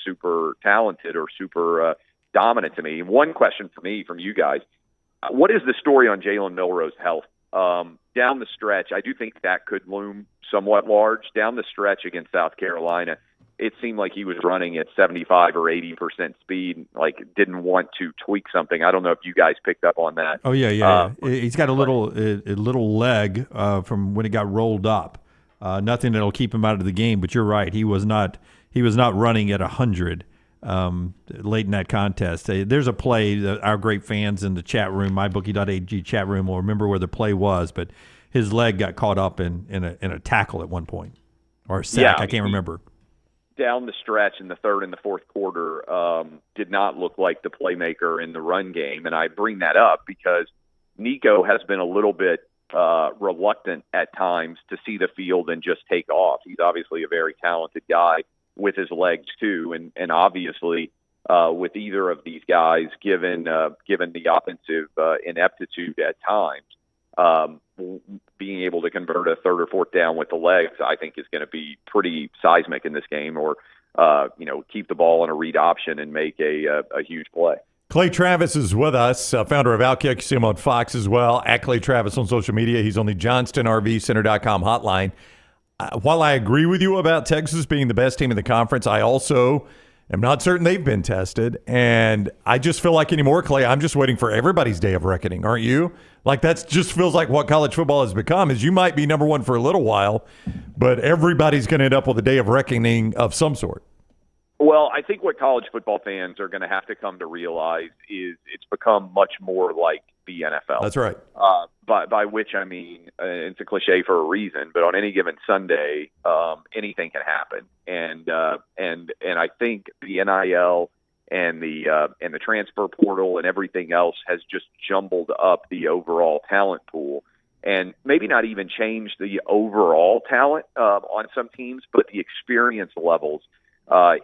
super talented or super dominant to me. One question for me from you guys, what is the story on Jalen Milroe's health Down the stretch, I do think that could loom somewhat large. Down the stretch against South Carolina, it seemed like he was running at 75 or 80% speed, like didn't want to tweak something. I don't know if you guys picked up on that. Oh, yeah. He's got a little leg from when it got rolled up. Nothing that'll keep him out of the game, but you're right. He was not running at 100 late in that contest. There's a play that our great fans in the chat room, mybookie.ag chat room, will remember where the play was, but his leg got caught up in a tackle at one point, or a sack. Yeah, I can't remember. Down the stretch in the third and the fourth quarter did not look like the playmaker in the run game. And I bring that up because Nico has been a little bit reluctant at times to see the field and just take off. He's obviously a very talented guy with his legs too. And obviously with either of these guys, given the offensive ineptitude at times, being able to convert a third or fourth down with the legs, I think is going to be pretty seismic in this game, or, keep the ball on a read option and make a huge play. Clay Travis is with us, founder of Outkick. You see him on Fox as well, at Clay Travis on social media. He's on the JohnsTNRVCenter.com hotline. While I agree with you about Texas being the best team in the conference, I also am not certain they've been tested. And I just feel like anymore, Clay, I'm just waiting for everybody's day of reckoning, aren't you? Like that just feels like what college football has become is you might be number one for a little while, but everybody's going to end up with a day of reckoning of some sort. Well, I think what college football fans are going to have to come to realize is it's become much more like the NFL. That's right. By which I mean, it's a cliche for a reason, but on any given Sunday, anything can happen. And I think the NIL and the transfer portal and everything else has just jumbled up the overall talent pool, and maybe not even changed the overall talent on some teams, but the experience levels.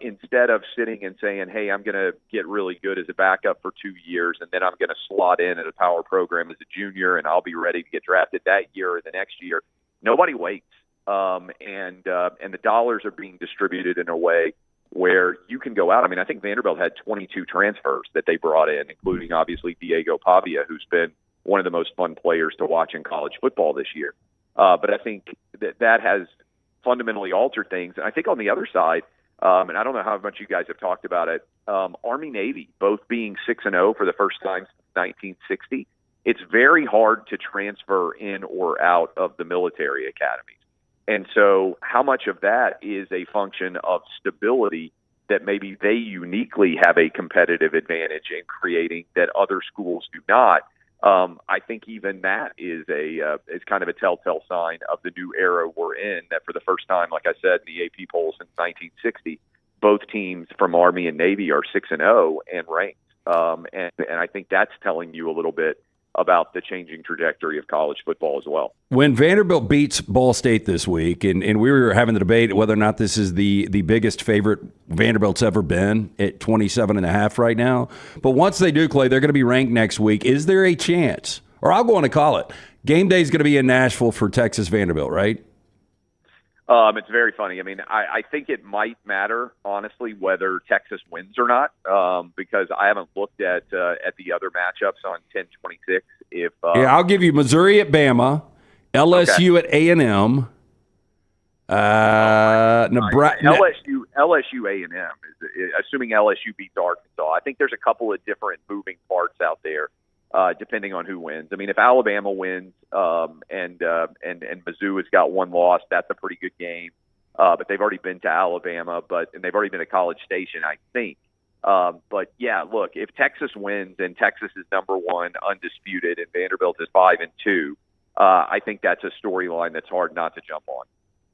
Instead of sitting and saying, hey, I'm going to get really good as a backup for 2 years, and then I'm going to slot in at a power program as a junior, and I'll be ready to get drafted that year or the next year. Nobody waits. And the dollars are being distributed in a way where you can go out. I mean, I think Vanderbilt had 22 transfers that they brought in, including obviously Diego Pavia, who's been one of the most fun players to watch in college football this year. But I think that has fundamentally altered things. And I think on the other side, and I don't know how much you guys have talked about it, Army-Navy, both being 6-0 for the first time since 1960, it's very hard to transfer in or out of the military academies. And so how much of that is a function of stability that maybe they uniquely have a competitive advantage in creating that other schools do not? I think even that is kind of a telltale sign of the new era we're in, that for the first time, like I said, in the AP poll since 1960, both teams from Army and Navy are 6-0 and ranked. And I think that's telling you a little bit about the changing trajectory of college football as well. When Vanderbilt beats Ball State this week, and we were having the debate whether or not this is the biggest favorite Vanderbilt's ever been at 27.5 right now. But once they do, Clay, they're going to be ranked next week. Is there a chance, or I'll go on to call it, game day is going to be in Nashville for Texas Vanderbilt, right? It's very funny. I mean, I think it might matter, honestly, whether Texas wins or not, because I haven't looked at the other matchups on 10-26. Yeah, I'll give you Missouri at Bama, LSU at A&M, Nebraska. LSU A&M, assuming LSU beats Arkansas. I think there's a couple of different moving parts out there. Depending on who wins. I mean, if Alabama wins and Mizzou has got one loss, that's a pretty good game. But they've already been to Alabama, and they've already been to College Station, I think. But yeah, look, if Texas wins and Texas is number one, undisputed, and Vanderbilt is 5-2, I think that's a storyline that's hard not to jump on.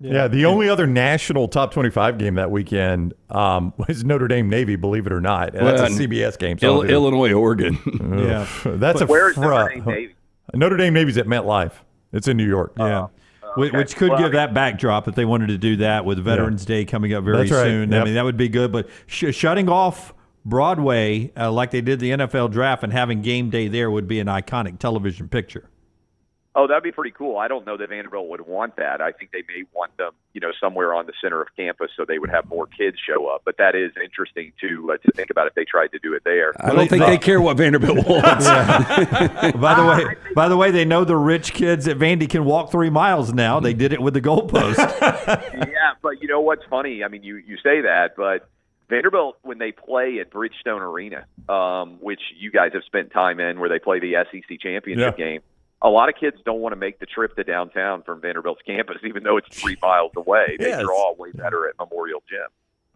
Yeah, the only other national top 25 game that weekend was Notre Dame Navy, believe it or not. And that's a CBS game. So Illinois, Oregon. Yeah, that's where is Notre Dame Navy? Notre Dame Navy's at MetLife. It's in New York. Yeah. Which could give that backdrop if they wanted to do that with Veterans Day coming up very soon. Yep. I mean, that would be good. But shutting off Broadway like they did the NFL draft and having game day there would be an iconic television picture. Oh, that'd be pretty cool. I don't know that Vanderbilt would want that. I think they may want them, somewhere on the center of campus so they would have more kids show up. But that is interesting to think about if they tried to do it there. I don't think they care what Vanderbilt wants. By the way, they know the rich kids at Vandy can walk 3 miles now. They did it with the goalpost. Yeah, but you know what's funny? I mean, you say that, but Vanderbilt, when they play at Bridgestone Arena, which you guys have spent time in, where they play the SEC championship game, a lot of kids don't want to make the trip to downtown from Vanderbilt's campus, even though it's 3 miles away. They draw way better at Memorial Gym.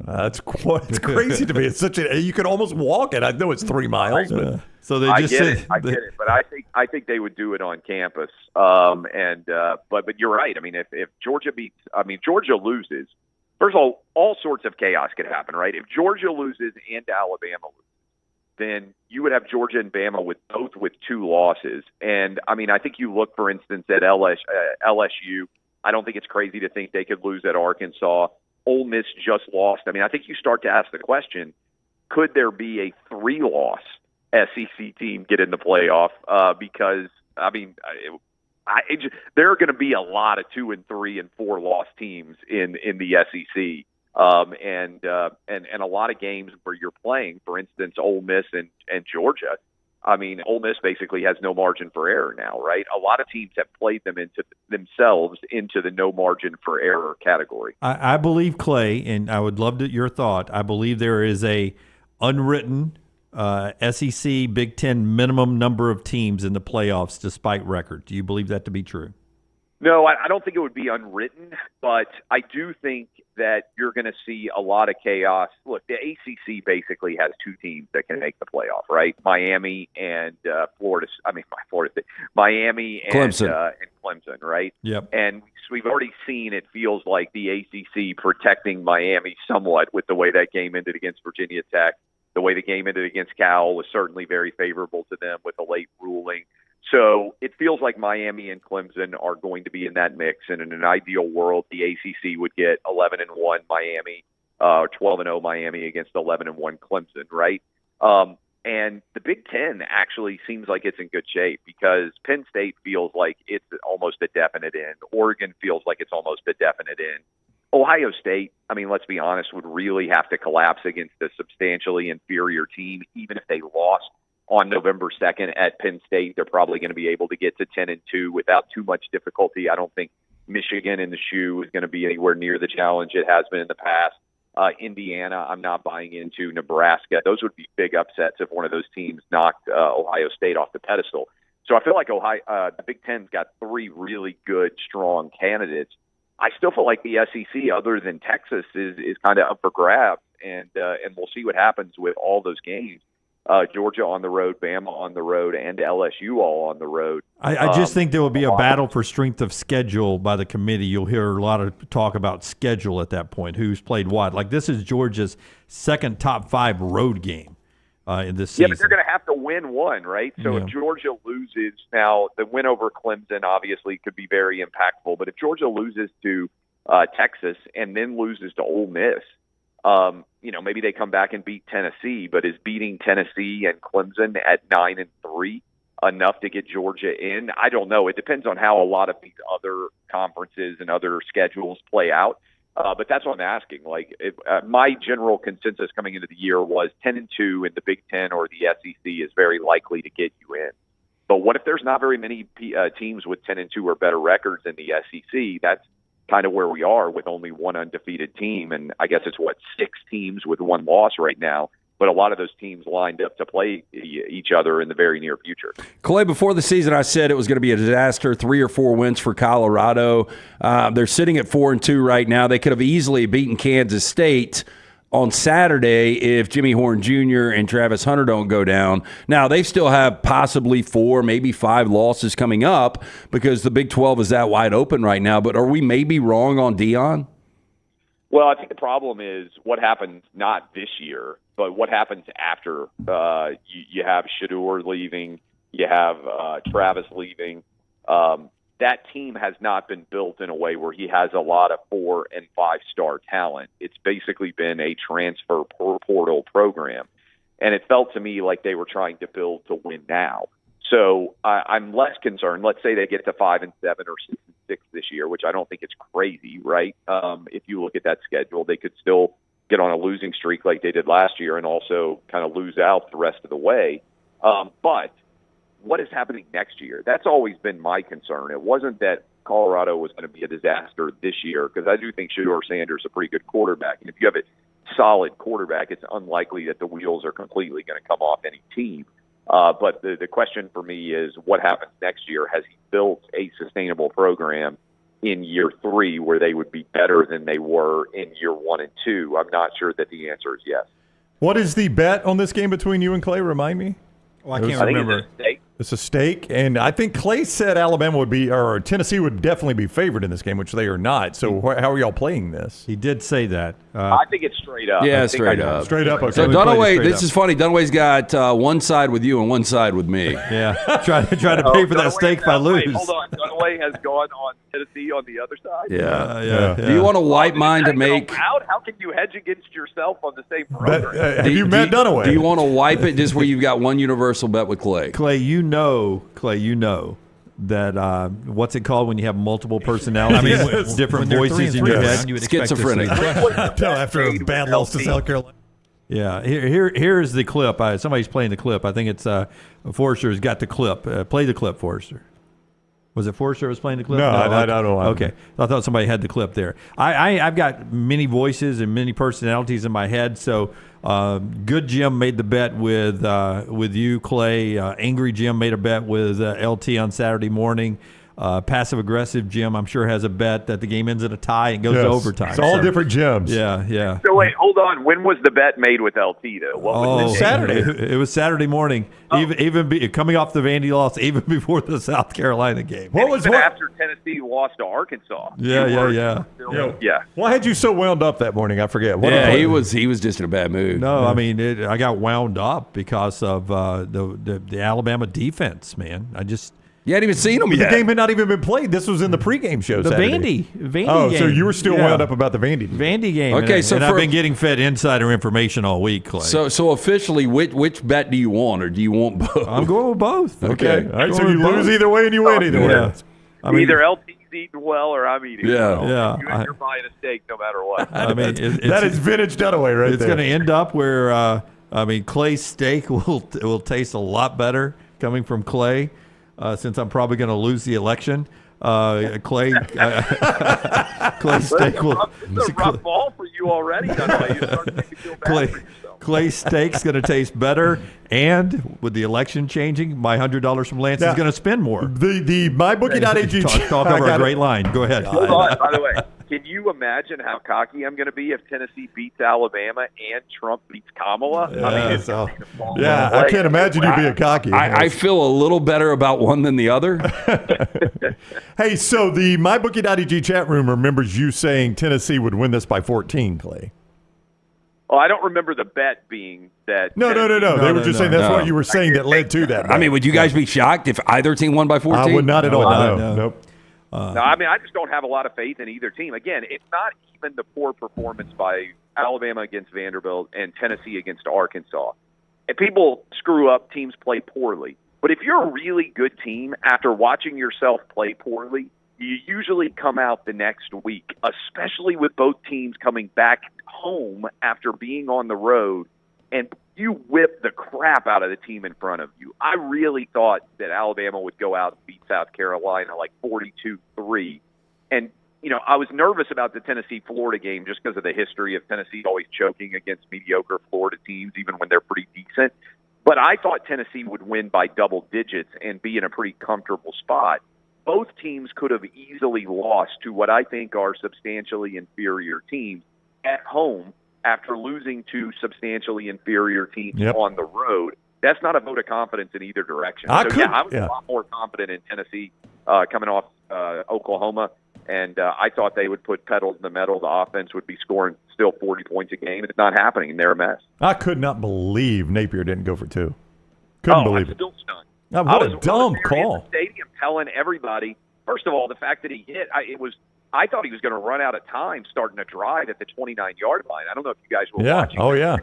It's crazy to me. It's you could almost walk it. I know it's 3 miles, but so they just I get it, but I think they would do it on campus. But you're right. I mean, if Georgia loses. First of all sorts of chaos could happen, right? If Georgia loses and Alabama loses, then you would have Georgia and Bama with 2 losses. And, I mean, I think you look, for instance, at LSU. I don't think it's crazy to think they could lose at Arkansas. Ole Miss just lost. I mean, I think you start to ask the question, could there be a 3-loss SEC team get in the playoff? Because, I mean, there are going to be a lot of 2 and 3 and 4 loss teams in the SEC. And a lot of games where you're playing, for instance, Ole Miss and Georgia. I mean, Ole Miss basically has no margin for error now, right? A lot of teams have played themselves into the no margin for error category. I believe, Clay, and I would love your thought. I believe there is a unwritten SEC Big Ten minimum number of teams in the playoffs despite record. Do you believe that to be true? No, I don't think it would be unwritten, but I do think that you're going to see a lot of chaos. Look, the ACC basically has 2 teams that can make the playoff, right? Miami and Miami and Clemson, right? Yep. And we've already seen it feels like the ACC protecting Miami somewhat with the way that game ended against Virginia Tech. The way the game ended against Cal was certainly very favorable to them with the late ruling. So it feels like Miami and Clemson are going to be in that mix. And in an ideal world, the ACC would get 11-1 Miami, 12-0 Miami against 11-1 Clemson, right? And the Big Ten actually seems like it's in good shape because Penn State feels like it's almost a definite end. Oregon feels like it's almost a definite end. Ohio State, I mean, let's be honest, would really have to collapse against a substantially inferior team, even if they lost on November 2nd at Penn State. They're probably going to be able to get to 10-2 without too much difficulty. I don't think Michigan in the shoe is going to be anywhere near the challenge it has been in the past. Indiana, I'm not buying into. Nebraska, those would be big upsets if one of those teams knocked Ohio State off the pedestal. So I feel like the Big Ten's got 3 really good, strong candidates. I still feel like the SEC, other than Texas, is kind of up for grabs, and we'll see what happens with all those games. Georgia on the road, Bama on the road, and LSU all on the road. I just think there will be a battle for strength of schedule by the committee. You'll hear a lot of talk about schedule at that point, who's played what. Like, this is Georgia's second top 5 road game in this season. Yeah, but they're going to have to win one, right? So if Georgia loses, now the win over Clemson obviously could be very impactful, but if Georgia loses to Texas and then loses to Ole Miss, maybe they come back and beat Tennessee, but is beating Tennessee and Clemson at 9-3 enough to get Georgia in? I don't know. It depends on how a lot of these other conferences and other schedules play out. But that's what I'm asking. Like, my general consensus coming into the year was 10-2 in the Big Ten or the SEC is very likely to get you in. But what if there's not very many teams with 10-2 or better records in the SEC? That's kind of where we are with only one undefeated team. And I guess it's 6 teams with 1 loss right now. But a lot of those teams lined up to play each other in the very near future. Clay, before the season, I said it was going to be a disaster, 3 or 4 wins for Colorado. They're sitting at 4-2 right now. They could have easily beaten Kansas State on Saturday if Jimmy Horn Jr. and Travis Hunter don't go down. Now, they still have possibly 4, maybe 5 losses coming up because the Big 12 is that wide open right now. But are we maybe wrong on Deion? Well, I think the problem is what happens not this year, but what happens after. You have Shedeur leaving, you have Travis leaving. That team has not been built in a way where he has a lot of 4- and 5-star talent. It's basically been a transfer portal program. And it felt to me like they were trying to build to win now. So I'm less concerned. Let's say they get to 5-7 or 6-6 this year, which I don't think it's crazy, right? If you look at that schedule, they could still get on a losing streak like they did last year and also kind of lose out the rest of the way. But what is happening next year? That's always been my concern. It wasn't that Colorado was going to be a disaster this year, because I do think Shedeur Sanders is a pretty good quarterback. And if you have a solid quarterback, it's unlikely that the wheels are completely going to come off any team. But the question for me is, what happens next year? Has he built a sustainable program in year 3 where they would be better than they were in year 1 and 2? I'm not sure that the answer is yes. What is the bet on this game between you and Clay? Remind me. Well, I can't remember. It's a stake. It's a stake, and I think Clay said Alabama would be, or Tennessee would definitely be favored in this game, which they are not. So how are y'all playing this? He did say that. I think it's straight up. Yeah, straight up. Straight up. Okay. So Dunaway, this is funny. Dunaway's got one side with you and one side with me. Yeah, try to pay for that steak if I lose. Wait, hold on. Dunaway has gone on Tennessee on the other side? Yeah. Do you want a white mine to make? How can you hedge against yourself on the same program? Have you met Dunaway? Do you want to wipe it just where you've got one universal bet with Clay? Clay, you know that what's it called when you have multiple personalities? I mean, different voices in your head. Schizophrenic. After a bad loss to South Carolina. Yeah, here's the clip. Somebody's playing the clip. I think it's Forrester's got the clip. Play the clip, Forrester. Was it Forrester who was playing the clip? No, I don't know. Okay, I thought somebody had the clip there. I've got many voices and many personalities in my head. So, good Jim made the bet with you, Clay. Angry Jim made a bet with LT on Saturday morning. Passive aggressive Jim, I'm sure, has a bet that the game ends in a tie and goes to overtime. It's all different Jims. Yeah. So wait, hold on. When was the bet made with LT though? What was Saturday. It was Saturday morning. Even coming off the Vandy loss, even before the South Carolina game. After Tennessee lost to Arkansas? Yeah. Why had you so wound up that morning? I forget. He was just in a bad mood. No, I mean I got wound up because of the Alabama defense. Man, You hadn't even seen them yet. The game had not even been played. This was in the pregame show. The Saturday. Vandy game. So you were still wound up Yeah. about the Vandy game. Okay, and I've been getting fed insider information all week, Clay. So officially, which bet do you want, or do you want both? I'm going with both. Okay. All right. So you lose either way and you win either way. Either LT's eating well or I'm eating well. Yeah. You're buying a steak no matter what. I mean, that is vintage Dunaway right there. It's going to end up where Clay's steak will taste a lot better coming from Clay. Since I'm probably going to lose the election, Clay steak will. It's a rough ball for you already. You're starting to feel bad for yourself. Clay steak's going to taste better, and with the election changing, my $100 from Lance is going to spend more. The mybookie.ag talk over a great line. Go ahead. Hold on. By the way, can you imagine how cocky I'm going to be if Tennessee beats Alabama and Trump beats Kamala? I can't imagine you being cocky. I feel a little better about one than the other. Hey, so the mybookie.ag chat room remembers you saying Tennessee would win this by 14, Clay. Oh, I don't remember the bet being that. No. They were just saying that's what you were saying that led to that. I mean, would you guys be shocked if either team won by 14? I would not at all. No. Nope. No, I mean, I just don't have a lot of faith in either team. Again, it's not even the poor performance by Alabama against Vanderbilt and Tennessee against Arkansas. If people screw up, teams play poorly. But if you're a really good team, after watching yourself play poorly, you usually come out the next week, especially with both teams coming back home after being on the road, and you whip the crap out of the team in front of you. I really thought that Alabama would go out and beat South Carolina like 42-3. And, I was nervous about the Tennessee-Florida game just because of the history of Tennessee always choking against mediocre Florida teams, even when they're pretty decent. But I thought Tennessee would win by double digits and be in a pretty comfortable spot. Both teams could have easily lost to what I think are substantially inferior teams at home after losing to substantially inferior teams on the road. That's not a vote of confidence in either direction. I was a lot more confident in Tennessee coming off Oklahoma, and I thought they would put pedal to the metal. The offense would be scoring still 40 points a game. It's not happening, and they're a mess. I could not believe Napier didn't go for 2. Couldn't believe I'm still stunned. What a dumb call. In the stadium telling everybody, first of all, the fact that he hit, I thought he was going to run out of time starting to drive at the 29-yard line. I don't know if you guys were watching. Oh, yeah.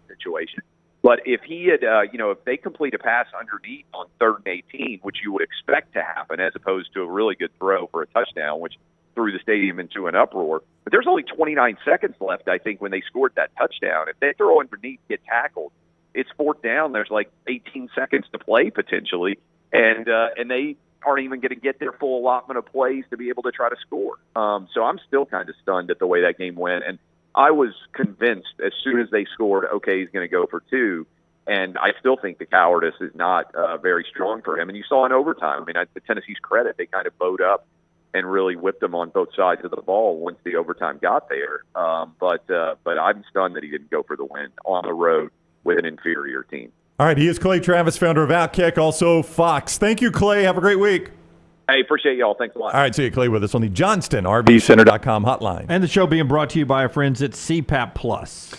Situation. But if he had, if they complete a pass underneath on 3rd and 18, which you would expect to happen as opposed to a really good throw for a touchdown, which threw the stadium into an uproar. But there's only 29 seconds left, I think, when they scored that touchdown. If they throw underneath, get tackled, it's 4th down. There's like 18 seconds to play potentially, and they aren't even going to get their full allotment of plays to be able to try to score. So I'm still kind of stunned at the way that game went. And I was convinced as soon as they scored, okay, he's going to go for 2. And I still think the cowardice is not very strong for him. And you saw in overtime, I mean, to Tennessee's credit, they kind of bowed up and really whipped them on both sides of the ball once the overtime got there. But I'm stunned that he didn't go for the win on the road with an inferior team. All right, he is Clay Travis, founder of Outkick, also Fox. Thank you, Clay. Have a great week. Hey, appreciate y'all. Thanks a lot. All right, see you, Clay, with us on the Johnston RVCenter.com hotline. And the show being brought to you by our friends at CPAP Plus.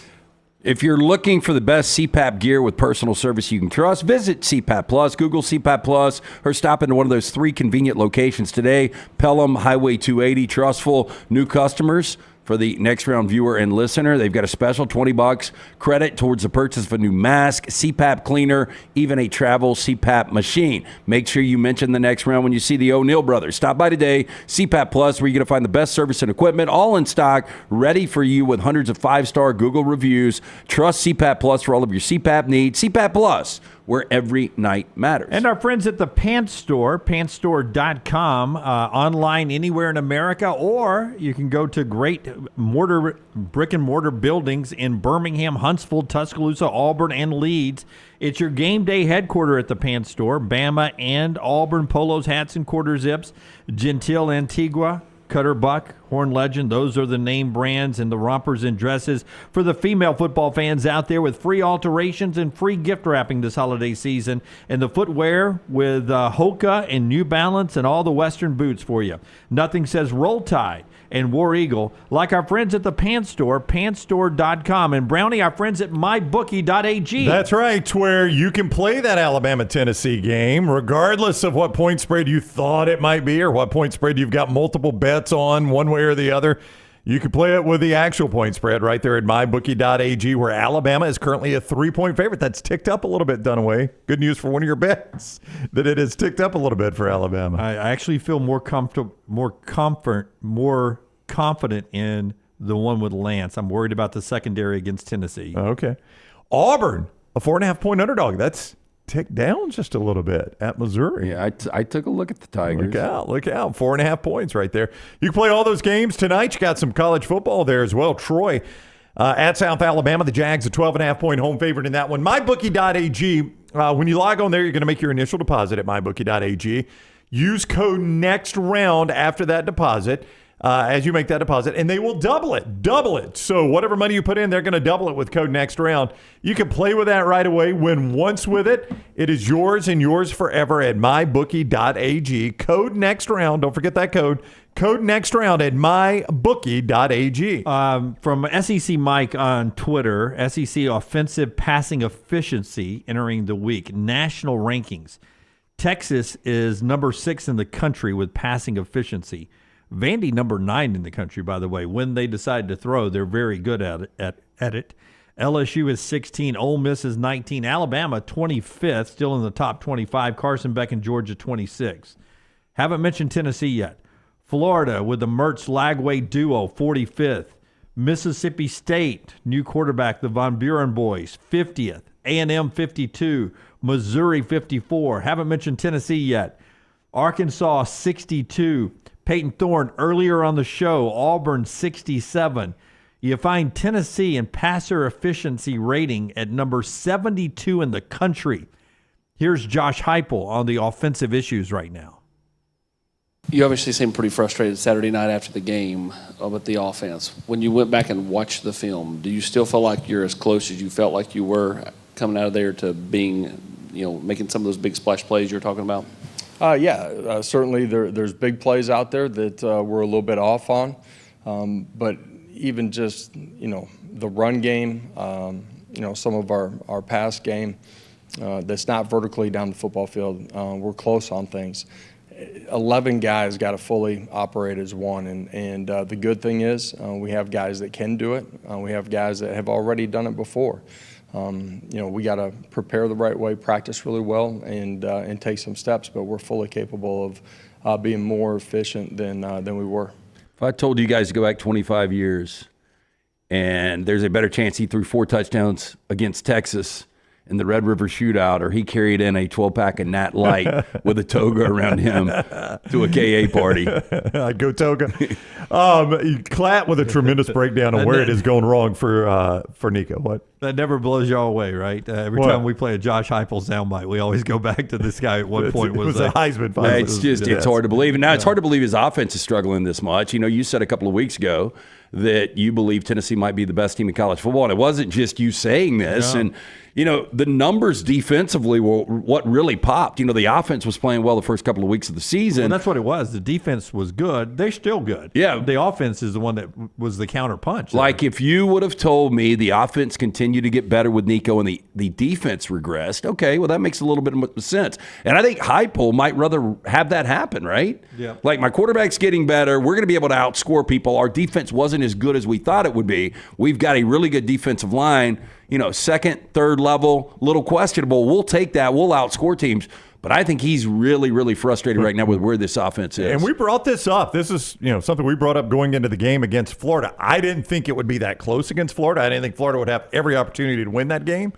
If you're looking for the best CPAP gear with personal service you can trust, visit CPAP Plus, Google CPAP Plus, or stop into one of those 3 convenient locations today. Pelham, Highway 280, trustful new customers. For the Next Round viewer and listener, they've got a special $20 credit towards the purchase of a new mask, CPAP cleaner, even a travel CPAP machine. Make sure you mention the Next Round when you see the O'Neill brothers. Stop by today, CPAP Plus, where you're going to find the best service and equipment, all in stock, ready for you with hundreds of 5-star Google reviews. Trust CPAP Plus for all of your CPAP needs. CPAP Plus, where every night matters. And our friends at the Pants Store, pantstore.com, online anywhere in America, or you can go to great brick and mortar buildings in Birmingham, Huntsville, Tuscaloosa, Auburn, and Leeds. It's your game day headquarter at the Pants Store. Bama and Auburn polos, hats, and quarter zips. Gentile, Antigua, Cutter Buck, Horn Legend, those are the name brands, and the rompers and dresses for the female football fans out there, with free alterations and free gift wrapping this holiday season. And the footwear with Hoka and New Balance and all the Western boots for you. Nothing says Roll Tide and War Eagle like our friends at the Pants Store, pantstore.com. And Brownie, our friends at mybookie.ag. That's right, where you can play that Alabama-Tennessee game regardless of what point spread you thought it might be or what point spread you've got multiple bets on one way or the other. You can play it with the actual point spread right there at mybookie.ag, where Alabama is currently a 3-point favorite. That's ticked up a little bit, Dunaway. Good news for one of your bets, that it has ticked up a little bit for Alabama. I actually feel more confident in the one with Lance. I'm worried about the secondary against Tennessee. Okay. Auburn, a 4.5-point underdog. That's ticked down just a little bit at Missouri. Yeah, I took a look at the Tigers. Look out. 4.5 points right there. You can play all those games tonight. You got some college football there as well. Troy at South Alabama. The Jags, a 12.5-point home favorite in that one. MyBookie.ag. When you log on there, you're going to make your initial deposit at MyBookie.ag. Use code NEXTROUND after that deposit. As you make that deposit, and they will double it. So whatever money you put in, they're going to double it with code NEXTROUND. You can play with that right away. Win once with it. It is yours and yours forever at mybookie.ag. Code NEXTROUND. Don't forget that code. Code NEXTROUND at mybookie.ag. From SEC Mike on Twitter, SEC offensive passing efficiency entering the week. National rankings. Texas is number 6 in the country with passing efficiency. Vandy number 9 in the country, by the way. When they decide to throw, they're very good at it. LSU is 16. Ole Miss is 19. Alabama 25th, still in the top 25. Carson Beck and Georgia 26. Haven't mentioned Tennessee yet. Florida with the Mertz-Lagway duo 45th. Mississippi State, new quarterback, the Von Buren boys, 50th. A&M 52. Missouri 54. Haven't mentioned Tennessee yet. Arkansas 62. Payton Thorne earlier on the show, Auburn 67. You find Tennessee in passer efficiency rating at number 72 in the country. Here's Josh Heupel on the offensive issues right now. You obviously seemed pretty frustrated Saturday night after the game with the offense. When you went back and watched the film, do you still feel like you're as close as you felt like you were coming out of there to being, making some of those big splash plays you're talking about? Certainly there's big plays out there that we're a little bit off on. But even just, the run game, some of our pass game that's not vertically down the football field, we're close on things. 11 guys got to fully operate as one. And the good thing is we have guys that can do it. We have guys that have already done it before. We got to prepare the right way, practice really well, and take some steps. But we're fully capable of being more efficient than we were. If I told you guys to go back 25 years, and there's a better chance he threw 4 touchdowns against Texas in the Red River Shootout, or he carried in a 12-pack of Nat Light with a toga around him to a KA party. I'd go toga. Klatt with a tremendous breakdown of where it is going wrong for Nico. What? That never blows y'all away, right? Every time we play a Josh Heupel soundbite, we always go back to this guy at one point. It was a Heisman finalist. It's hard to believe. And now it's hard to believe his offense is struggling this much. You said a couple of weeks ago that you believe Tennessee might be the best team in college football. And it wasn't just you saying this. Yeah. And, the numbers defensively were what really popped. The offense was playing well the first couple of weeks of the season. Well, that's what it was. The defense was good. They're still good. Yeah. The offense is the one that was the counter punch. Like if you would have told me the offense continued to get better with Nico and the defense regressed, okay, well, that makes a little bit of sense. And I think Heupel might rather have that happen, right? Yeah. Like my quarterback's getting better. We're going to be able to outscore people. Our defense wasn't as good as we thought it would be. We've got a really good defensive line. Second, third level, little questionable. We'll take that. We'll outscore teams. But I think he's really, really frustrated right now with where this offense is. And we brought this up. This is, something we brought up going into the game against Florida. I didn't think it would be that close against Florida. I didn't think Florida would have every opportunity to win that game.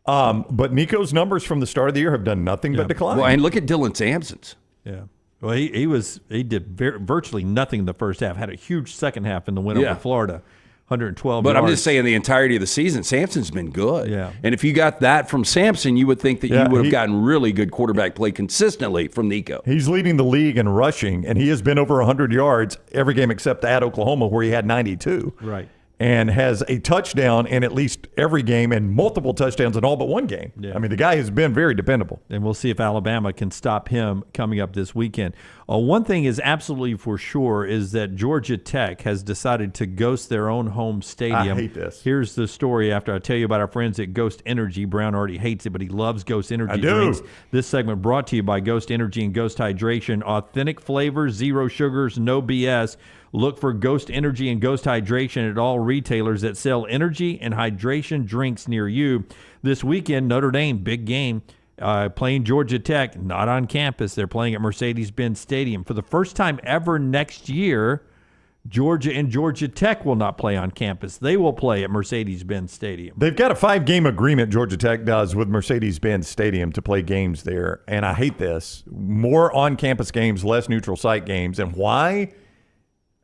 But Nico's numbers from the start of the year have done nothing but decline. Well, and look at Dylan Sampson's. Yeah. Well, he did virtually nothing in the first half. Had a huge second half in the win over Florida. 112 But yards. I'm just saying the entirety of the season, Sampson's been good. Yeah. And if you got that from Sampson, you would think that you would have gotten really good quarterback play consistently from Nico. He's leading the league in rushing, and he has been over 100 yards every game except at Oklahoma, where he had 92. Right. And has a touchdown in at least every game and multiple touchdowns in all but one game. Yeah. I mean, the guy has been very dependable. And we'll see if Alabama can stop him coming up this weekend. One thing is absolutely for sure is that Georgia Tech has decided to ghost their own home stadium. I hate this. Here's the story after I tell you about our friends at Ghost Energy. Brown already hates it, but he loves Ghost Energy drinks. This segment brought to you by Ghost Energy and Ghost Hydration. Authentic flavors, zero sugars, no BS. Look for Ghost Energy and Ghost Hydration at all retailers that sell energy and hydration drinks near you. This weekend, Notre Dame, big game, playing Georgia Tech, not on campus. They're playing at Mercedes-Benz Stadium. For the first time ever next year, Georgia and Georgia Tech will not play on campus. They will play at Mercedes-Benz Stadium. They've got a 5-game agreement, Georgia Tech does, with Mercedes-Benz Stadium to play games there. And I hate this. More on-campus games, less neutral site games. And why?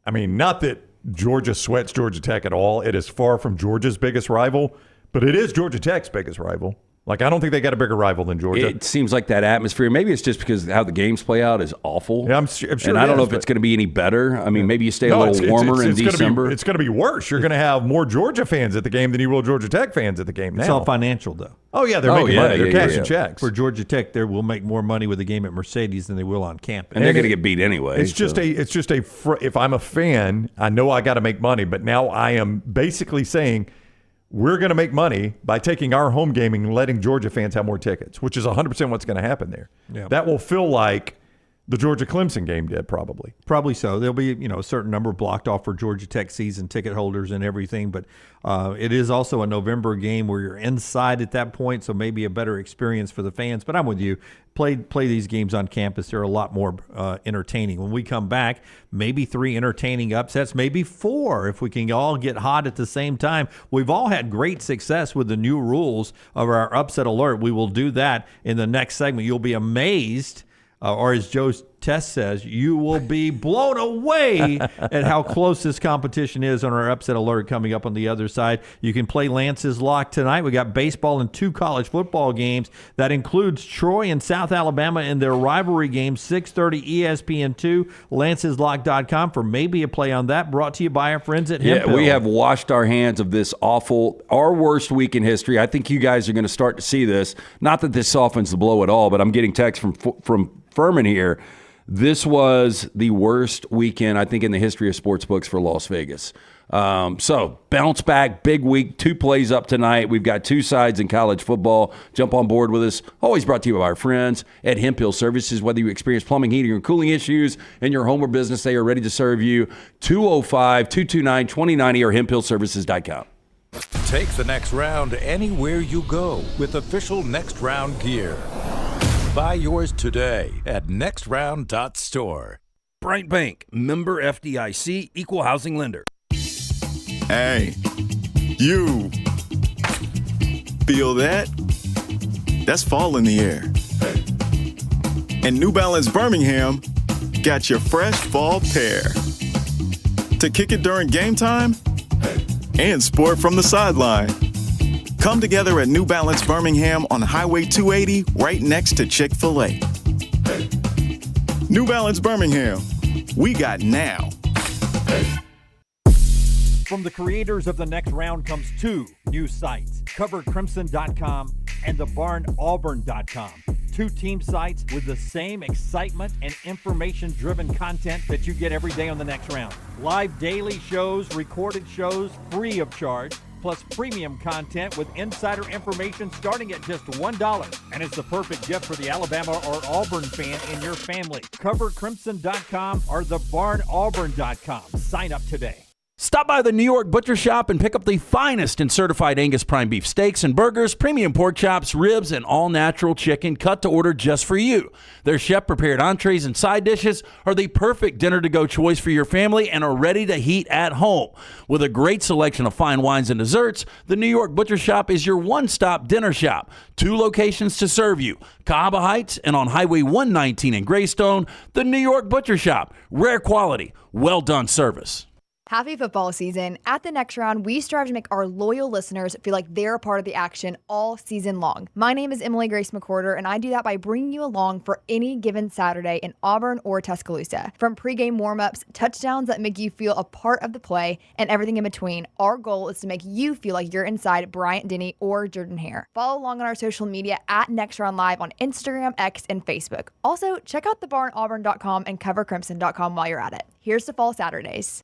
I mean, not that Georgia sweats Georgia Tech at all. It is far from Georgia's biggest rival, but it is Georgia Tech's biggest rival. Like, I don't think they got a bigger rival than Georgia. It seems like that atmosphere. Maybe it's just because how the games play out is awful. Yeah, I'm sure. And I don't know if it's going to be any better. I mean, maybe you stay a little warmer in December. It's going to be worse. You're going to have more Georgia fans at the game than you will Georgia Tech fans at the game now. It's all financial, though. Oh, yeah, they're making money. They're cashing checks. For Georgia Tech, they will make more money with the game at Mercedes than they will on campus. And they're going to get beat anyway. It's just if I'm a fan, I know I got to make money, but now I am basically saying we're going to make money by taking our home game and letting Georgia fans have more tickets, which is 100% what's going to happen there. Yeah. That will feel like the Georgia-Clemson game did, probably. Probably so. There'll be a certain number blocked off for Georgia Tech season ticket holders and everything, but it is also a November game where you're inside at that point, so maybe a better experience for the fans. But I'm with you. Play these games on campus. They're a lot more entertaining. When we come back, maybe 3 entertaining upsets, maybe 4 if we can all get hot at the same time. We've all had great success with the new rules of our upset alert. We will do that in the next segment. You'll be amazed. Or as Joe's test says, you will be blown away at how close this competition is on our upset alert coming up on the other side. You can play Lance's Lock tonight. We got baseball and 2 college football games. That includes Troy and South Alabama in their rivalry game, 6:30 ESPN2, lanceslock.com for maybe a play on that. Brought to you by our friends at Hemphill. Yeah, we have washed our hands of this our worst week in history. I think you guys are going to start to see this. Not that this softens the blow at all, but I'm getting texts from Furman here. This was the worst weekend, I think, in the history of sports books for Las Vegas. So bounce back, big week, 2 plays up tonight. We've got 2 sides in college football. Jump on board with us. Always brought to you by our friends at Hemphill Services. Whether you experience plumbing, heating, or cooling issues in your home or business, they are ready to serve you. 205-229-2090 or hemphillservices.com. Take the next round anywhere you go with official Next Round gear. Buy yours today at nextround.store. Bryant Bank, member FDIC, equal housing lender. Hey, you. Feel that? That's fall in the air. And New Balance Birmingham got your fresh fall pair. To kick it during game time and sport from the sideline. Come together at New Balance Birmingham on Highway 280 right next to Chick-fil-A. New Balance Birmingham, we got now. From the creators of The Next Round comes two new sites, covercrimson.com and thebarnauburn.com. Two team sites with the same excitement and information-driven content that you get every day on The Next Round. Live daily shows, recorded shows, free of charge, plus premium content with insider information starting at just $1. And it's the perfect gift for the Alabama or Auburn fan in your family. Covercrimson.com or thebarnauburn.com. Sign up today. Stop by the New York Butcher Shop and pick up the finest in certified Angus prime beef steaks and burgers, premium pork chops, ribs, and all-natural chicken cut to order just for you. Their chef-prepared entrees and side dishes are the perfect dinner-to-go choice for your family and are ready to heat at home. With a great selection of fine wines and desserts, the New York Butcher Shop is your one-stop dinner shop. 2 locations to serve you, Cahaba Heights and on Highway 119 in Greystone. The New York Butcher Shop. Rare quality, well-done service. Happy football season. At the Next Round, we strive to make our loyal listeners feel like they're a part of the action all season long. My name is Emily Grace McWhorter, and I do that by bringing you along for any given Saturday in Auburn or Tuscaloosa. From pregame warm-ups, touchdowns that make you feel a part of the play, and everything in between, our goal is to make you feel like you're inside Bryant Denny or Jordan Hare. Follow along on our social media at Next Round Live on Instagram, X, and Facebook. Also, check out thebarnauburn.com and covercrimson.com while you're at it. Here's to fall Saturdays.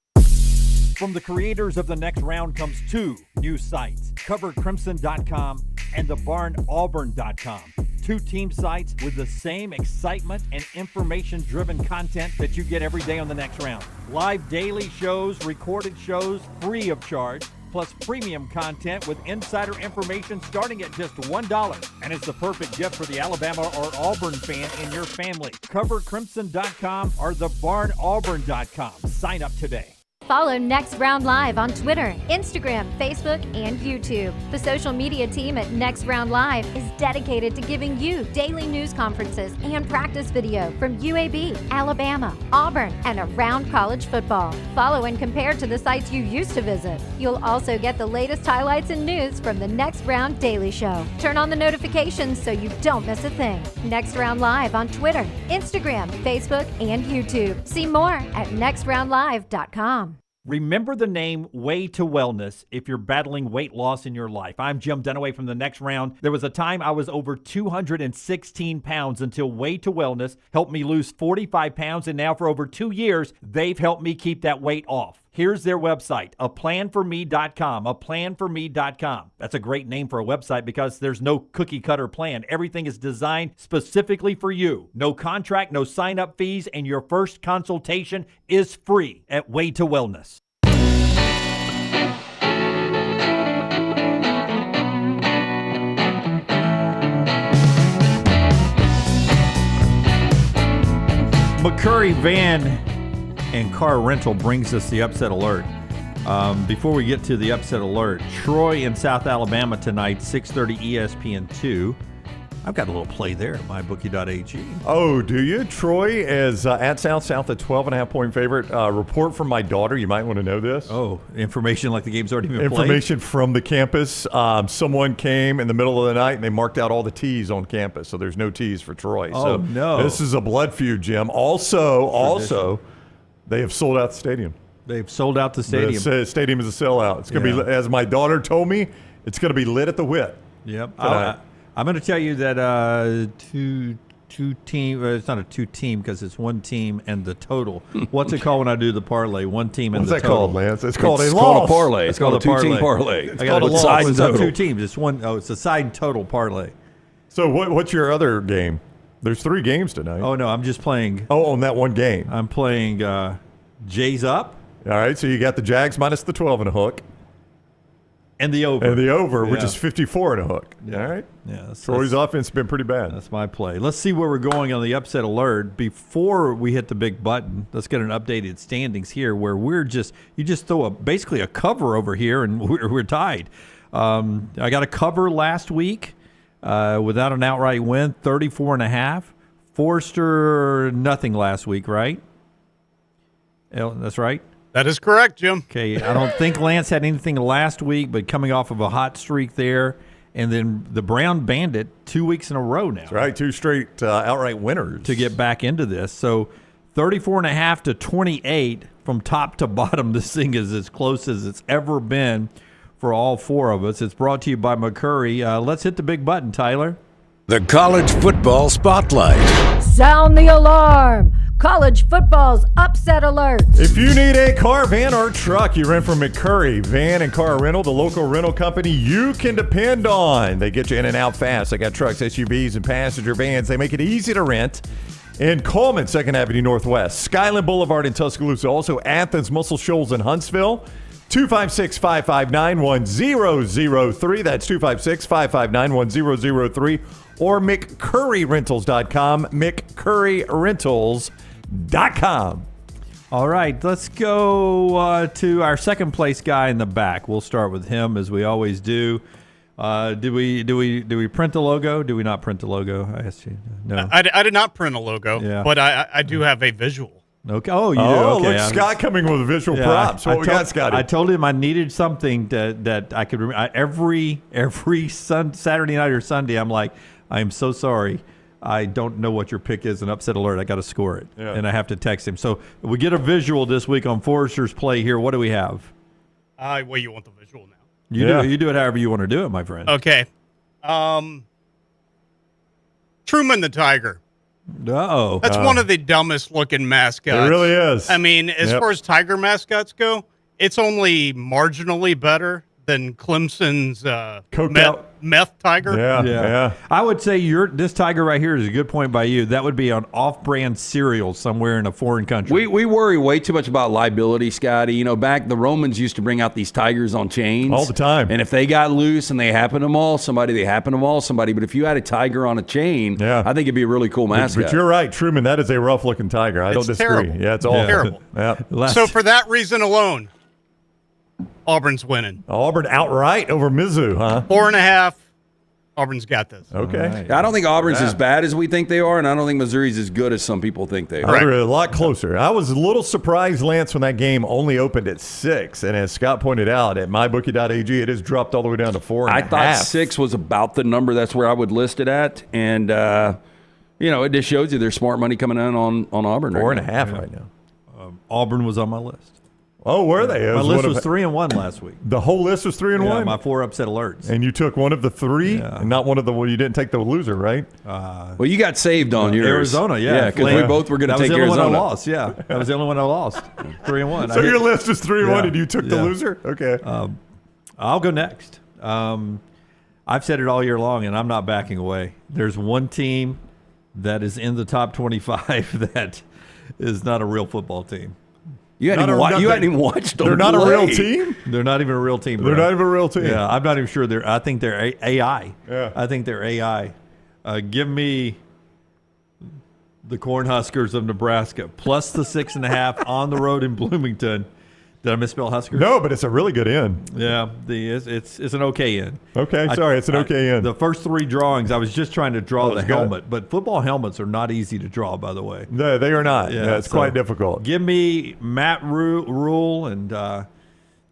From the creators of The Next Round comes two new sites, covercrimson.com and thebarnauburn.com. Two team sites with the same excitement and information-driven content that you get every day on The Next Round. Live daily shows, recorded shows, free of charge, plus premium content with insider information starting at just $1. And it's the perfect gift for the Alabama or Auburn fan in your family. Covercrimson.com or thebarnauburn.com. Sign up today. Follow Next Round Live on Twitter, Instagram, Facebook, and YouTube. The social media team at Next Round Live is dedicated to giving you daily news conferences and practice video from UAB, Alabama, Auburn, and around college football. Follow and compare to the sites you used to visit. You'll also get the latest highlights and news from the Next Round Daily Show. Turn on the notifications so you don't miss a thing. Next Round Live on Twitter, Instagram, Facebook, and YouTube. See more at nextroundlive.com. Remember the name Way to Wellness if you're battling weight loss in your life. I'm Jim Dunaway from The Next Round. There was a time I was over 216 pounds until Way to Wellness helped me lose 45 pounds, and now for over 2 years, they've helped me keep that weight off. Here's their website, aplanforme.com, aplanforme.com. That's a great name for a website because there's no cookie cutter plan. Everything is designed specifically for you. No contract, no sign-up fees, and your first consultation is free at Way to Wellness. McCurry Van and Car Rental brings us the upset alert. Before we get to the upset alert, Troy in South Alabama tonight, 6:30 ESPN2. I've got a little play there at mybookie.ag. Oh, do you? Troy is at South a 12.5-point favorite. Report from my daughter. You might want to know this. Oh, information like the game's already been played? Information from the campus. Someone came in the middle of the night and they marked out all the tees on campus, so there's no tees for Troy. Oh, no. This is a blood feud, Jim. Also, they have sold out the stadium. They've sold out the stadium. The stadium is a sellout. It's going to be, as my daughter told me, it's going to be lit at the Wit. Yep. I'm going to tell you that two team. It's not a two team because it's one team and the total. What's it called when I do the parlay? One team and the total. What's that called, Lance? It's called a parlay. It's called a two-team parlay. I got a side and total. Two teams. It's one. Oh, it's a side and total parlay. So what's your other game? There's 3 games tonight. Oh no, I'm just playing. Oh, on that one game. I'm playing Jays up. All right, so you got the Jags minus the 12 and a hook. And the over. Which is 54 and a hook. Yeah. All right. Yeah. Troy's offense has been pretty bad. That's my play. Let's see where we're going on the upset alert. Before we hit the big button, let's get an updated standings here where you just throw basically a cover over here and we're tied. I got a cover last week without an outright win, 34.5. Forster, nothing last week, right? That's right. That is correct, Jim. Okay, I don't think Lance had anything last week, but coming off of a hot streak there, and then the Brown Bandit 2 weeks in a row now. That's right, 2 straight outright winners. To get back into this. So 34.5 to 28 from top to bottom. This thing is as close as it's ever been for all 4 of us. It's brought to you by McCurry. Let's hit the big button, Tyler. The College Football Spotlight. Sound the alarm. College football's upset alert. If you need a car, van, or truck, you rent from McCurry Van and Car Rental, the local rental company you can depend on. They get you in and out fast. They got trucks, SUVs, and passenger vans. They make it easy to rent. In Coleman, 2nd Avenue Northwest, Skyland Boulevard in Tuscaloosa, also Athens, Muscle Shoals, and Huntsville. 256-559-1003. That's 256-559-1003. Or McCurryRentals.com. McCurryRentals.com. All right, let's go to our second place guy in the back. We'll start with him as we always do. Do we print the logo? Do we not print the logo? I asked you. No, I did not print a logo. Yeah. But I do have a visual. Okay. Oh, you do. Oh, okay. look, Scott coming with visual props. What we got, Scotty? I told him I needed something that I could remember. Every Saturday night or Sunday, I'm like, I am so sorry. I don't know what your pick is, an upset alert. I got to score it, and I have to text him. So we get a visual this week on Forrester's play here. What do we have? Well, you want the visual now? You do it however you want to do it, my friend. Okay. Truman the Tiger. Uh-oh. That's one of the dumbest looking mascots. It really is. I mean, as far as Tiger mascots go, it's only marginally better than Clemson's meth tiger. Yeah. I would say this tiger right here is a good point by you. That would be an off-brand cereal somewhere in a foreign country. We worry way too much about liability, Scotty. You know, back the Romans used to bring out these tigers on chains all the time, and if they got loose and they happened to maul somebody. But if you had a tiger on a chain, I think it'd be a really cool mascot. But you're right, Truman. That is a rough-looking tiger. I don't disagree. Terrible. Yeah, it's awful. Terrible. Yeah. So for that reason alone, Auburn's winning. Auburn outright over Mizzou, huh? 4.5. Auburn's got this. Okay. Right. I don't think Auburn's as bad as we think they are, and I don't think Missouri's as good as some people think they are. They're a lot closer. I was a little surprised, Lance, when that game only opened at 6. And as Scott pointed out, at mybookie.ag, it has dropped all the way down to 4.5. I thought 6 was about the number. That's where I would list it at. And, it just shows you there's smart money coming in on Auburn. 4.5 right now. Auburn was on my list. Oh, were they? My list was 3-1 last week. The whole list was 3-1? My 4 upset alerts. And you took one of the 3, and not one of the. Well, you didn't take the loser, right? Well, you got saved on yours. Arizona, yeah. Because we both were going to take Arizona. That was the only one I lost, yeah. That was the only one I lost. 3-1. So your list is 3-1, and you took the loser? Okay. I'll go next. I've said it all year long, and I'm not backing away. There's one team that is in the top 25 that is not a real football team. You hadn't even watched them. They're not a real team? They're not even a real team. They're not even a real team. Yeah, I'm not even sure. I think they're AI. Yeah. I think they're AI. Give me the Cornhuskers of Nebraska, plus the 6.5 on the road in Bloomington. Did I misspell Huskers? No, but it's a really good in. Yeah, it's an okay in. Okay, sorry, it's an okay in. The first 3 drawings, I was just trying to draw the helmet, but football helmets are not easy to draw, by the way. No, they are not. Yeah, it's quite difficult. Give me Matt Rule and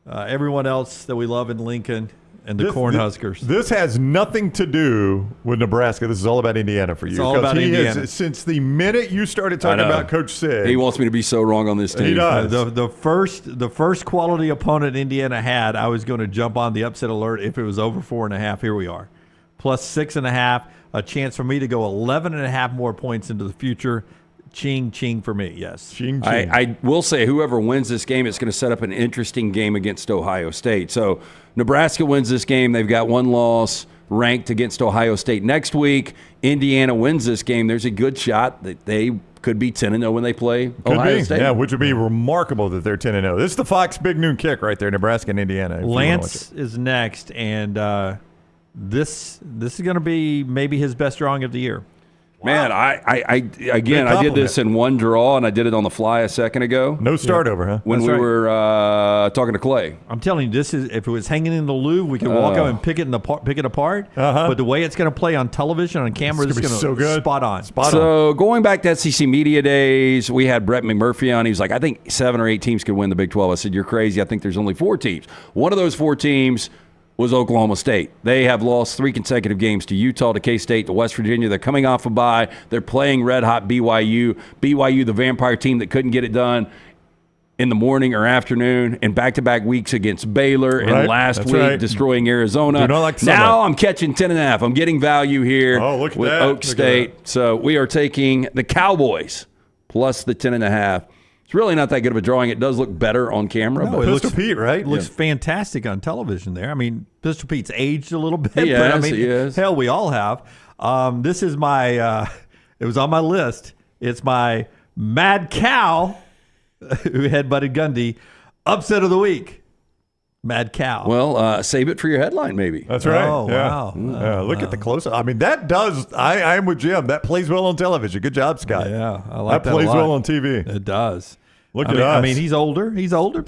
everyone else that we love in Lincoln and the Cornhuskers. This has nothing to do with Nebraska. This is all about Indiana for you. It's all about Indiana. Since the minute you started talking about Coach Sid. He wants me to be so wrong on this team. He does. The first quality opponent Indiana had, I was going to jump on the upset alert if it was over 4.5. Here we are. Plus 6.5, a chance for me to go 11.5 more points into the future. Ching for me, yes. Ching. I will say whoever wins this game, it's going to set up an interesting game against Ohio State. So Nebraska wins this game. They've got 1 loss ranked against Ohio State next week. Indiana wins this game. There's a good shot that they could be 10-0 when they play Could Ohio be. State. Yeah, which would be remarkable that they're 10-0. This is the Fox Big Noon Kick right there, Nebraska and Indiana. Lance is next, and this is going to be maybe his best drawing of the year. Man, I did this in one draw, and I did it on the fly a second ago. No start over, huh? When That's we right. were talking to Clay. I'm telling you, this is if it was hanging in the Louvre, we could walk up and pick it apart. But the way it's going to play on television, on camera, It's this gonna is be going to so good. spot on. So going back to SEC Media Days, we had Brett McMurphy on. He was like, I think 7 or 8 teams could win the Big 12. I said, you're crazy. I think there's only 4 teams. One of those 4 teams was Oklahoma State. They have lost 3 consecutive games to Utah, to K-State, to West Virginia. They're coming off a bye. They're playing red-hot BYU. BYU, the vampire team that couldn't get it done in the morning or afternoon, and back-to-back weeks against Baylor, and last week destroying Arizona. Do not like the now sunlight. I'm catching 10.5. I'm getting value here look at with that. Oak Look at State. So we are taking the Cowboys plus the 10.5. It's really not that good of a drawing. It does look better on camera. No, but it Pistol Pete, right? It looks fantastic on television there. I mean, Pistol Pete's aged a little bit. He but I has, mean, he has. hell, we all have. This is my, it was on my list. It's my Mad Cow, who headbutted Gundy, upset of the week. Mad Cow. Well, save it for your headline, maybe. That's right. Oh, yeah. wow. Yeah, look at the close-up. I mean, that does. I am with Jim. That plays well on television. Good job, Scott. Yeah, I like that plays a lot. well on TV. It does. Look I at mean, us. I mean, he's older.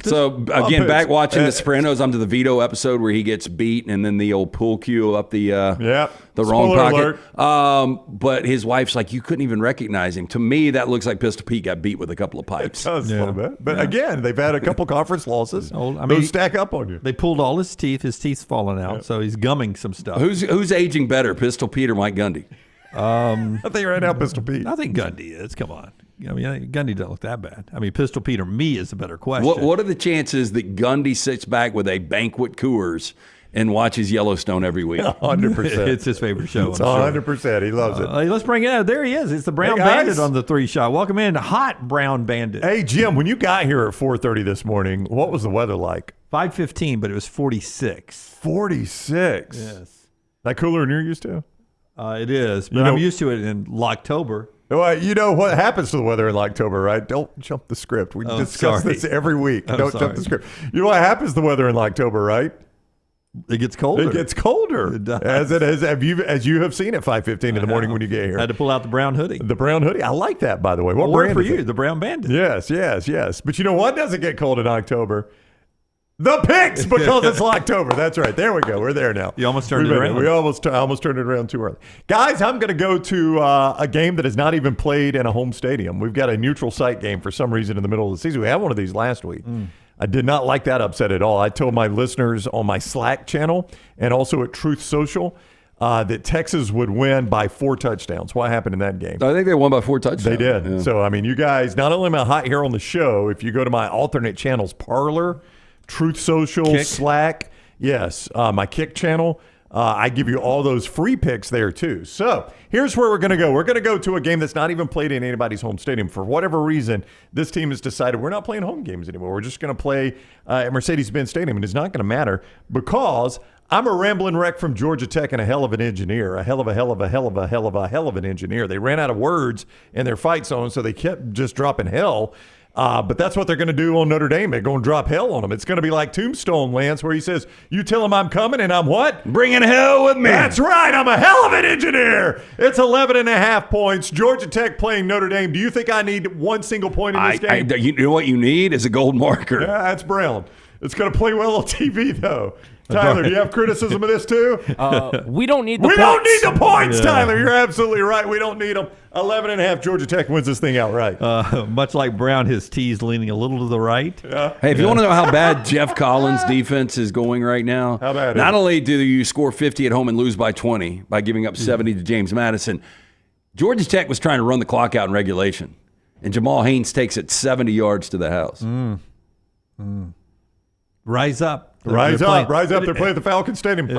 So again, back watching The Sopranos, I'm to the Vito episode where he gets beat, and then the old pool cue up the wrong Spoiler pocket. But his wife's like, you couldn't even recognize him. To me, that looks like Pistol Pete got beat with a couple of pipes. It does a little bit. But again, they've had a couple conference losses. Those stack up on you. They pulled all his teeth. His teeth's falling out, so he's gumming some stuff. Who's aging better, Pistol Pete or Mike Gundy? I think right now, Pistol Pete. I think Gundy is. Come on. I mean, Gundy doesn't look that bad. I mean, Pistol Pete or me is a better question. What are the chances that Gundy sits back with a banquet Coors and watches Yellowstone every week? 100%. It's his favorite show. It's I'm sure. 100%. He loves it. Hey, let's bring it out. There he is. It's the Brown Hey, guys. Bandit on the 3-shot. Welcome in, Hot Brown Bandit. Hey, Jim, when you got here at 4:30 this morning, what was the weather like? 5:15, but it was 46. 46. Yes. That cooler than you're used to? It is, but I'm used to it in October. Well, you know what happens to the weather in October, right? Don't jump the script. We discuss sorry. this every week. I'm Don't sorry. jump the script. You know what happens to the weather in October, right? It gets colder. It gets colder. It does. As you have seen at 5:15 in the morning when you get here. I had to pull out the brown hoodie. The brown hoodie. I like that, by the way. What I'll work brand for is you, it? the Brown Bandit. Yes. But you know what doesn't get cold in October? The picks, because it's October. That's right. There we go. We're there now. You almost turned it around. I almost turned it around too early. Guys, I'm going to go to a game that is not even played in a home stadium. We've got a neutral site game for some reason in the middle of the season. We had one of these last week. I did not like that upset at all. I told my listeners on my Slack channel and also at Truth Social that Texas would win by 4 touchdowns. What happened in that game? I think they won by 4 touchdowns. They did. Yeah. So, I mean, you guys, not only am I hot here on the show, if you go to my alternate channels, Parler, Truth Social, Kick. Slack, yes, my Kick channel, I give you all those free picks there too. So here's where we're going to go. We're going to go to a game that's not even played in anybody's home stadium. For whatever reason, this team has decided we're not playing home games anymore. We're just going to play at Mercedes-Benz Stadium, and it's not going to matter because I'm a rambling wreck from Georgia Tech and a hell of an engineer, a hell of an engineer. They ran out of words in their fight zone, so they kept just dropping hell. But that's what they're going to do on Notre Dame. They're going to drop hell on them. It's going to be like Tombstone, Lance, where he says, you tell him I'm coming and I'm what? Bringing hell with me. That's right. I'm a hell of an engineer. It's 11.5 points. Georgia Tech playing Notre Dame. Do you think I need one single point in this game? You know what you need is a gold marker. Yeah, that's Brown. It's going to play well on TV, though. Tyler, do you have criticism of this too? We don't need the We points. don't need the points, Yeah. Tyler. You're absolutely right. We don't need them. 11.5. Georgia Tech wins this thing outright. Much like Brown, his tee's leaning a little to the right. Hey, if you want to know how bad Jeff Collins' defense is going right now, How bad is not it? only do you score 50 at home and lose by 20 by giving up 70 to James Madison, Georgia Tech was trying to run the clock out in regulation, and Jamal Haynes takes it 70 yards to the house. Rise up. Rise They're up. playing- Rise up. They're playing at the Falcon Stadium. It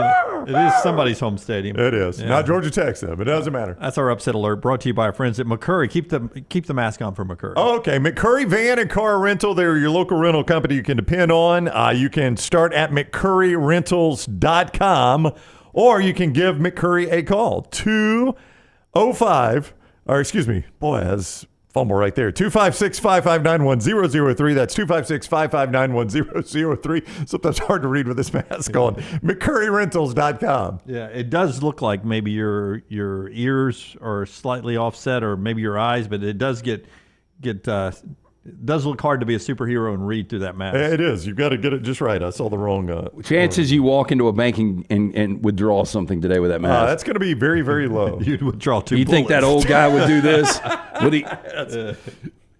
is somebody's home stadium. It is. Yeah. Not Georgia Tech's, though, but it doesn't matter. That's our upset alert, brought to you by our friends at McCurry. Keep the mask on for McCurry. Oh, okay. McCurry Van and Car Rental. They're your local rental company you can depend on. You can start at McCurryRentals.com, or you can give McCurry a call. 205, or excuse me, boy, that's Fumble right there. 256-559-1003. That's 256-559-1003. Sometimes hard to read with this mask on. McCurryRentals.com. Yeah, it does look like maybe your ears are slightly offset, or maybe your eyes, but it does it does look hard to be a superhero and read through that mask. It is. You've got to get it just right. I saw the wrong. Chances you walk into a bank and withdraw something today with that mask. That's going to be very, very low. You'd withdraw 2 You bullets. think that old guy would do this? Would he?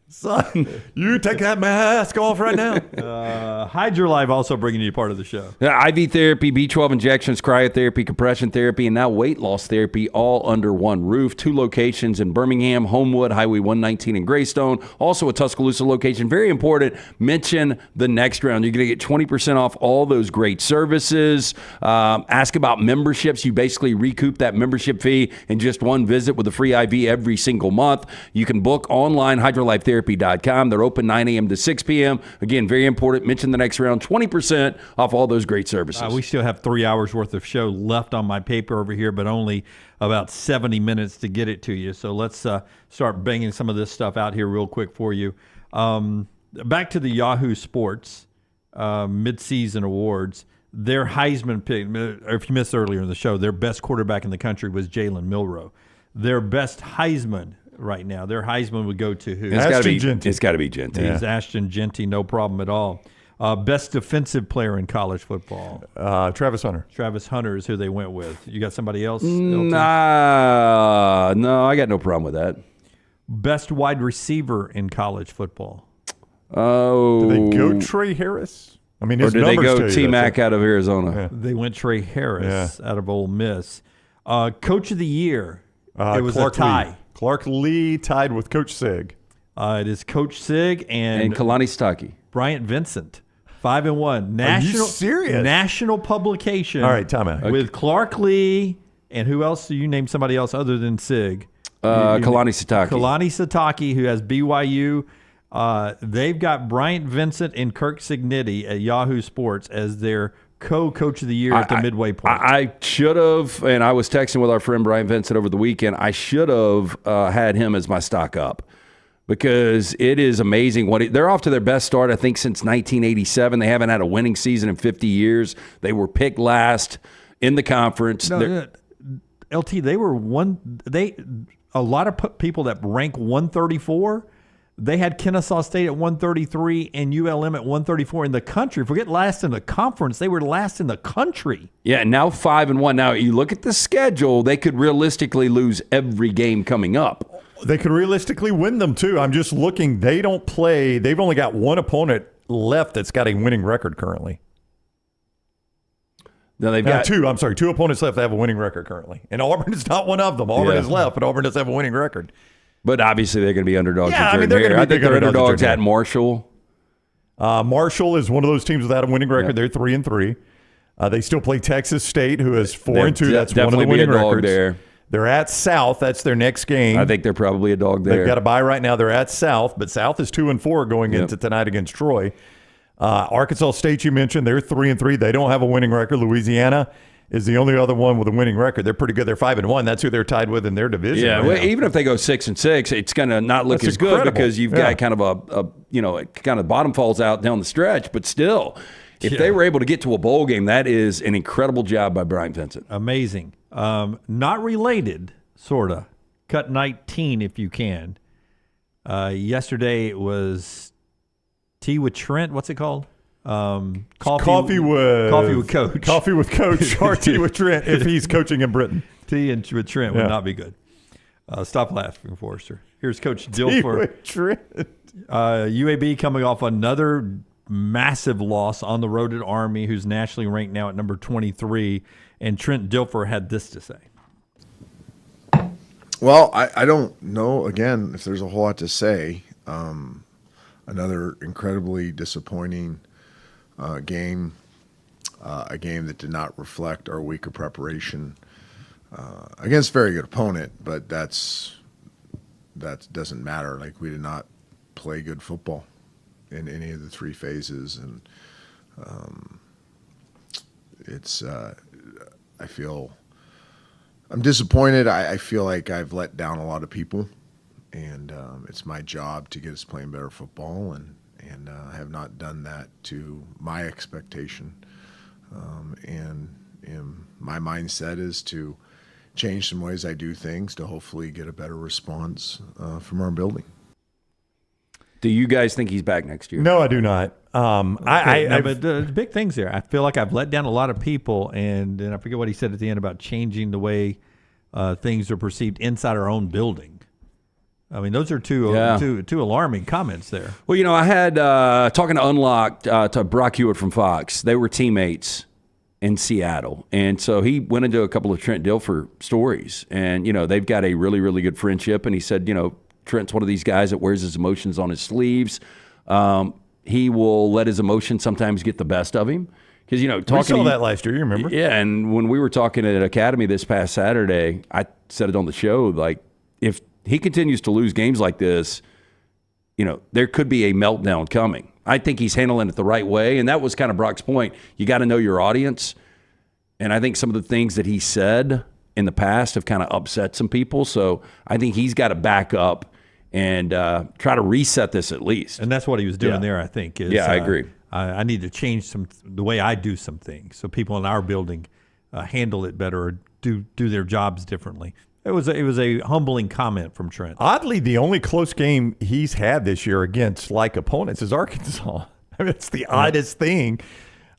Son, you take that mask off right now. HydroLive also bringing you part of the show. IV therapy, B12 injections, cryotherapy, compression therapy, and now weight loss therapy, all under one roof. 2 locations in Birmingham, Homewood, Highway 119 in Greystone. Also a Tuscaloosa location. Very important. Mention the next round. You're going to get 20% off all those great services. Ask about memberships. You basically recoup that membership fee in just one visit with a free IV every single month. You can book online, HydroLiveTherapy.com. They're open 9 a.m. to 6 p.m. Again, very important. Mention the next round. 20% off all those great services. We still have 3 hours worth of show left on my paper over here, but only about 70 minutes to get it to you. So let's start banging some of this stuff out here real quick for you. Back to the Yahoo Sports midseason awards. Their Heisman pick, if you missed earlier in the show, their best quarterback in the country was Jalen Milroe. Their best Heisman right now, their Heisman would go to who? It's got to be Genty. It's Ashton Genty, no problem at all. Best defensive player in college football. Travis Hunter. Travis Hunter is who they went with. You got somebody else? No, I got no problem with that. Best wide receiver in college football. Oh. Did they go Trey Harris? I mean, or did they go T-Mac out of Arizona? Yeah. They went Trey Harris out of Ole Miss. Coach of the year. It was Clark a tie. Lee. Clark Lee tied with Coach Sig. It is Coach Sig and Kalani Sitake. Bryant Vincent. 5-1. National, Are you serious? National publication. All right, time out. With Clark Lee and who else? You name somebody else other than Sig. Kalani Sitake. Kalani Sitake, who has BYU. They've got Bryant Vincent and Kirk Cignetti at Yahoo Sports as their co-coach of the year at the midway point. I should have, and I was texting with our friend Brian Vincent over the weekend, I should have had him as my stock up, because it is amazing. They're off to their best start, I think, since 1987. They haven't had a winning season in 50 years. They were picked last in the conference. LT, they were a lot of people that rank 134. They had Kennesaw State at 133 and ULM at 134 in the country. Forget last in the conference. They were last in the country. Yeah, now 5-1. Now, you look at the schedule, they could realistically lose every game coming up. They could realistically win them, too. I'm just looking. They don't play. They've only got one opponent left that's got a winning record currently. Now they've got two opponents left that have a winning record currently. And Auburn is not one of them. Auburn is left, but Auburn does have a winning record. But obviously they're going to be underdogs. Yeah, I mean, they're going to be I think they're underdogs at Marshall. Marshall is one of those teams without a winning record. They're 3-3. They still play Texas State, who is 4-2. That's one of the winning records. There. They're at South. That's their next game. I think they're probably a dog there. They've got a bye right now. They're at South, but South is 2-4 going into tonight against Troy. Arkansas State, you mentioned, they're 3-3. They don't have a winning record. Louisiana is the only other one with a winning record. They're pretty good. They're 5-1. That's who they're tied with in their division. Yeah, well, even if they go 6-6, it's going to not look as good because you've got kind of a bottom falls out down the stretch. But still, if they were able to get to a bowl game, that is an incredible job by Brian Vincent. Amazing. Not related, sort of. Cut 19 if you can. Yesterday it was Tea with Trent. What's it called? Coffee with Coach. Coffee with Coach or Tea with Trent if he's coaching in Britain. Tea with Trent would not be good. Stop laughing, Forrester. Here's Coach Dilfer. Tea with Trent. UAB coming off another massive loss on the road at Army, who's nationally ranked now at number 23. And Trent Dilfer had this to say. Well, I don't know, again, if there's a whole lot to say. Another incredibly disappointing game, a game that did not reflect our week of preparation against a very good opponent, but that doesn't matter. Like, we did not play good football in any of the three phases, and I'm disappointed. I feel like I've let down a lot of people, and it's my job to get us playing better football, and I have not done that to my expectation. And my mindset is to change some ways I do things to hopefully get a better response from our building. Do you guys think he's back next year? No, I do not. But the big things there. I feel like I've let down a lot of people, and I forget what he said at the end about changing the way things are perceived inside our own building. I mean, those are two alarming comments there. Well, I had talking to Unlocked to Brock Hewitt from Fox. They were teammates in Seattle, and so he went into a couple of Trent Dilfer stories, and they've got a really, really good friendship. And he said, Trent's one of these guys that wears his emotions on his sleeves. He will let his emotions sometimes get the best of him. Because, we saw that last year, you remember? Yeah, and when we were talking at Academy this past Saturday, I said it on the show, like, if he continues to lose games like this, there could be a meltdown coming. I think he's handling it the right way, and that was kind of Brock's point. You got to know your audience, and I think some of the things that he said in the past have kind of upset some people, so I think he's got to back up and try to reset this at least. And that's what he was doing there, I think. I agree. I need to change the way I do some things so people in our building handle it better or do their jobs differently. It was a humbling comment from Trent. Oddly, the only close game he's had this year against like opponents is Arkansas. I mean, it's the oddest thing.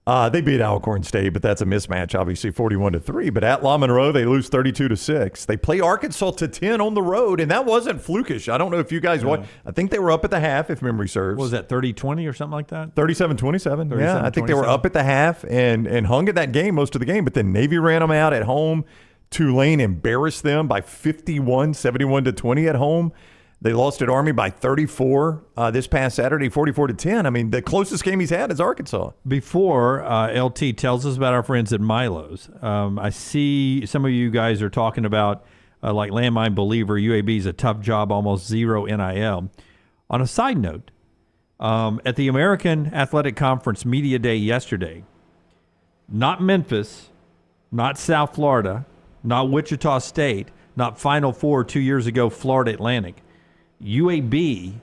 They beat Alcorn State, but that's a mismatch, obviously 41-3. But at La Monroe, they lose 32-6. They play Arkansas to 10 on the road, and that wasn't flukish. I don't know if you guys watched. I think they were up at the half, if memory serves. What was that, 30-20 or something like that? 37-27. Yeah, I think they were up at the half and hung at that game most of the game. But then Navy ran them out at home. Tulane embarrassed them by 71-to-20 at home. They lost at Army by 34 this past Saturday, 44-10. I mean, the closest game he's had is Arkansas. Before LT tells us about our friends at Milo's, I see some of you guys are talking about, like Landmine Believer, UAB is a tough job, almost zero NIL. On a side note, at the American Athletic Conference Media Day yesterday, not Memphis, not South Florida, not Wichita State, not Final Four 2 years ago, Florida Atlantic. UAB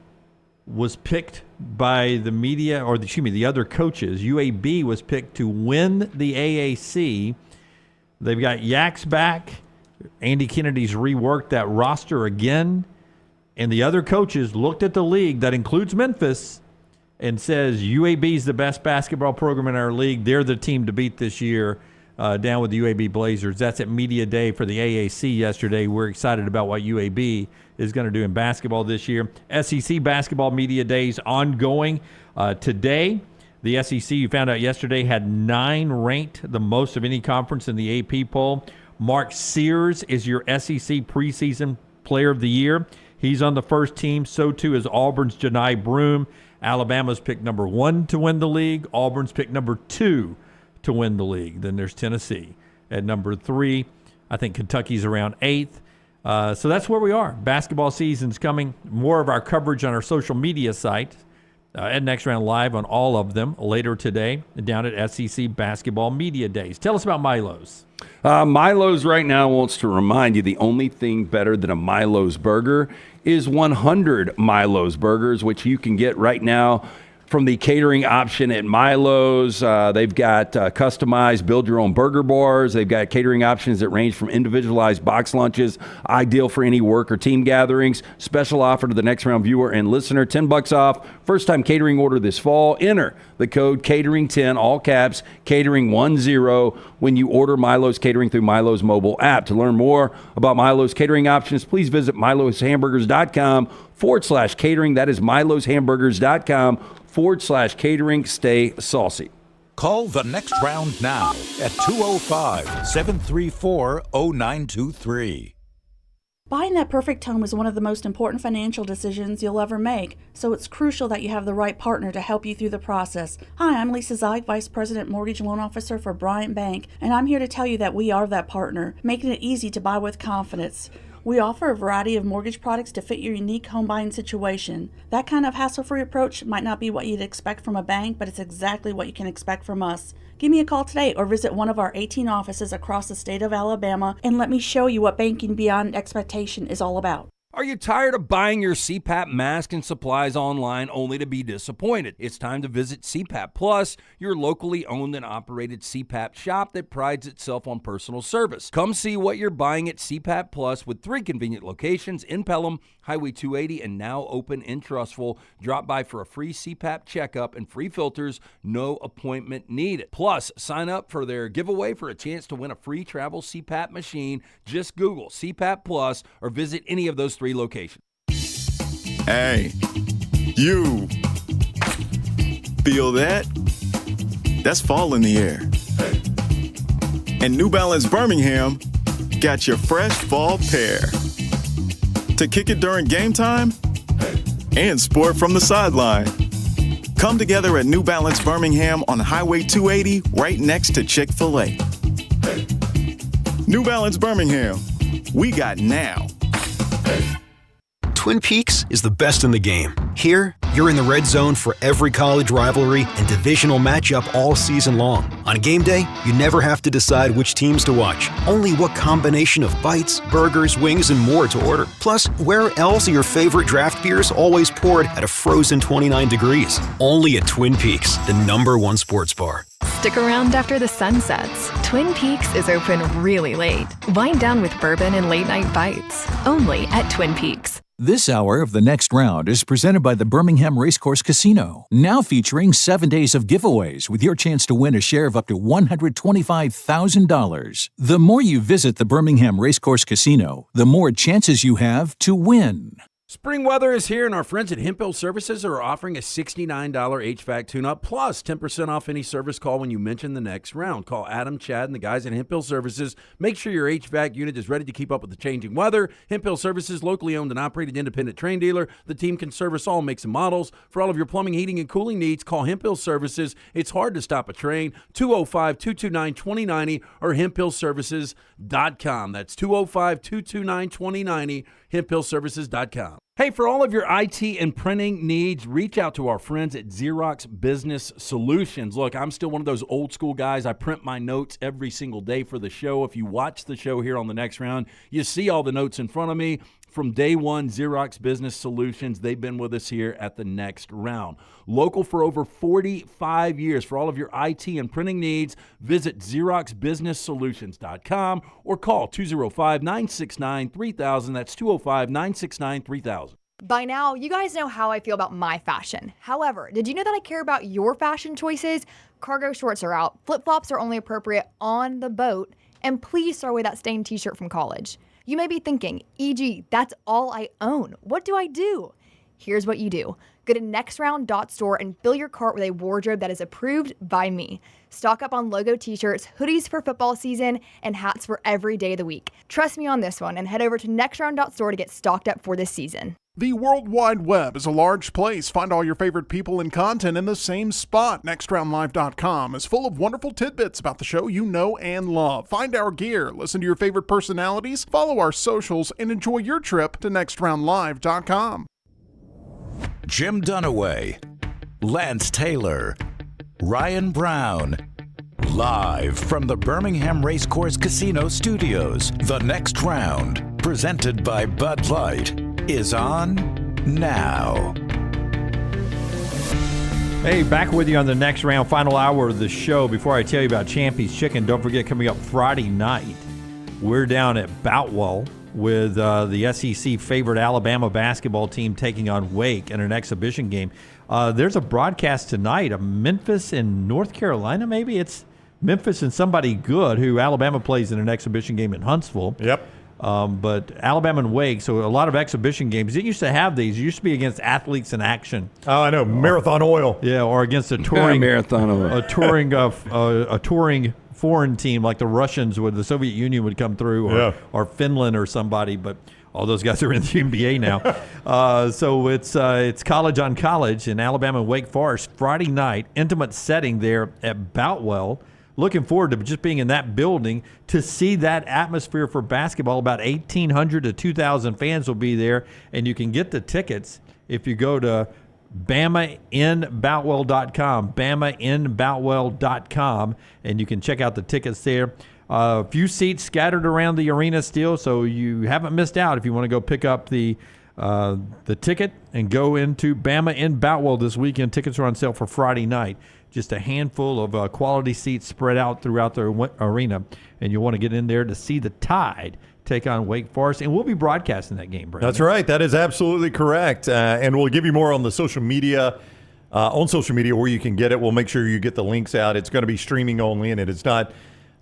was picked by the media, or the other coaches. UAB was picked to win the AAC. They've got Yaks back. Andy Kennedy's reworked that roster again. And the other coaches looked at the league, that includes Memphis, and says UAB is the best basketball program in our league. They're the team to beat this year. Down with the UAB Blazers. That's at Media Day for the AAC yesterday. We're excited about what UAB is going to do in basketball this year. SEC Basketball Media Days ongoing. Today, the SEC, you found out yesterday, had 9 ranked, the most of any conference in the AP poll. Mark Sears is your SEC preseason player of the year. He's on the first team. So too is Auburn's Janai Broome. Alabama's picked number 1 to win the league. Auburn's picked number 2 to win the league. Then there's Tennessee at number 3. I think Kentucky's around 8th. So that's where we are. Basketball season's coming. More of our coverage on our social media site at Next Round Live on all of them later today down at SEC Basketball Media Days. Tell us about Milo's. Milo's right now wants to remind you the only thing better than a Milo's burger is 100 Milo's burgers, which you can get right now from the catering option at Milo's. They've got customized build-your-own burger bars. They've got catering options that range from individualized box lunches, ideal for any work or team gatherings. Special offer to the Next Round viewer and listener, $10 off. First-time catering order this fall. Enter the code CATERING10, all caps, CATERING10, when you order Milo's Catering through Milo's mobile app. To learn more about Milo's catering options, please visit miloshamburgers.com/catering. That is miloshamburgers.com/catering. Stay saucy. Call the Next Round now at 205-734-0923. Buying that perfect home is one of the most important financial decisions you'll ever make, so it's crucial that you have the right partner to help you through the process. Hi, I'm Lisa Zeig, Vice President Mortgage Loan Officer for Bryant Bank, and I'm here to tell you that we are that partner, making it easy to buy with confidence. We offer a variety of mortgage products to fit your unique home buying situation. That kind of hassle-free approach might not be what you'd expect from a bank, but it's exactly what you can expect from us. Give me a call today or visit one of our 18 offices across the state of Alabama and let me show you what banking beyond expectation is all about. Are you tired of buying your CPAP mask and supplies online only to be disappointed? It's time to visit CPAP Plus, your locally owned and operated CPAP shop that prides itself on personal service. Come see what you're buying at CPAP Plus with 3 convenient locations in Pelham, Highway 280, and now open in Trussville. Drop by for a free CPAP checkup and free filters, no appointment needed. Plus, sign up for their giveaway for a chance to win a free travel CPAP machine. Just Google CPAP Plus or visit any of those 3 locations. Hey, you. Feel that? That's fall in the air. And New Balance Birmingham got your fresh fall pair. To kick it during game time and sport from the sideline. Come together at New Balance Birmingham on Highway 280 right next to Chick-fil-A. New Balance Birmingham. We got now. Twin Peaks is the best in the game. Here, you're in the red zone for every college rivalry and divisional matchup all season long. On game day, you never have to decide which teams to watch, only what combination of bites, burgers, wings, and more to order. Plus, where else are your favorite draft beers always poured at a frozen 29 degrees? Only at Twin Peaks, the #1 sports bar. Stick around after the sun sets. Twin Peaks is open really late. Wind down with bourbon and late-night bites. Only at Twin Peaks. This hour of The Next Round is presented by the Birmingham Racecourse Casino, now featuring 7 days of giveaways with your chance to win a share of up to $125,000. The more you visit the Birmingham Racecourse Casino, the more chances you have to win. Spring weather is here, and our friends at Hemp Hill Services are offering a $69 HVAC tune-up plus 10% off any service call when you mention The Next Round. Call Adam, Chad, and the guys at Hemp Hill Services. Make sure your HVAC unit is ready to keep up with the changing weather. Hemp Hill Services, locally owned and operated independent train dealer. The team can service all makes and models. For all of your plumbing, heating, and cooling needs, call Hemp Hill Services. It's hard to stop a train. 205-229-2090 or hemphillservices.com. That's 205-229-2090, hemphillservices.com. Hey, for all of your IT and printing needs, reach out to our friends at Xerox Business Solutions. Look, I'm still one of those old school guys. I print my notes every single day for the show. If you watch the show here on The Next Round, you see all the notes in front of me. From day one, Xerox Business Solutions, they've been with us here at The Next Round. Local for over 45 years. For all of your IT and printing needs, visit XeroxBusinessSolutions.com or call 205-969-3000. That's 205-969-3000. By now, you guys know how I feel about my fashion. However, did you know that I care about your fashion choices? Cargo shorts are out, flip-flops are only appropriate on the boat, and please throw away that stained t-shirt from college. You may be thinking, EG, that's all I own. What do I do? Here's what you do. Go to nextround.store and fill your cart with a wardrobe that is approved by me. Stock up on logo t-shirts, hoodies for football season, and hats for every day of the week. Trust me on this one and head over to nextround.store to get stocked up for this season. The World Wide Web is a large place. Find all your favorite people and content in the same spot. NextRoundLive.com is full of wonderful tidbits about the show you know and love. Find our gear, listen to your favorite personalities, follow our socials, and enjoy your trip to NextRoundLive.com. Jim Dunaway, Lance Taylor, Ryan Brown. Live from the Birmingham Racecourse Casino Studios, The Next Round, presented by Bud Light, is on now. Hey, back with you on The Next Round, final hour of the show. Before I tell you about Champy's Chicken, don't forget, coming up Friday night, we're down at Boutwell with the SEC favorite Alabama basketball team taking on Wake in an exhibition game. There's a broadcast tonight of Memphis and North Carolina, maybe? It's Memphis and somebody good who Alabama plays in an exhibition game in Huntsville. Yep. But Alabama and Wake, so a lot of exhibition games. It used to have these. It used to be against Athletes in Action. Oh, I know. Marathon Oil. Yeah, or against a touring Marathon Oil. a touring foreign team like the Russians would, the Soviet Union would come through, or Finland or somebody. But all those guys are in the NBA now. So it's college on college in Alabama and Wake Forest Friday night. Intimate setting there at Boutwell. Looking forward to just being in that building to see that atmosphere for basketball. About 1,800 to 2,000 fans will be there, and you can get the tickets if you go to BamaInBoutwell.com, BamaInBoutwell.com, and you can check out the tickets there. A few seats scattered around the arena still, so you haven't missed out if you want to go pick up the ticket and go into Bama in Boutwell this weekend. Tickets are on sale for Friday night. Just a handful of quality seats spread out throughout the arena, and you want to get in there to see the Tide take on Wake Forest, and we'll be broadcasting that game, Brandon. That's right. That is absolutely correct, and we'll give you more on the social media. On social media where you can get it. We'll make sure you get the links out. It's going to be streaming only, and it is not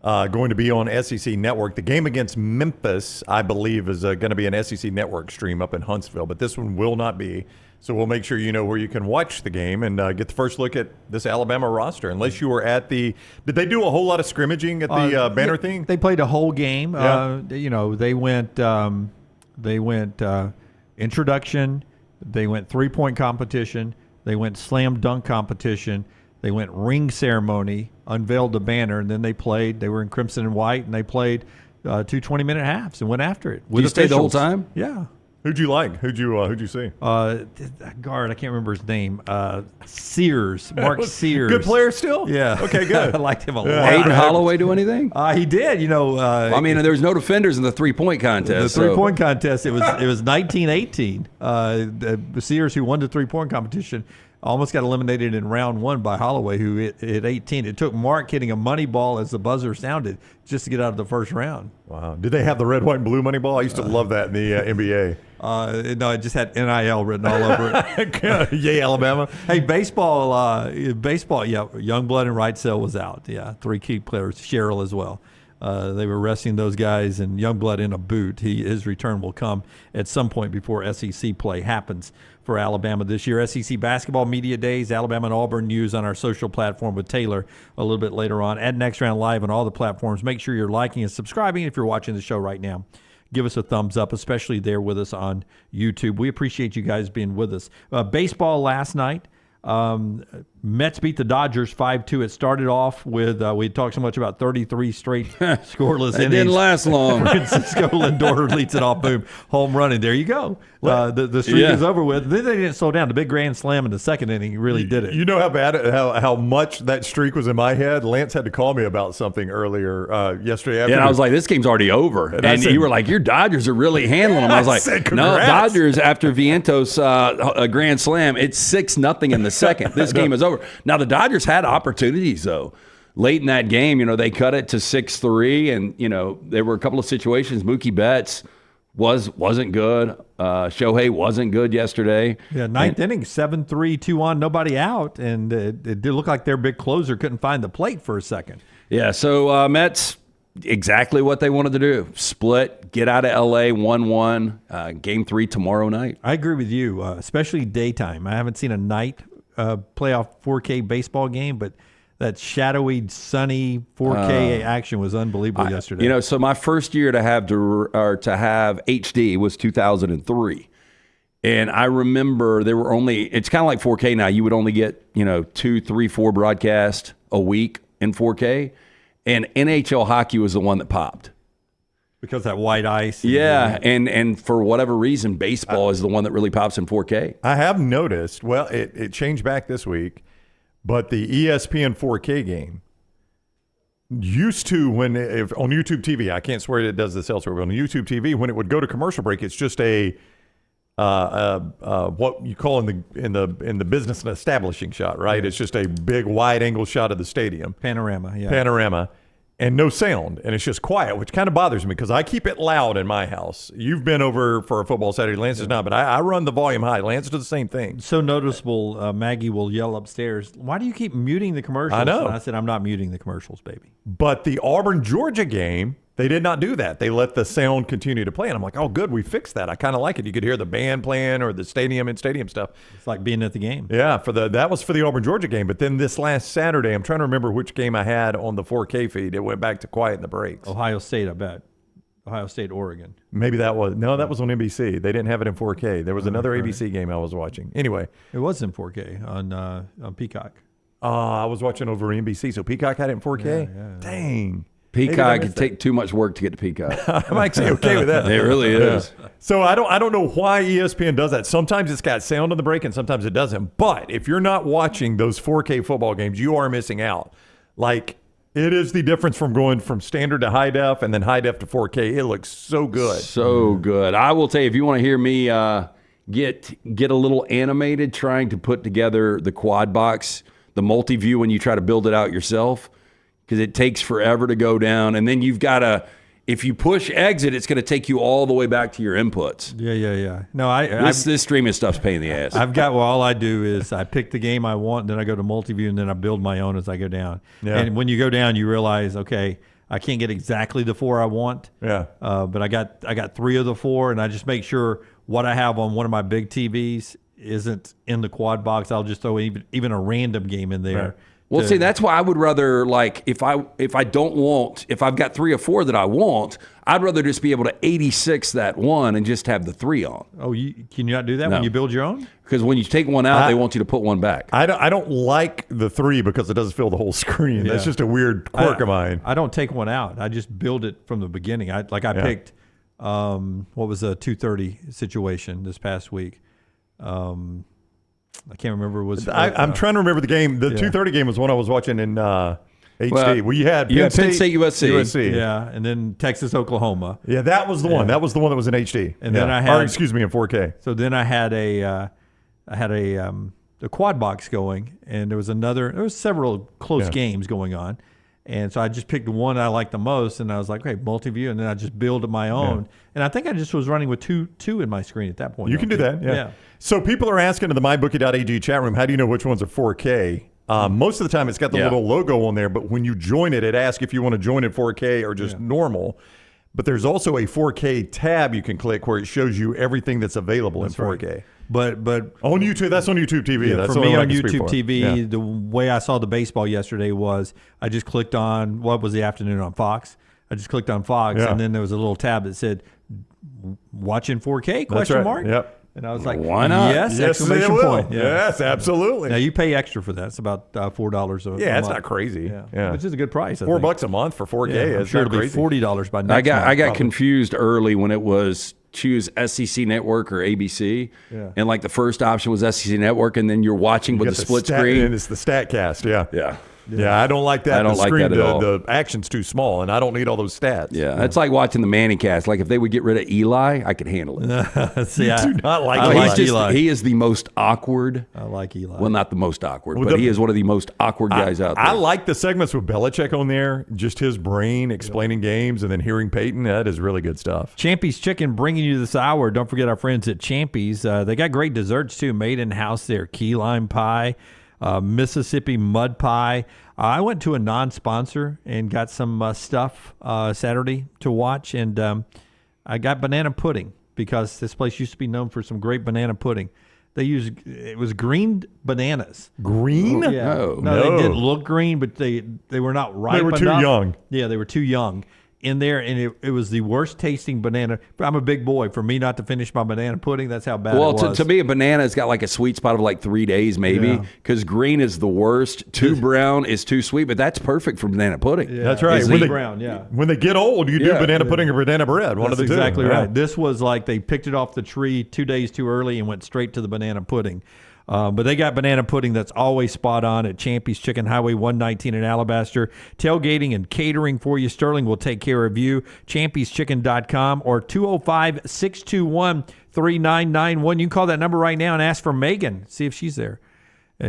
going to be on SEC Network. The game against Memphis, I believe, is going to be an SEC Network stream up in Huntsville, but this one will not be. So we'll make sure you know where you can watch the game and get the first look at this Alabama roster. Unless you were at the – did they do a whole lot of scrimmaging at the banner thing? They played a whole game. Yeah. They went introduction. They went three-point competition. They went slam dunk competition. They went ring ceremony, unveiled the banner, and then they played. They were in crimson and white, and they played 2 20-minute halves and went after it. Did you stay the whole time? Yeah. Who'd you like? Who'd you see? Guard, I can't remember his name. Sears, Mark Sears. Good player still? Yeah. Okay, good. I liked him a lot. Hayden Holloway do anything? He did. There was no defenders in the 3-point contest. The 3-point contest, it was 1918. The Sears, who won the 3-point competition, almost got eliminated in round 1 by Holloway, who hit 18. It took Mark hitting a money ball as the buzzer sounded just to get out of the first round. Wow. Did they have the red, white, and blue money ball? I used to love that in the NBA. No, it just had NIL written all over it. Yay, Alabama. Hey, baseball, yeah, Youngblood and Wrightsell was out. Yeah, 3 key players, Sherrill as well. They were resting those guys, and Youngblood in a boot. His return will come at some point before SEC play happens for Alabama this year. SEC Basketball Media Days, Alabama and Auburn news on our social platform with Taylor a little bit later on. At Next Round Live on all the platforms. Make sure you're liking and subscribing if you're watching the show right now. Give us a thumbs up, especially there with us on YouTube. We appreciate you guys being with us. Baseball last night. Mets beat the Dodgers 5-2. It started off with, we talked so much about 33 straight scoreless innings. It didn't last long. Francisco Lindor leads it off, boom, home run, and there you go. The streak is over with. Then they didn't slow down. The big grand slam in the second inning really did it. You know how much that streak was in my head? Lance had to call me about something earlier yesterday afternoon. Yeah, I was like, this game's already over. And you were like, your Dodgers are really handling them. I was like, no, Dodgers after Vientos a grand slam, it's 6-0 in the second. This game is over. Now, the Dodgers had opportunities, though. Late in that game, they cut it to 6-3, and, there were a couple of situations. Mookie Betts wasn't good. Shohei wasn't good yesterday. Yeah, ninth inning, 7-3, 2-on, nobody out, and it did look like their big closer couldn't find the plate for a second. Yeah, so Mets, exactly what they wanted to do. Split, get out of L.A., 1-1, Game 3 tomorrow night. I agree with you, especially daytime. I haven't seen a night playoff 4K baseball game, but that shadowy, sunny 4K action was unbelievable yesterday. So my first year to have HD was 2003. And I remember there were only, it's kind of like 4K now. You would only get, 2, 3, 4 broadcasts a week in 4K. And NHL hockey was the one that popped. Because that white ice. Yeah, and for whatever reason, baseball is the one that really pops in 4K. I have noticed, well, it changed back this week, but the ESPN 4K game used to, on YouTube TV, I can't swear it does this elsewhere, but on YouTube TV, when it would go to commercial break, it's just a what you call in the business an establishing shot, right? Yeah. It's just a big wide angle shot of the stadium. Panorama, yeah. Panorama. And no sound, and it's just quiet, which kind of bothers me because I keep it loud in my house. You've been over for a football Saturday. Lance is not, but I run the volume high. Lance does the same thing. So noticeable, Maggie will yell upstairs, why do you keep muting the commercials? I know. And I said, I'm not muting the commercials, baby. But the Auburn-Georgia game, they did not do that. They let the sound continue to play. And I'm like, oh, good, we fixed that. I kind of like it. You could hear the band playing or the stadium stuff. It's like being at the game. Yeah, that was for the Auburn-Georgia game. But then this last Saturday, I'm trying to remember which game I had on the 4K feed. It went back to quiet in the breaks. Ohio State, I bet. Ohio State, Oregon. Maybe that was on NBC. They didn't have it in 4K. There was another ABC game I was watching. Anyway. It was in 4K on Peacock. I was watching over NBC, so Peacock had it in 4K? Yeah. Dang. Peacock can take too much work to get to Peacock. I'm actually okay with that. It really is. So I don't know why ESPN does that. Sometimes it's got sound on the break and sometimes it doesn't. But if you're not watching those 4K football games, you are missing out. Like It is the difference from going from standard to high def and then high def to 4K. It looks so good. So good. I will tell you, if you want to hear me get a little animated trying to put together the quad box, the multi-view when you try to build it out yourself, because it takes forever to go down. And then you've got to, if you push exit, it's going to take you all the way back to your inputs. Yeah. No, this streaming stuff's pain in the ass. All I do is I pick the game I want, then I go to multi-view, and then I build my own as I go down. Yeah. And when you go down, you realize, okay, I can't get exactly the 4 I want. Yeah. But I got 3 of the 4, and I just make sure what I have on one of my big TVs isn't in the quad box. I'll just throw even a random game in there. Right. Well, see, that's why I would rather, like, if I've got 3 or 4 that I want, I'd rather just be able to 86 that one and just have the 3 on. Oh, can you not do that when you build your own? Because when you take one out, they want you to put one back. I don't like the 3 because it doesn't fill the whole screen. Yeah. That's just a weird quirk of mine. I don't take one out. I just build it from the beginning. I picked what was a 230 situation this past week. I can't remember. I'm trying to remember the game. The 230 game was one I was watching in HD. Well, you had Penn State USC. Yeah, and then Texas, Oklahoma. Yeah, that was the one. That was the one that was in HD. And then I had, in 4K. So then I had a quad box going, and there was several close games going on. And so I just picked the one I liked the most, and I was like, okay, multi-view, and then I just built my own. Yeah. And I think I just was running with two in my screen at that point. You can do that, yeah. So people are asking in the mybookie.ag chat room, how do you know which ones are 4K? Most of the time it's got the little logo on there, but when you join it, it asks if you want to join in 4K or just normal. But there's also a 4K tab you can click where it shows you everything that's available in 4K. Right. But on YouTube, that's on YouTube TV. Yeah, that's for me on YouTube TV, the way I saw the baseball yesterday was I just clicked on what was the afternoon on Fox. I just clicked on Fox, and then there was a little tab that said "Watch in 4K?" question mark. Yep. And I was like, "Why not?" Yes! Exclamation point. Yeah. Yes, absolutely. Now you pay extra for that. It's about $4 a month. Yeah, it's not crazy. Yeah, which is a good price. $4 a month for 4K. Yeah, I'm sure it'll be $40 by next month. I got confused early when it was choose SEC Network or ABC, and like the first option was SEC Network, and then you're watching with the split screen. And it's the StatCast. Yeah. Yeah, I don't like that. I don't like that at all. The action's too small, and I don't need all those stats. Yeah, it's like watching the Manning cast. Like if they would get rid of Eli, I could handle it. See, you do not like Eli. He is the most awkward. I like Eli. Well, not the most awkward, but he is one of the most awkward guys out there. I like the segments with Belichick on there. Just his brain explaining games, and then hearing Payton. That is really good stuff. Champy's Chicken bringing you this hour. Don't forget our friends at Champy's. They got great desserts too, made in house there. Key lime pie. Mississippi mud pie. I went to a non-sponsor and got some stuff Saturday to watch, and I got banana pudding because this place used to be known for some great banana pudding. It was green bananas. Green? Yeah. No, they didn't look green, but they were not ripe enough. They were too young. Yeah, they were too young in there, and it was the worst tasting banana. I'm a big boy. For me not to finish my banana pudding, that's how bad it was. Well, to me, a banana's got like a sweet spot of like 3 days maybe, because green is the worst. Too brown is too sweet, but that's perfect for banana pudding. Yeah. That's right. When they get old, you do banana pudding or banana bread. One of the two. That's exactly right. This was like they picked it off the tree 2 days too early and went straight to the banana pudding. But they got banana pudding that's always spot on at Champy's Chicken, Highway 119 in Alabaster. Tailgating and catering for you. Sterling will take care of you. Champy'sChicken.com or 205-621-3991. You can call that number right now and ask for Megan. See if she's there.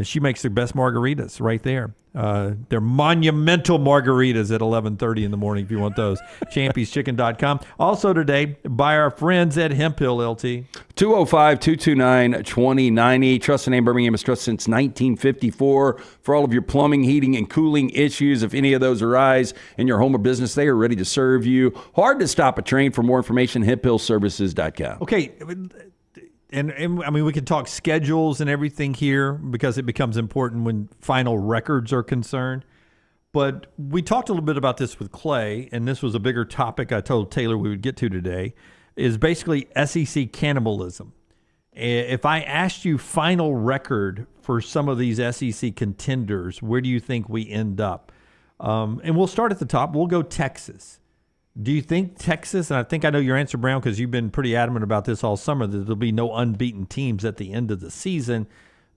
She makes the best margaritas right there. They're monumental margaritas at 11:30 in the morning if you want those. Champy'sChicken.com. Also today, by our friends at Hemp Hill, LT. 205-229-2090. Trust the name Birmingham has trusted since 1954. For all of your plumbing, heating, and cooling issues, if any of those arise in your home or business, they are ready to serve you. Hard to stop a train. For more information, hemphillservices.com. Okay. And I mean, we can talk schedules and everything here because it becomes important when final records are concerned. But we talked a little bit about this with Clay, and this was a bigger topic I told Taylor we would get to today, is basically SEC cannibalism. If I asked you final record for some of these SEC contenders, where do you think we end up? And we'll start at the top. We'll go Texas. Do you think Texas, and I think I know your answer, Brown, because you've been pretty adamant about this all summer, that there'll be no unbeaten teams at the end of the season.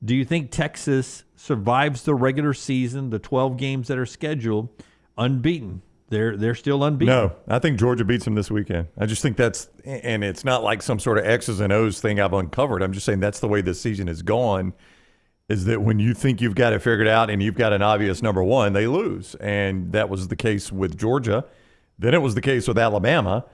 Do you think Texas survives the regular season, the 12 games that are scheduled, unbeaten. They're still unbeaten. No, I think Georgia beats them this weekend. I just think that's, and it's not like some sort of X's and O's thing I've uncovered. I'm just saying that's the way this season has gone, is that when you think you've got it figured out and you've got an obvious number one, they lose. And that was the case with Georgia. Then it was the case with Alabama.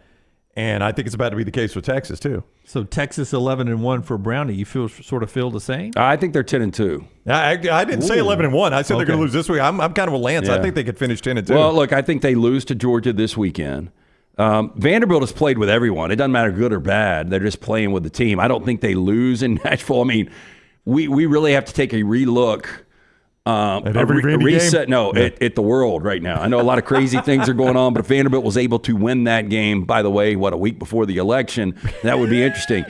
And I think it's about to be the case with Texas, too. So Texas 11-1 for Brownie. You sort of feel the same? I think they're 10-2. I didn't say 11-1. I said they're going to lose this week. I'm kind of with Lance. Yeah. I think they could finish 10-2. Well, look, I think they lose to Georgia this weekend. Vanderbilt has played with everyone. It doesn't matter good or bad. They're just playing with the team. I don't think they lose in Nashville. I mean, we really have to take a relook. At every reset. game? No, Yeah. at the world right now. I know a lot of crazy things are going on, but if Vanderbilt was able to win that game, by the way, a week before the election, that would be interesting.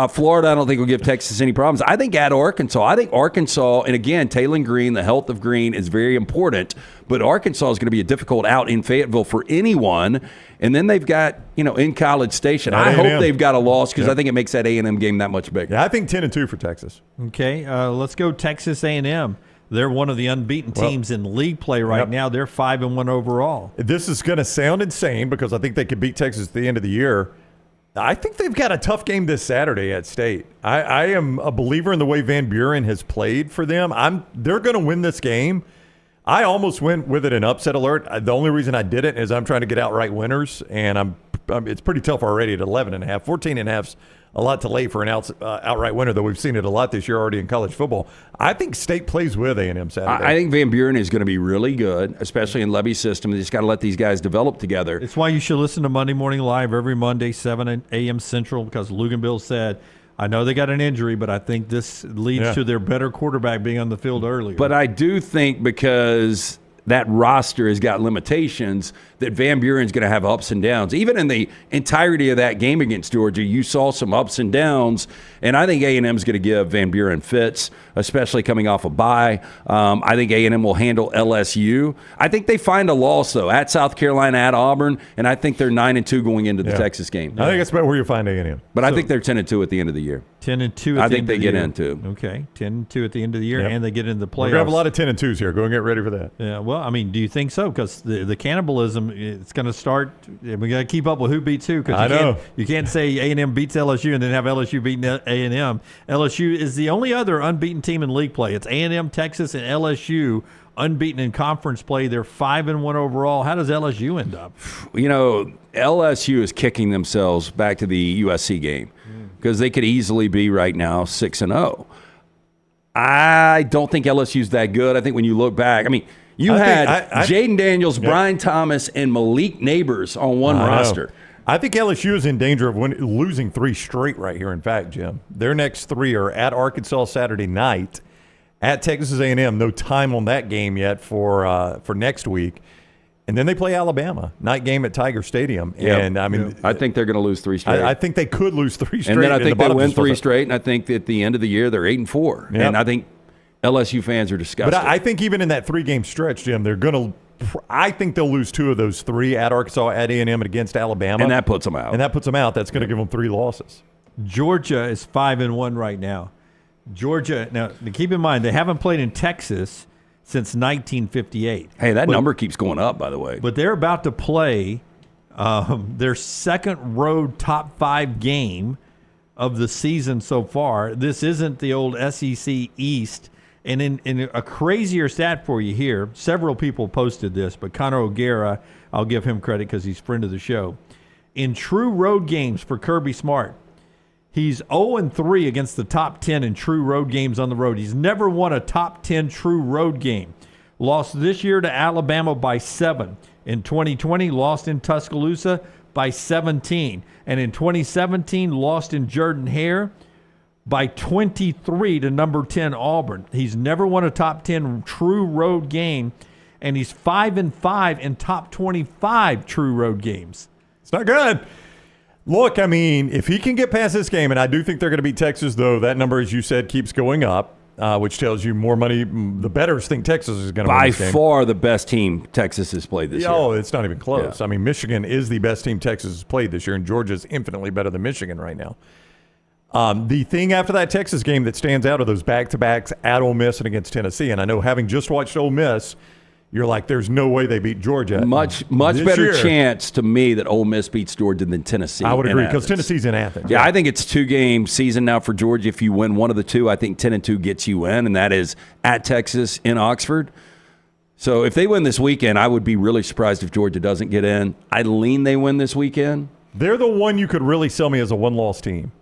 Florida, I don't think will give Texas any problems. I think at Arkansas, and again, Taylor Green, the health of Green is very important, but Arkansas is going to be a difficult out in Fayetteville for anyone. And then they've got, in College Station. I hope they've got a loss because I think it makes that A&M game that much bigger. Yeah, I think 10-2 for Texas. Okay, let's go Texas A&M. They're one of the unbeaten teams in league play right now. They're 5-1 overall. This is going to sound insane because I think they could beat Texas at the end of the year. I think they've got a tough game this Saturday at State. I am a believer in the way Van Buren has played for them. They're going to win this game. I almost went with it an upset alert. The only reason I didn't is I'm trying to get outright winners, and it's pretty tough already at 11.5. 14.5's a lot to lay for an outright winner, though we've seen it a lot this year already in college football. I think State plays with A&M Saturday. I think Van Buren is going to be really good, especially in Levy's system. They just got to let these guys develop together. It's why you should listen to Monday Morning Live every Monday, 7 a.m. Central, because Luganville said, I know they got an injury, but I think this leads to their better quarterback being on the field earlier. But I do think because that roster has got limitations, that Van Buren's going to have ups and downs. Even in the entirety of that game against Georgia, you saw some ups and downs, and I think A&M's going to give Van Buren fits, especially coming off a bye. I think A&M will handle LSU. I think they find a loss, though, at South Carolina, at Auburn, and I think they're 9-2 going into the Texas game. I think that's about where you find A&M. But I think they're 10-2 at the end of the year. 10-2 I think they get into. Okay, 10-2 at the end of the year, and they get into the playoffs. We're going to have a lot of 10-2s here. Go and get ready for that. Yeah, well, I mean, do you think so? Because the cannibalism, it's going to start. We got to keep up with who beats who. Because you can't say A&M beats LSU and then have LSU beating A&M. LSU is the only other unbeaten team in league play. It's A&M, Texas, and LSU unbeaten in conference play. They're 5-1 overall. How does LSU end up? LSU is kicking themselves back to the USC game because they could easily be right now 6-0. I don't think LSU's that good. I think when you look back, you had Jaden Daniels, Brian Thomas, and Malik Neighbors on one roster. I think LSU is in danger of losing 3 straight right here. In fact, Jim, their next 3 are at Arkansas Saturday night, at Texas A&M. No time on that game yet for next week. And then they play Alabama, night game at Tiger Stadium. And I think they're going to lose 3 straight. I think they could lose 3 straight. And then I think they win 3 straight, and I think at the end of the year they're 8-4. Yep. And I think LSU fans are disgusted. But I think even in that 3-game stretch, Jim, they're going to. I think they'll lose 2 of those 3 at Arkansas, at A&M, and against Alabama. And that puts them out. That's going to give them 3 losses. Georgia is 5-1 right now. Georgia, now keep in mind, they haven't played in Texas since 1958. Hey, that number keeps going up, by the way. But they're about to play their second road top 5 game of the season so far. This isn't the old SEC East. And in a crazier stat for you here, several people posted this, but Connor O'Gara, I'll give him credit because he's a friend of the show. In true road games for Kirby Smart, he's 0-3 against the top 10 in true road games on the road. He's never won a top 10 true road game. Lost this year to Alabama by 7. In 2020, lost in Tuscaloosa by 17. And in 2017, lost in Jordan-Hare by 23 to number 10 Auburn. He's never won a top 10 true road game, and he's 5-5 in top 25 true road games. It's not good. Look, if he can get past this game, and I do think they're going to beat Texas, though that number, as you said, keeps going up, which tells you more money. The bettors think Texas is going to win this game. By far the best team Texas has played this year. Oh, it's not even close. Yeah. Michigan is the best team Texas has played this year, and Georgia's infinitely better than Michigan right now. The thing after that Texas game that stands out are those back-to-backs at Ole Miss and against Tennessee. And I know, having just watched Ole Miss, you're like, there's no way they beat Georgia. Much This better year, chance to me that Ole Miss beats Georgia than Tennessee. I would in agree because Athens. Tennessee's in Athens. Yeah, I think it's 2-game season now for Georgia. If you win one of the two, I think 10-2 gets you in, and that is at Texas in Oxford. So if they win this weekend, I would be really surprised if Georgia doesn't get in. I lean they win this weekend. They're the one you could really sell me as a one-loss team.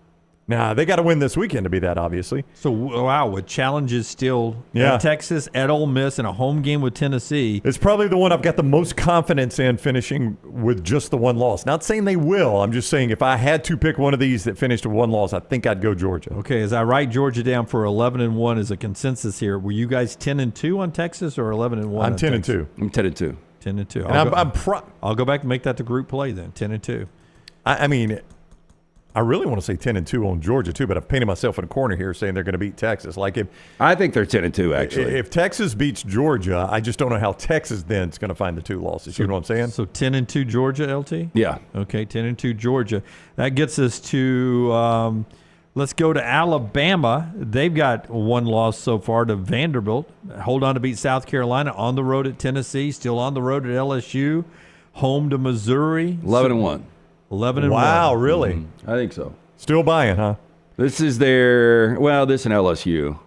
Now, they got to win this weekend to be that, obviously. So, wow, with challenges still Yeah. at Texas, at Ole Miss, and a home game with Tennessee. It's probably the one I've got the most confidence in finishing with just the one loss. Not saying they will. I'm just saying if I had to pick one of these that finished with one loss, I think I'd go Georgia. Okay, as I write Georgia down for 11-1 as a consensus here, were you guys 10-2 on Texas or 11-1? I'm 10-2. I'm 10-2. 10-2. And I'll go back and make that the group play then, 10-2. I mean, I really want to say 10-2 on Georgia too, but I've painted myself in a corner here saying they're going to beat Texas. Like I think they're 10-2 actually. If Texas beats Georgia, I just don't know how Texas then is going to find the two losses. You know what I'm saying? So 10-2 Georgia, LT? Yeah. Okay, 10-2 Georgia. That gets us to let's go to Alabama. They've got one loss so far to Vanderbilt. Hold on to beat South Carolina, on the road at Tennessee, still on the road at LSU, home to Missouri. 11-1. 11-1. Wow, really? Mm-hmm. I think so. Still buying, huh? This is this and LSU.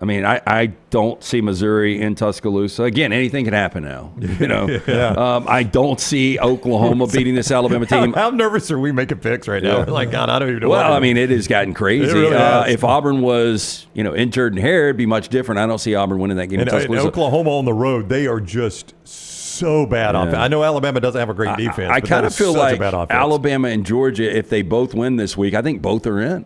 I mean, I don't see Missouri in Tuscaloosa. Again, anything can happen now. You know, Yeah. I don't see Oklahoma beating this Alabama team. How nervous are we making picks right now? Yeah. Like, God, I don't even know. Well, what I mean, it has gotten crazy. It really has. If Auburn was, injured and hair, it'd be much different. I don't see Auburn winning that game in and Tuscaloosa. Oklahoma on the road, they are just so bad Yeah. offense. I know Alabama doesn't have a great defense. I but kind that of is feel such a like bad offense. Alabama and Georgia, if they both win this week, I think both are in.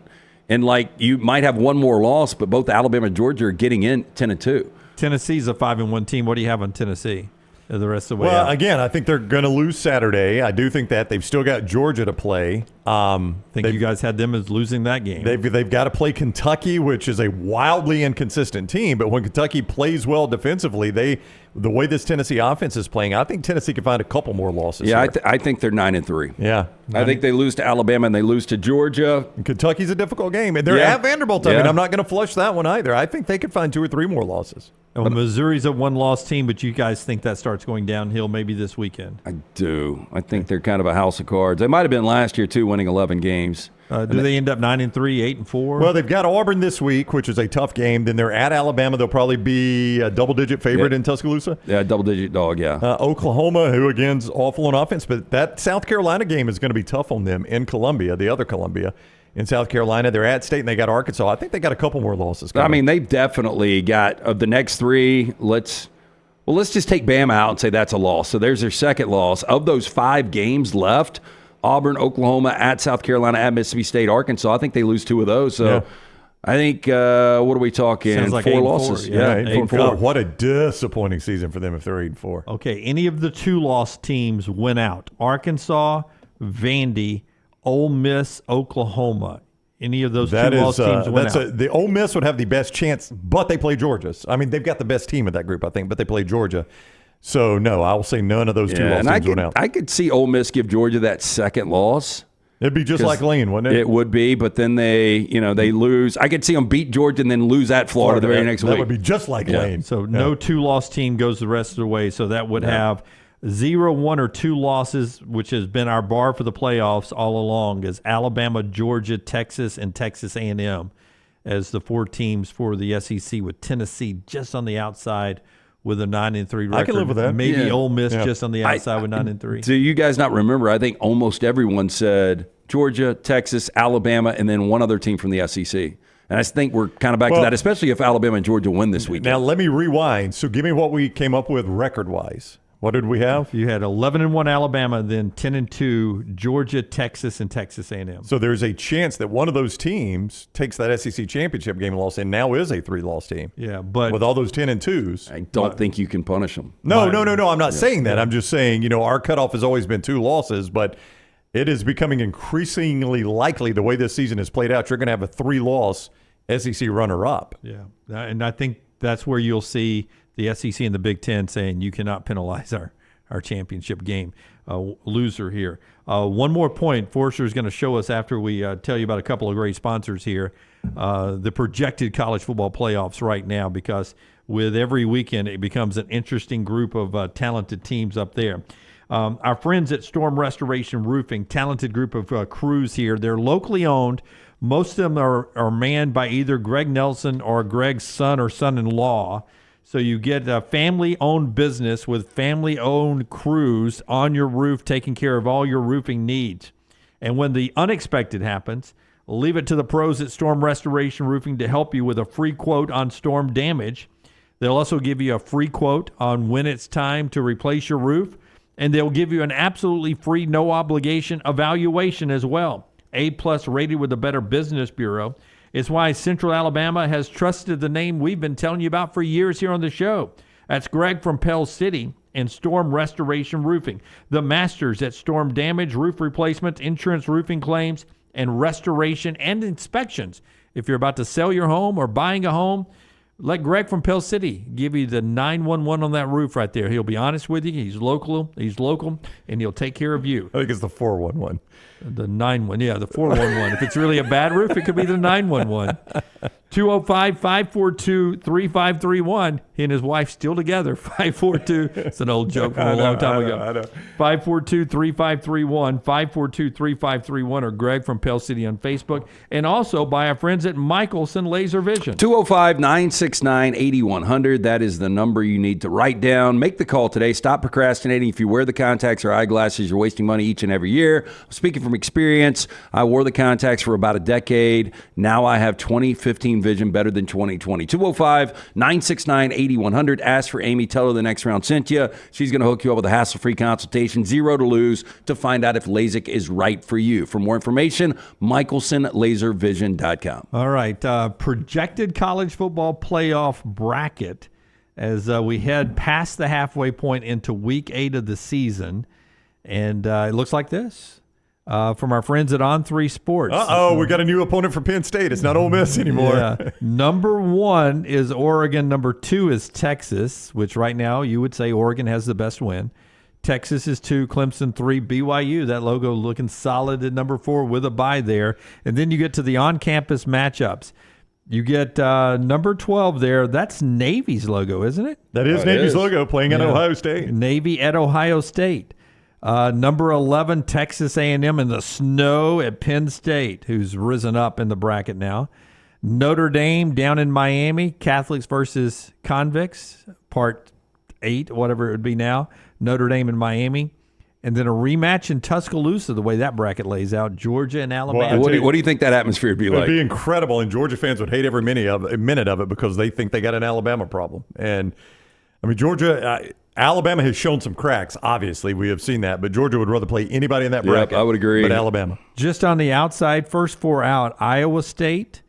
And you might have one more loss, but both Alabama and Georgia are getting in 10-2. Tennessee's a 5-1 team. What do you have on Tennessee the rest of the way Well, out? again, I think they're going to lose Saturday. I do think that they've still got Georgia to play. Think you guys had them as losing that game. They've got to play Kentucky, which is a wildly inconsistent team. But when Kentucky plays well defensively, the way this Tennessee offense is playing, I think Tennessee can find a couple more losses. Yeah, here. I think they're 9-3. Yeah. I think they lose to Alabama and they lose to Georgia. And Kentucky's a difficult game. And they're Yeah. at Vanderbilt. I Yeah. mean, I'm not going to flush that one either. I think they could find 2 or 3 more losses. Well, Missouri's a one-loss team, but you guys think that starts going downhill maybe this weekend? I do. I think they're kind of a house of cards. They might have been last year, too, winning 11 games. Do they end up 9-3, 8-4? Well, they've got Auburn this week, which is a tough game. Then they're at Alabama. They'll probably be a double-digit favorite in Tuscaloosa. Yeah, double-digit dog, yeah. Oklahoma, who, again, is awful on offense. But that South Carolina game is going to be tough on them in Columbia, the other Columbia. In South Carolina, they're at State, and they got Arkansas. I think they got a couple more losses coming. I mean, they've definitely got, of the next 3, let's just take Bama out and say that's a loss. So there's their second loss. Of those 5 games left, Auburn, Oklahoma, at South Carolina, at Mississippi State, Arkansas, I think they lose 2 of those. So I think, what are we talking? Sounds like 4 8-4, losses. yeah. 8-4. What a disappointing season for them if they're 8-4. Okay, any of the 2-loss teams win out. Arkansas, Vandy, Ole Miss, Oklahoma. Any of those 2-loss teams win out. The Ole Miss would have the best chance, but they play Georgia. I mean, they've got the best team in that group, I think, but they play Georgia. So, no, I will say none of those 2-loss teams went out. I could see Ole Miss give Georgia that second loss. It'd be just like Lane, wouldn't it? It would be, but then they lose. I could see them beat Georgia and then lose at Florida the very next week. That would be just like Lane. So no 2-loss team goes the rest of the way. So that would have 0, 1, or 2 losses, which has been our bar for the playoffs all along, is Alabama, Georgia, Texas, and Texas A&M as the 4 teams for the SEC, with Tennessee just on the outside with a 9-3 record. I can live with that. Maybe Yeah. Ole Miss Yeah. just on the outside with 9-3. Do you guys not remember? I think almost everyone said Georgia, Texas, Alabama, and then one other team from the SEC. And I think we're kind of back to that, especially if Alabama and Georgia win this weekend. Now, let me rewind. So give me what we came up with record-wise. What did we have? You had 11-1 Alabama, then 10-2 Georgia, Texas, and Texas A&M. So there's a chance that one of those teams takes that SEC championship game and loss and now is a 3-loss team. Yeah, but with all those 10-2s. I don't think you can punish them. No. I'm not saying that. I'm just saying, our cutoff has always been 2 losses, but it is becoming increasingly likely the way this season has played out, you're going to have a 3-loss SEC runner-up. Yeah, and I think that's where you'll see the SEC and the Big Ten saying you cannot penalize our championship game loser here. One more point Forrester is going to show us after we tell you about a couple of great sponsors here, the projected college football playoffs right now, because with every weekend, it becomes an interesting group of talented teams up there. Our friends at Storm Restoration Roofing, talented group of crews here. They're locally owned. Most of them are manned by either Greg Nelson or Greg's son or son-in-law. So you get a family-owned business with family-owned crews on your roof taking care of all your roofing needs. And when the unexpected happens, leave it to the pros at Storm Restoration Roofing to help you with a free quote on storm damage. They'll also give you a free quote on when it's time to replace your roof, and they'll give you an absolutely free, no-obligation evaluation as well. A-plus rated with the Better Business Bureau. It's why Central Alabama has trusted the name we've been telling you about for years here on the show. That's Greg from Pell City and Storm Restoration Roofing, the masters at storm damage, roof replacements, insurance roofing claims, and restoration and inspections. If you're about to sell your home or buying a home, let Greg from Pell City give you the 911 on that roof right there. He'll be honest with you. He's local, and he'll take care of you. I think it's the 411. The 911, yeah, the 411. If it's really a bad roof, it could be the 911. 205-542-3531. He and his wife still together. 542. It's an old joke from a long time ago. I know. 542-3531. 542-3531. Or Greg from Pell City on Facebook. And also by our friends at Michelson Laser Vision. 205-969-8100. That is the number you need to write down. Make the call today. Stop procrastinating. If you wear the contacts or eyeglasses, you're wasting money each and every year. Speaking from experience, I wore the contacts for about a decade. Now I have 20/15 vision, better than 20/20. 205-969-8100. Ask for Amy. Tell her the next round sent you. She's going to hook you up with a hassle-free consultation, 0 to lose, to find out if LASIK is right for you. For more information, michelsonlaservision.com. All right. Projected college football playoff bracket as we head past the halfway point into week 8 of the season. And it looks like this. From our friends at On3 Sports. We got a new opponent for Penn State. It's not Ole Miss anymore. Yeah. Number 1 is Oregon. Number 2 is Texas, which right now you would say Oregon has the best win. Texas is 2, Clemson 3, BYU. That logo looking solid at number 4 with a bye there. And then you get to the on-campus matchups. You get number 12 there. That's Navy's logo, isn't it? That is Navy's logo, playing at Ohio State. Navy at Ohio State. Number 11, Texas A&M in the snow at Penn State, who's risen up in the bracket now. Notre Dame down in Miami, Catholics versus Convicts, part 8, whatever it would be now. Notre Dame in Miami. And then a rematch in Tuscaloosa, the way that bracket lays out, Georgia and Alabama. What do you think that atmosphere would be like? It would be incredible, and Georgia fans would hate every minute of it because they think they got an Alabama problem. And, I mean, Georgia... Alabama has shown some cracks, obviously. We have seen that. But Georgia would rather play anybody in that bracket. Yep, I would agree. But Alabama. Just on the outside, first 4 out, Iowa State,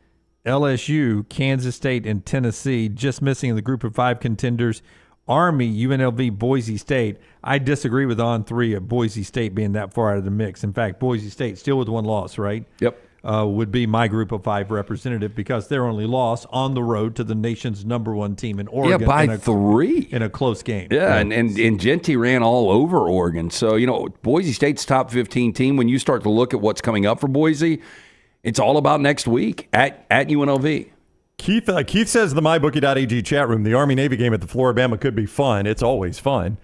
LSU, Kansas State, and Tennessee. Just missing the group of 5 contenders, Army, UNLV, Boise State. I disagree with On 3 of Boise State being that far out of the mix. In fact, Boise State still with 1 loss, right? Yep. Would be my group of 5 representative because their only loss on the road to the nation's number 1 team in Oregon. Yeah, by 3. In a close game. Yeah, and Genty ran all over Oregon. So, Boise State's top 15 team, when you start to look at what's coming up for Boise, it's all about next week at UNLV. Keith says in the MyBookie.ag chat room, the Army-Navy game at the Floribama could be fun. It's always fun.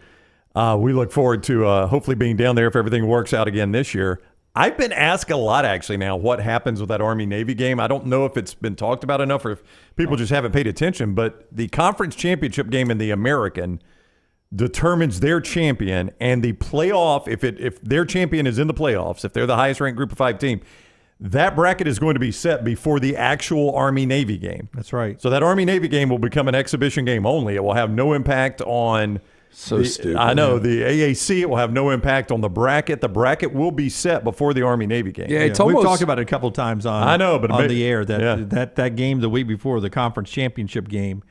We look forward to hopefully being down there if everything works out again this year. I've been asked a lot, actually, now, what happens with that Army-Navy game. I don't know if it's been talked about enough or if people just haven't paid attention, but the conference championship game in the American determines their champion, and the playoff, if their champion is in the playoffs, if they're the highest-ranked group of 5 team, that bracket is going to be set before the actual Army-Navy game. That's right. So that Army-Navy game will become an exhibition game only. It will have no impact on... stupid. I know. The AAC, it will have no impact on the bracket. The bracket will be set before the Army-Navy game. Yeah, we've talked about it a couple of times on the air that game the week before the conference championship game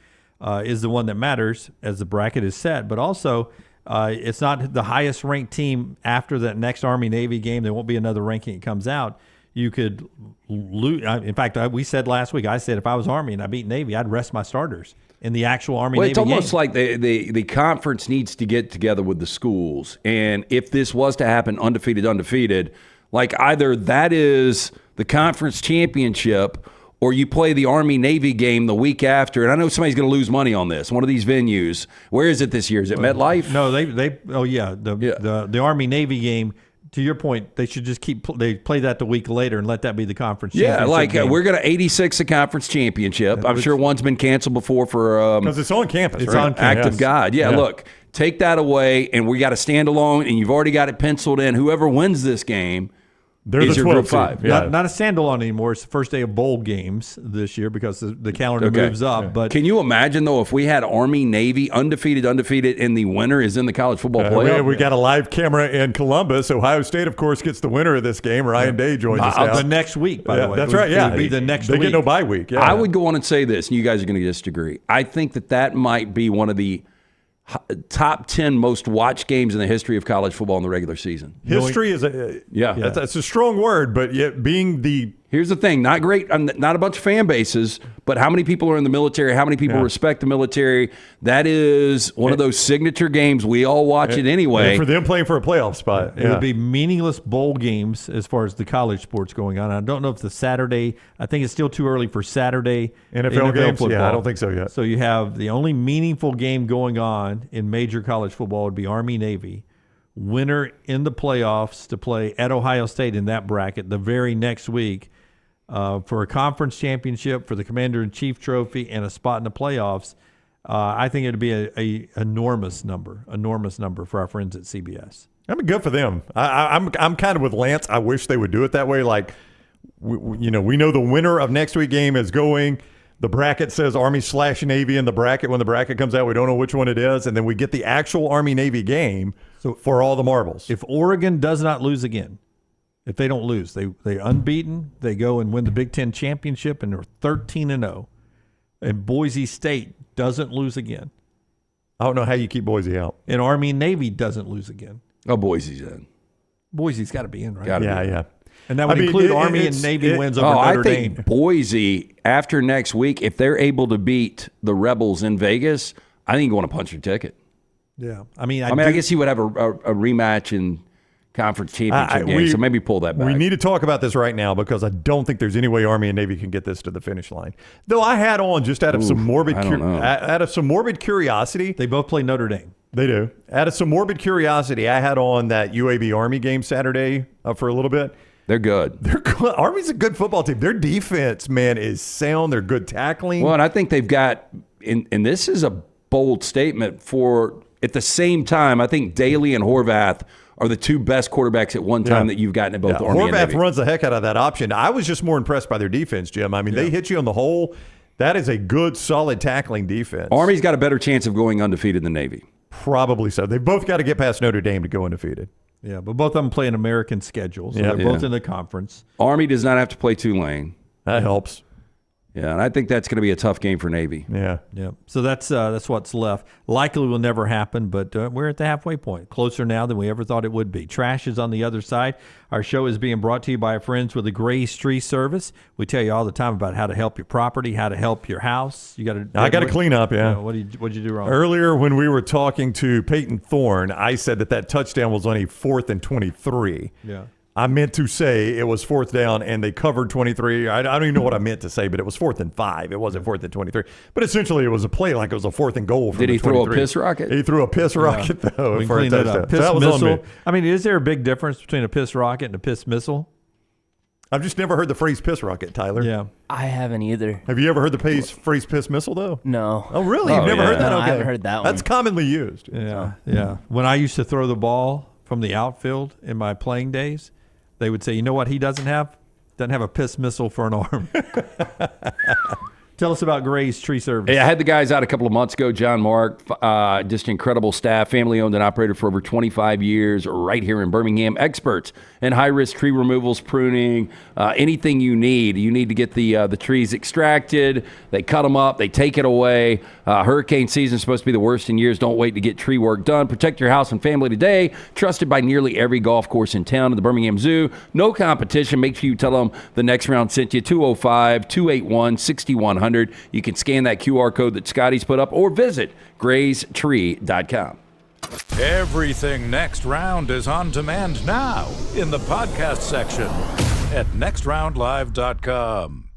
is the one that matters as the bracket is set. But also, it's not the highest ranked team after that next Army-Navy game. There won't be another ranking that comes out. You could lose. In fact, we said last week, I said if I was Army and I beat Navy, I'd rest my starters in the actual Army-Navy game. It's almost like the conference needs to get together with the schools. And if this was to happen undefeated, like either that is the conference championship or you play the Army-Navy game the week after, and I know somebody's going to lose money on this, one of these venues. Where is it this year? Is it MetLife? No, the Army-Navy game, to your point, they should just they play that the week later and let that be the conference championship game. We're going to 86 a conference championship. I'm sure one's been canceled before for because it's on campus. It's right? on campus. Act of God. Yeah, look, take that away, and we got to stand alone, and you've already got it penciled in. Whoever wins this game They're is the your 12 Group 5. seed. Yeah. Not a standalone anymore. It's the first day of bowl games this year because the calendar moves up. But can you imagine, though, if we had Army-Navy undefeated, and the winner is in the college football playoff? We got a live camera in Columbus. Ohio State, of course, gets the winner of this game. Ryan Day joins us now. The next week, by the way. That's right, yeah. It would be the next they week. get no bye week. Yeah. I would go on and say this, and you guys are going to disagree. I think that might be one of the top 10 most watched games in the history of college football in the regular season. History is that's a strong word, but yet being the here's the thing, not a bunch of fan bases, but how many people are in the military, how many people respect the military. That is one of those signature games. We all watch it anyway. And for them playing for a playoff spot. It would be meaningless bowl games as far as the college sports going on. I don't know if the Saturday, I think it's still too early for Saturday NFL games. football. Yeah, I don't think so yet. So you have the only meaningful game going on in major college football would be Army-Navy. Winner in the playoffs to play at Ohio State in that bracket the very next week for a conference championship, for the Commander-in-Chief trophy, and a spot in the playoffs. I think it would be a enormous number for our friends at CBS. I mean, good for them. I'm kind of with Lance. I wish they would do it that way. Like, we know the winner of next week's game is going. The bracket says Army/Navy in the bracket. When the bracket comes out, we don't know which one it is, and then we get the actual Army-Navy game for all the marbles. If Oregon does not lose again, if they don't lose, they're unbeaten. They go and win the Big Ten championship, and they're 13-0. And Boise State doesn't lose again. I don't know how you keep Boise out. And Army-Navy doesn't lose again. Oh, Boise's in. Boise's got to be in, right? Yeah. And that would include Army and Navy wins over Notre Dame. I think Boise, after next week, if they're able to beat the Rebels in Vegas, I think you want to punch your ticket. Yeah. I guess he would have a rematch in conference championship game, so maybe pull that back. We need to talk about this right now because I don't think there's any way Army and Navy can get this to the finish line. Though I had on just out of some morbid curiosity. They both play Notre Dame. They do. Out of some morbid curiosity, I had on that UAB Army game Saturday for a little bit. They're good. Army's a good football team. Their defense, man, is sound. They're good tackling. Well, and I think they've got, and this is a bold statement for, at the same time, I think Daly and Horvath are the two best quarterbacks at one time that you've gotten at both the Army and Navy. Horvath runs the heck out of that option. I was just more impressed by their defense, Jim. I mean, they hit you on the hole. That is a good, solid tackling defense. Army's got a better chance of going undefeated than Navy. Probably so. They've both got to get past Notre Dame to go undefeated. Yeah, but both of them play an American schedule, so they're both in the conference. Army does not have to play Tulane. That helps. Yeah, and I think that's going to be a tough game for Navy. Yeah. So that's what's left. Likely will never happen, but we're at the halfway point. Closer now than we ever thought it would be. Trash is on the other side. Our show is being brought to you by our friends with the Grace Tree Service. We tell you all the time about how to help your property, how to help your house. I got to clean up. Yeah. What'd you do wrong? Earlier when we were talking to Payton Thorne, I said that touchdown was on a 4th and 23. Yeah. I meant to say it was 4th down and they covered 23. I don't even know what I meant to say, but it was 4th and 5. It wasn't 4th and 23. But essentially it was a play like it was a 4th and goal. Did he throw a piss rocket? He threw a piss rocket, though, we for a touchdown. Piss that was missile. on me. I mean, is there a big difference between a piss rocket and a piss missile? I've just never heard the phrase piss rocket, Tyler. Yeah. I haven't either. Have you ever heard the phrase piss missile, though? No. Oh, really? You've never heard that? No, Okay. I haven't heard that one. That's commonly used. Yeah. Yeah. When I used to throw the ball from the outfield in my playing days, they would say, you know what he doesn't have? Doesn't have a piss missile for an arm. Tell us about Grace Tree Service. Hey, I had the guys out a couple of months ago, John Mark, just incredible staff, family-owned and operated for over 25 years right here in Birmingham. Experts in high-risk tree removals, pruning, anything you need. You need to get the trees extracted. They cut them up. They take it away. Hurricane season is supposed to be the worst in years. Don't wait to get tree work done. Protect your house and family today. Trusted by nearly every golf course in town and the Birmingham Zoo. No competition. Make sure you tell them the next round sent you. 205-281-6100. You can scan that QR code that Scotty's put up or visit graystree.com. Everything Next Round is on demand now in the podcast section at nextroundlive.com.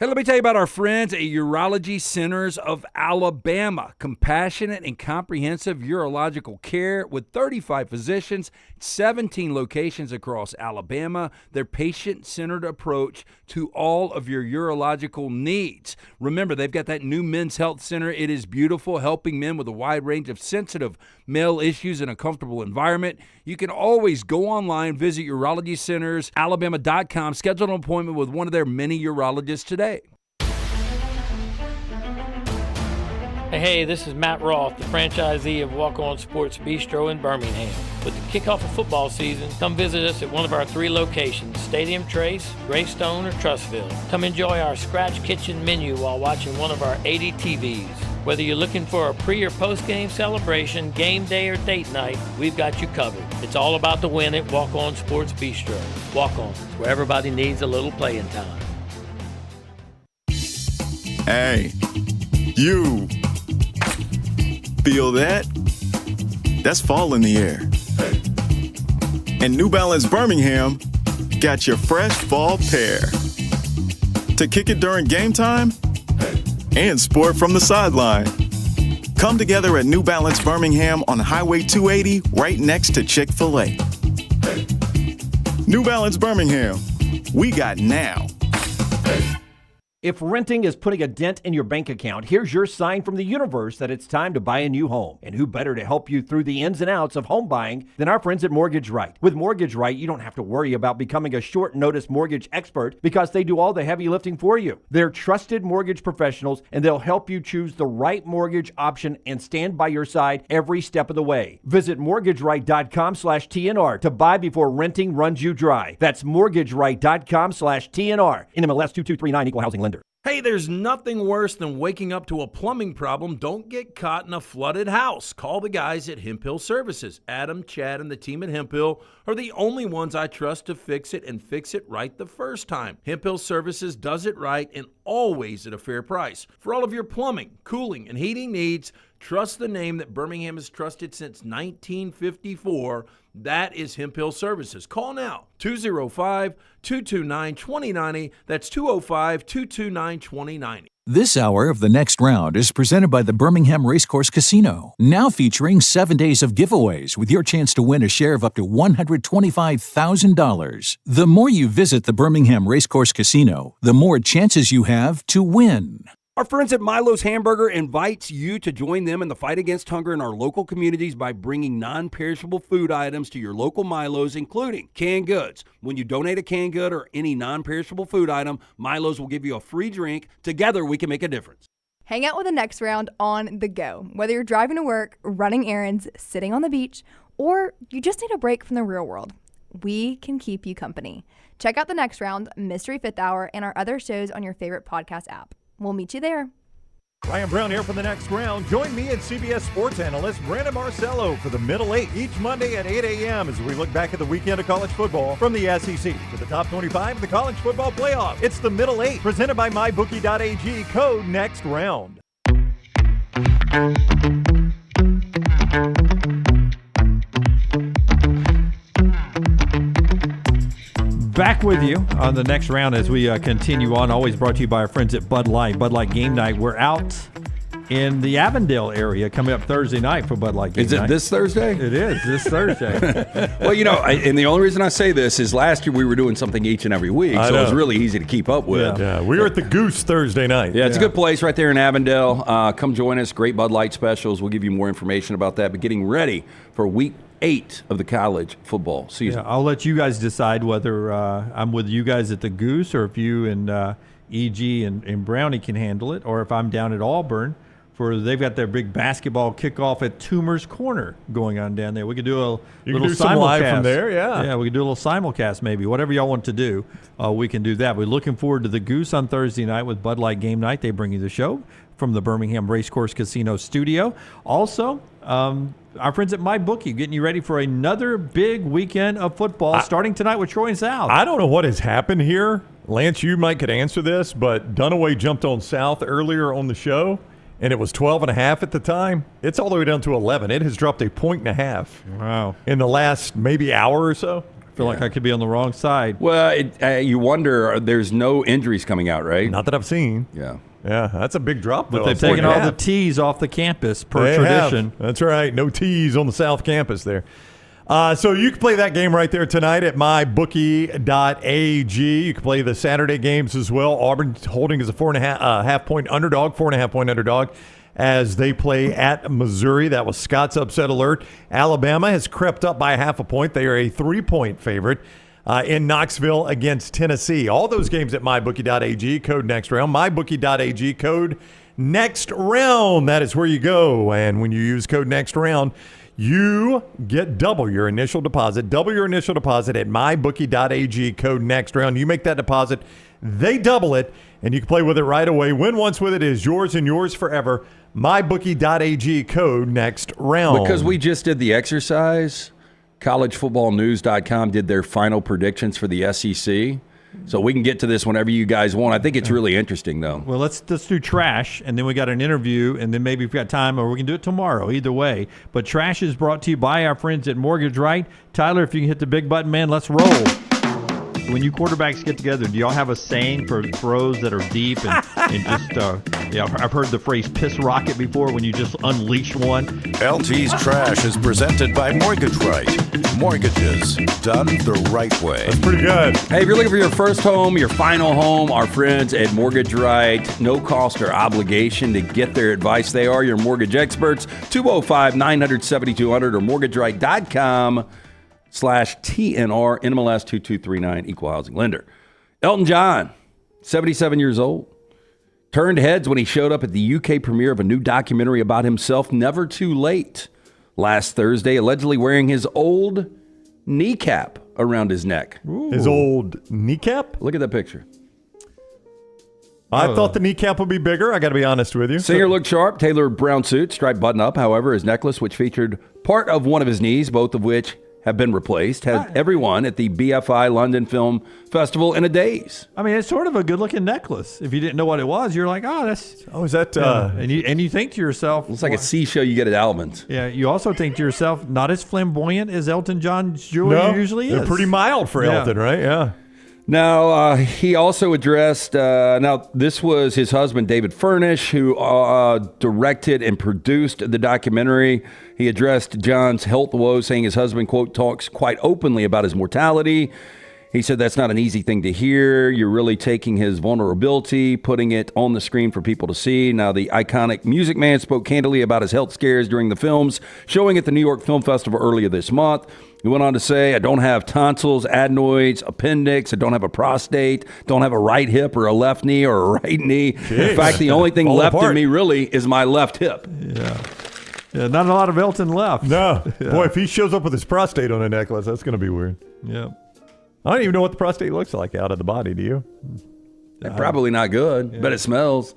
Hey, let me tell you about our friends at Urology Centers of Alabama. Compassionate and comprehensive urological care with 35 physicians, 17 locations across Alabama. Their patient-centered approach to all of your urological needs. Remember, they've got that new men's health center. It is beautiful, helping men with a wide range of sensitive male issues in a comfortable environment. You can always go online, visit urologycentersalabama.com, schedule an appointment with one of their many urologists today. Hey, this is Matt Roth, the franchisee of Walk On Sports Bistro in Birmingham. With the kickoff of football season, come visit us at one of our 3 locations, Stadium Trace, Greystone, or Trussville. Come enjoy our scratch kitchen menu while watching one of our 80 TVs. Whether you're looking for a pre- or post-game celebration, game day, or date night, we've got you covered. It's all about the win at Walk On Sports Bistro. Walk On, where everybody needs a little playing time. Hey, you. Feel that? That's fall in the air. And New Balance Birmingham got your fresh fall pair. To kick it during game time and sport from the sideline. Come together at New Balance Birmingham on Highway 280 right next to Chick-fil-A. New Balance Birmingham, we got now. If renting is putting a dent in your bank account, here's your sign from the universe that it's time to buy a new home. And who better to help you through the ins and outs of home buying than our friends at Mortgage Right. With Mortgage Right, you don't have to worry about becoming a short notice mortgage expert because they do all the heavy lifting for you. They're trusted mortgage professionals and they'll help you choose the right mortgage option and stand by your side every step of the way. Visit mortgageright.com/TNR to buy before renting runs you dry. That's mortgageright.com/TNR. NMLS 2239, Equal Housing Lender. Hey, there's nothing worse than waking up to a plumbing problem. Don't get caught in a flooded house. Call the guys at Hemp Hill Services. Adam, Chad, and the team at Hemp Hill are the only ones I trust to fix it and fix it right the first time. Hemp Hill Services does it right and always at a fair price. For all of your plumbing, cooling, and heating needs, trust the name that Birmingham has trusted since 1954. That is Hemp Hill Services. Call now, 205-229-2090. That's 205-229-2090. This hour of The Next Round is presented by the Birmingham Racecourse Casino, now featuring 7 days of giveaways with your chance to win a share of up to $125,000. The more you visit the Birmingham Racecourse Casino, the more chances you have to win. Our friends at Milo's Hamburger invites you to join them in the fight against hunger in our local communities by bringing non-perishable food items to your local Milo's, including canned goods. When you donate a canned good or any non-perishable food item, Milo's will give you a free drink. Together, we can make a difference. Hang out with the Next Round on the go. Whether you're driving to work, running errands, sitting on the beach, or you just need a break from the real world, we can keep you company. Check out the Next Round, Mystery Fifth Hour, and our other shows on your favorite podcast app. We'll meet you there. Ryan Brown here for the Next Round. Join me and CBS sports analyst Brandon Marcello for the Middle Eight each Monday at 8 a.m. as we look back at the weekend of college football from the SEC to the top 25 of the college football playoff. It's the Middle Eight presented by MyBookie.ag, code Next Round. Back with you on the Next Round as we continue on. Always brought to you by our friends at Bud Light. Bud Light Game Night. We're out in the Avondale area coming up Thursday night for Bud Light Game Night. Is it this Thursday? It is this Thursday. Well, you know, and the only reason I say this is last year we were doing something each and every week, so it was really easy to keep up with. Yeah, we were at the Goose Thursday night. Yeah, it's a good place right there in Avondale. Come join us. Great Bud Light specials. We'll give you more information about that. But getting ready for week 8 of the college football season. Yeah, I'll let you guys decide whether I'm with you guys at the Goose or if you and EG and Brownie can handle it, or if I'm down at Auburn. They've got their big basketball kickoff at Toomer's Corner going on down there. We could do a little simulcast live from there, yeah. Yeah, we could do a little simulcast maybe. Whatever y'all want to do, we can do that. We're looking forward to the Goose on Thursday night with Bud Light Game Night. They bring you the show from the Birmingham Racecourse Casino studio. Also, our friends at MyBookie getting you ready for another big weekend of football starting tonight with Troy and South. I don't know what has happened here. Lance, you might could answer this, but Dunaway jumped on South earlier on the show, and it was 12.5 at the time. It's all the way down to 11. It has dropped a 1.5 Wow. in the last maybe hour or so. feel like I could be on the wrong side. Well, you wonder, there's no injuries coming out, right? Not that I've seen. Yeah. Yeah, that's a big drop, though. But they've taken all the tees off the campus per tradition. That's right. No tees on the South Campus there. So you can play that game right there tonight at mybookie.ag. You can play the Saturday games as well. Auburn holding as a 4.5 point underdog, 4.5 point underdog as they play at Missouri. That was Scott's upset alert. Alabama has crept up by 0.5 point. They are a 3-point favorite in Knoxville against Tennessee. All those games at mybookie.ag, code next round. Mybookie.ag, code next round. That is where you go. And when you use code next round, you get double your initial deposit. Double your initial deposit at mybookie.ag, code next round. You make that deposit, they double it, and you can play with it right away. Win once with it is yours and yours forever. mybookie.ag, code next round. Because we just did the exercise, collegefootballnews.com did their final predictions for the SEC. So we can get to this whenever you guys want. I think it's really interesting, though. Well, let's do trash, and then we got an interview, and then maybe we've got time, or we can do it tomorrow. Either way. But trash is brought to you by our friends at Mortgage Right. Tyler, if you can hit the big button, man, let's roll. When you quarterbacks get together, do y'all have a saying for throws that are deep and just, I've heard the phrase piss rocket before when you just unleash one. LT's Trash is presented by Mortgage Right. Mortgages done the right way. That's pretty good. Hey, if you're looking for your first home, your final home, our friends at Mortgage Right, no cost or obligation to get their advice. They are your mortgage experts. 205-900-7200 or mortgageright.com/TNR, NMLS 2239, equal housing lender. Elton John, 77 years old, turned heads when he showed up at the UK premiere of a new documentary about himself, Never Too Late, last Thursday, allegedly wearing his old kneecap around his neck. Ooh. His old kneecap? Look at that picture. I thought the kneecap would be bigger. I got to be honest with you. Singer looked sharp, tailored brown suit, striped button up. However, his necklace, which featured part of one of his knees, both of which have been replaced, had everyone at the BFI London Film Festival in a daze. I mean, it's sort of a good-looking necklace. If you didn't know what it was, you're like, oh, that's... Oh, is that... and you think to yourself... Looks like a C show you get at Albans. Yeah, you also think to yourself, not as flamboyant as Elton John's jewelry usually is. They're pretty mild for Elton, right? Yeah. Now, he also addressed, now this was his husband, David Furnish, who directed and produced the documentary. He addressed John's health woes, saying his husband, quote, talks quite openly about his mortality. He said that's not an easy thing to hear. You're really taking his vulnerability, putting it on the screen for people to see. Now, the iconic Music Man spoke candidly about his health scares during the films showing at the New York Film Festival earlier this month. He went on to say, I don't have tonsils, adenoids, appendix. I don't have a prostate. Don't have a right hip or a left knee or a right knee. Jeez. In fact, the only thing left in me really is my left hip. Yeah, not a lot of Elton left. No. Yeah. Boy, if he shows up with his prostate on a necklace, that's going to be weird. Yeah. I don't even know what the prostate looks like out of the body, do you? Probably not good, but it smells.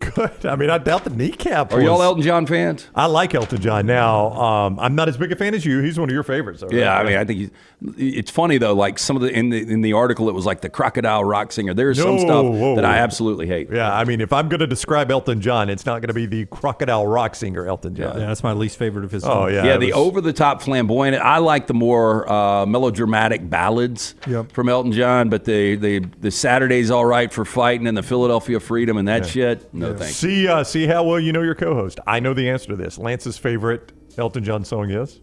Good. I mean, I doubt the kneecap. Are y'all Elton John fans? I like Elton John. Now, I'm not as big a fan as you. He's one of your favorites. Right? Yeah, I mean, I think it's funny though. Like some of the in the article, it was like the crocodile rock singer. There's some stuff that I absolutely hate. Yeah, I mean, if I'm going to describe Elton John, it's not going to be the crocodile rock singer Elton John. Yeah, that's my least favorite of his songs. Oh yeah, yeah. The over the top flamboyant. I like the more melodramatic ballads from Elton John. But the Saturday's all right for fighting and the Philadelphia Freedom and that shit. No thanks. See how well you know your co-host. I know the answer to this. Lance's favorite Elton John song is?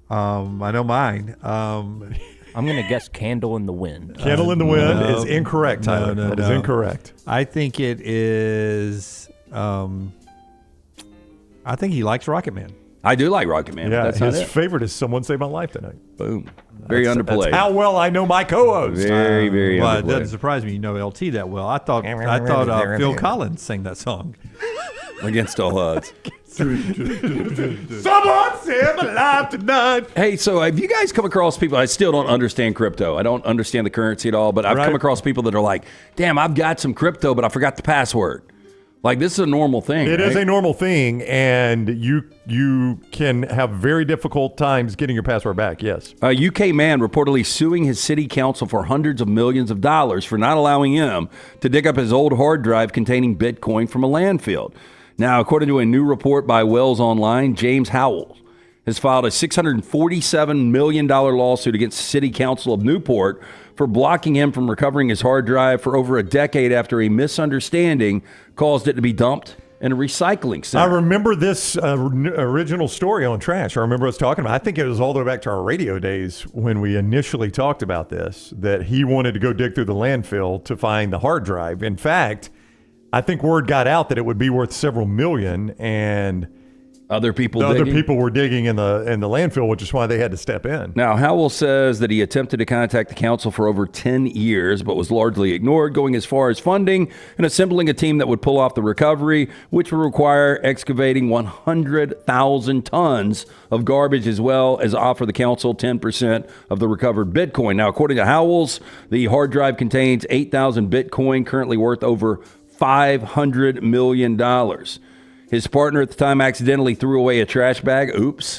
I know mine. I'm going to guess Candle in the Wind. Candle in the Wind is incorrect, Tyler. That is incorrect. I think it is, I think he likes Rocket Man. I do like Rocket Man. Yeah, that's his favorite is Someone Saved My Life Tonight. Boom. Very underplayed. That's how well I know my co-host. Very, very well, underplayed. It doesn't surprise me you know LT that well. I thought Phil Collins sang that song. Against all odds. Someone Saved My Life Tonight. Hey, so have you guys come across people, I still don't understand crypto. I don't understand the currency at all, but I've come across people that are like, damn, I've got some crypto, but I forgot the password. Like, this is a normal thing. It is a normal thing, and you can have very difficult times getting your password back, yes. A UK man reportedly suing his city council for hundreds of millions of dollars for not allowing him to dig up his old hard drive containing Bitcoin from a landfill. Now, according to a new report by Wells Online, James Howell has filed a $647 million lawsuit against the City Council of Newport for blocking him from recovering his hard drive for over a decade after a misunderstanding caused it to be dumped in a recycling center. I remember this original story on Trash. I remember us talking about it. I think it was all the way back to our radio days when we initially talked about this, that he wanted to go dig through the landfill to find the hard drive. In fact, I think word got out that it would be worth several million, and other people were digging in the landfill, which is why they had to step in. Now, Howell says that he attempted to contact the council for over 10 years, but was largely ignored, going as far as funding and assembling a team that would pull off the recovery, which would require excavating 100,000 tons of garbage, as well as offer the council 10% of the recovered Bitcoin. Now, according to Howells, the hard drive contains 8,000 Bitcoin, currently worth over $500 million. His partner at the time accidentally threw away a trash bag,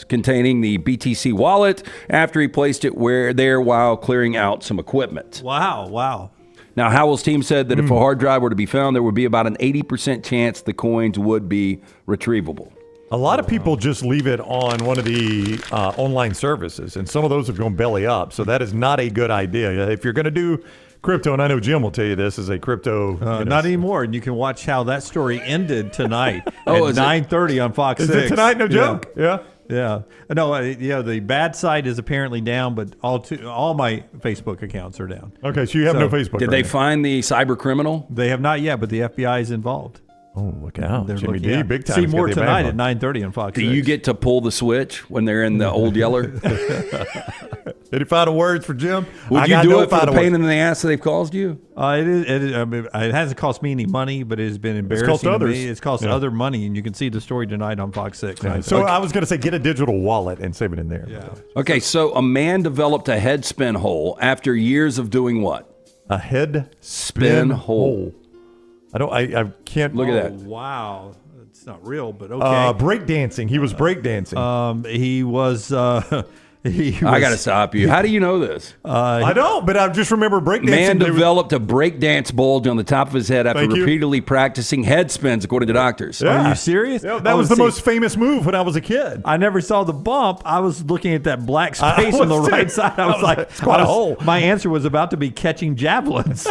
containing the BTC wallet after he placed it there while clearing out some equipment. Wow. Now, Howell's team said that if a hard drive were to be found, there would be about an 80% chance the coins would be retrievable. A lot of people just leave it on one of the online services, and some of those have gone belly up, so that is not a good idea. If you're going to do crypto, and I know Jim will tell you this, is a crypto. Not anymore. And you can watch how that story ended tonight at 9:30 on Fox 6. Is it tonight? No joke. Yeah. No, the bad side is apparently down, but all my Facebook accounts are down. Okay, so you have no Facebook. Did they find the cyber criminal? They have not yet, but the FBI is involved. Oh, look out. They're Jimmy looking D, out. big time. See more tonight at 9:30 on Fox 6. Do you get to pull the switch when they're in the old Yeller? Any final words for Jim? Would you do it for the pain in the ass that they've caused you? It hasn't cost me any money, but it has been embarrassing cost to others. me. It's cost other money, and you can see the story tonight on Fox 6. Yeah. So I was going to say, get a digital wallet and save it in there. Yeah. Okay, so a man developed a head spin hole after years of doing what? A head spin hole. I can't look at that. Wow. It's not real, but okay. Breakdancing. He was breakdancing. He was. I got to stop you. How do you know this? I don't, but I just remember breakdancing. Man developed a breakdance bulge on the top of his head after repeatedly practicing head spins, according to doctors. Yeah. Are you serious? Yeah, that was the most famous move when I was a kid. I never saw the bump. I was looking at that black space on the right side. I was like, it's quite a hole. My answer was about to be catching javelins.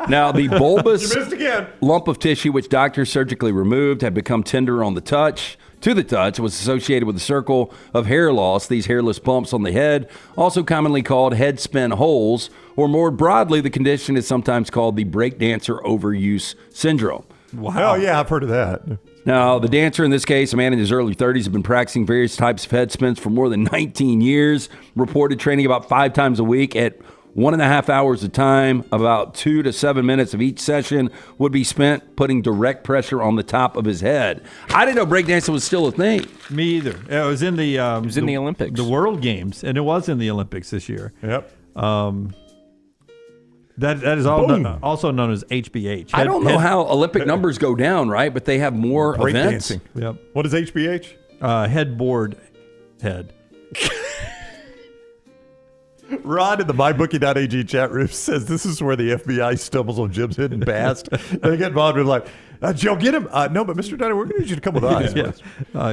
Now, the bulbous You missed again. lump of tissue, which doctors surgically removed, had become tender on the touch. To the touch, was associated with a circle of hair loss. These hairless bumps on the head, also commonly called head spin holes, or more broadly, the condition is sometimes called the breakdancer overuse syndrome. Wow. Oh, yeah, I've heard of that. Now, the dancer, in this case, a man in his early 30s, had been practicing various types of head spins for more than 19 years, reported training about 5 times a week at 1.5 hours a time. About 2 to 7 minutes of each session would be spent putting direct pressure on the top of his head. I didn't know breakdancing was still a thing. Me either. It was in the in the Olympics, the World Games, and it was in the Olympics this year. Yep. That is also known as HBH. I don't know how Olympic numbers go down, right? But they have more events. Breakdancing. Yep. What is HBH? Headboard head. Rod in the MyBookie.ag chat room says this is where the FBI stumbles on Jim's hidden past. They get involved with like, Joe, get him. No, but Mr. Dunaway, we're going to need you to come with us.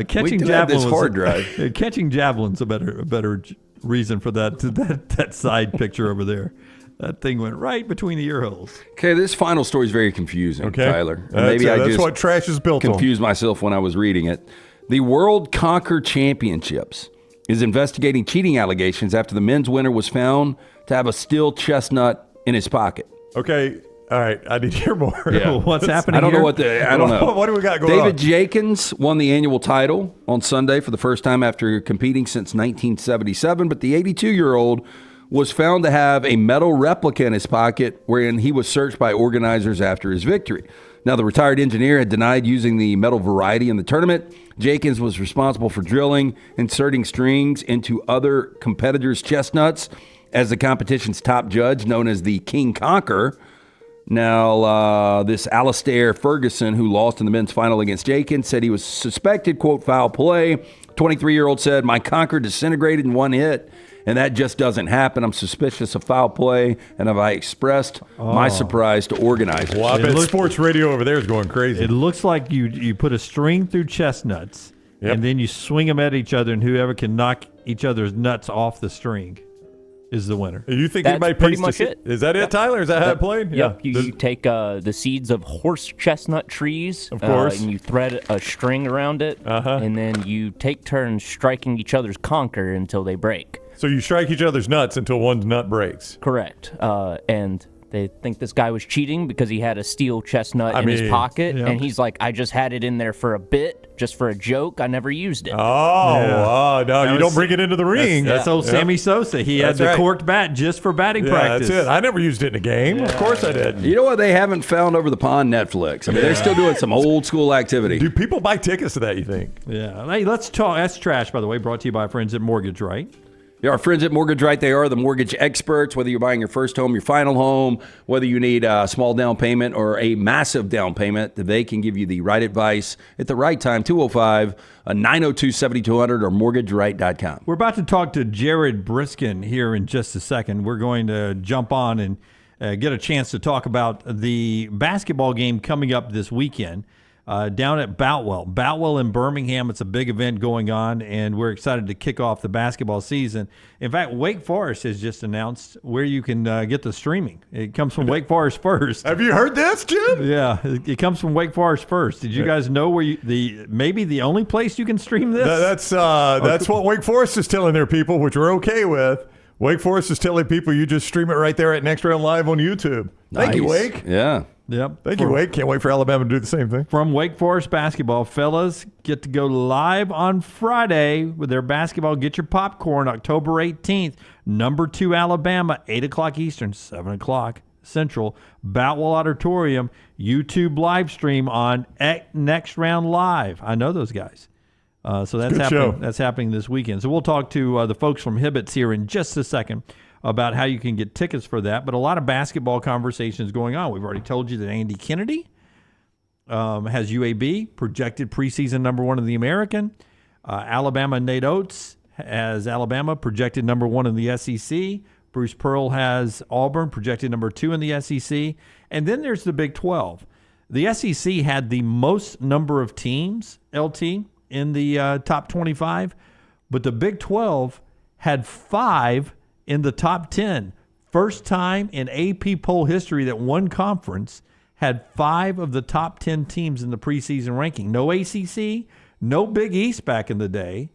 Catching javelins. hard drive. Catching javelins a better reason for that side picture over there. That thing went right between the ear holes. Okay, this final story is very confusing, Tyler. That's what trash is built on. Confused myself when I was reading it. The World Conquer Championships is investigating cheating allegations after the men's winner was found to have a steel chestnut in his pocket. Okay, all right, I need to hear more. Yeah. What's happening? I don't here? know I don't know. What do we got going on? David Jenkins won the annual title on Sunday for the first time after competing since 1977, but the 82-year-old was found to have a metal replica in his pocket wherein he was searched by organizers after his victory. Now, the retired engineer had denied using the metal variety in the tournament. Jenkins was responsible for drilling, inserting strings into other competitors' chestnuts as the competition's top judge, known as the King Conqueror. Now, this Alistair Ferguson, who lost in the men's final against Jenkins, said he was suspected, quote, foul play. 23-year-old said, "My Conqueror disintegrated in one hit, and that just doesn't happen. I'm suspicious of foul play, and have I expressed my surprise to organizers." Well, I bet sports radio over there is going crazy. It looks like you put a string through chestnuts, and then you swing them at each other, and whoever can knock each other's nuts off the string is the winner. You think That's anybody pretty pays much to it. Is that it, Tyler? Is that how it played? Yep. You take the seeds of horse chestnut trees, Of course. and you thread a string around it, and then you take turns striking each other's conker until they break. So you strike each other's nuts until one's nut breaks. Correct. And they think this guy was cheating because he had a steel chestnut in his pocket, and he's like, I just had it in there for a bit, just for a joke. I never used it. No, you don't bring it into the ring. That's old Sammy Sosa. He had the corked bat just for batting practice. That's it. I never used it in a game. Of course I did. You know what they haven't found over the pond? Netflix. I mean, they're still doing some old school activity. Do people buy tickets to that, you think? Yeah. Hey, let's talk. That's Trash, by the way, brought to you by our friends at Mortgage Right. Yeah, our friends at Mortgage Right, they are the mortgage experts. Whether you're buying your first home, your final home, whether you need a small down payment or a massive down payment, they can give you the right advice at the right time. 205-902-7200 or mortgageright.com. We're about to talk to Jared Briskin here in just a second. We're going to jump on and get a chance to talk about the basketball game coming up this weekend. Down at Boutwell in Birmingham. It's a big event going on, and we're excited to kick off the basketball season. In fact, Wake Forest has just announced where you can get the streaming. It comes from Wake Forest first. Have you heard this, Jim? Yeah, it comes from Wake Forest first. Did you guys know where maybe the only place you can stream this? That's what Wake Forest is telling their people, which we're okay with. Wake Forest is telling people you just stream it right there at Next Round Live on YouTube. Thank you, Wake. Yeah. Yep. Thank you, Wake. Can't wait for Alabama to do the same thing. From Wake Forest basketball, fellas, get to go live on Friday with their basketball. Get your popcorn, October 18th. Number 2 Alabama, 8 o'clock Eastern, 7 o'clock Central. Boutwell Auditorium, YouTube live stream on Next Round Live. I know those guys. So that's happening. Show. That's happening this weekend. So we'll talk to the folks from Hibbett's here in just a second about how you can get tickets for that. But a lot of basketball conversations going on. We've already told you that Andy Kennedy has UAB, projected preseason number 1 in the American. Alabama Nate Oates has Alabama, projected number 1 in the SEC. Bruce Pearl has Auburn, projected number 2 in the SEC. And then there's the Big 12. The SEC had the most number of teams, LT, in the top 25, but the Big 12 had 5 in the top 10. First time in AP poll history that one conference had 5 of the top 10 teams in the preseason ranking. No ACC, no Big East back in the day,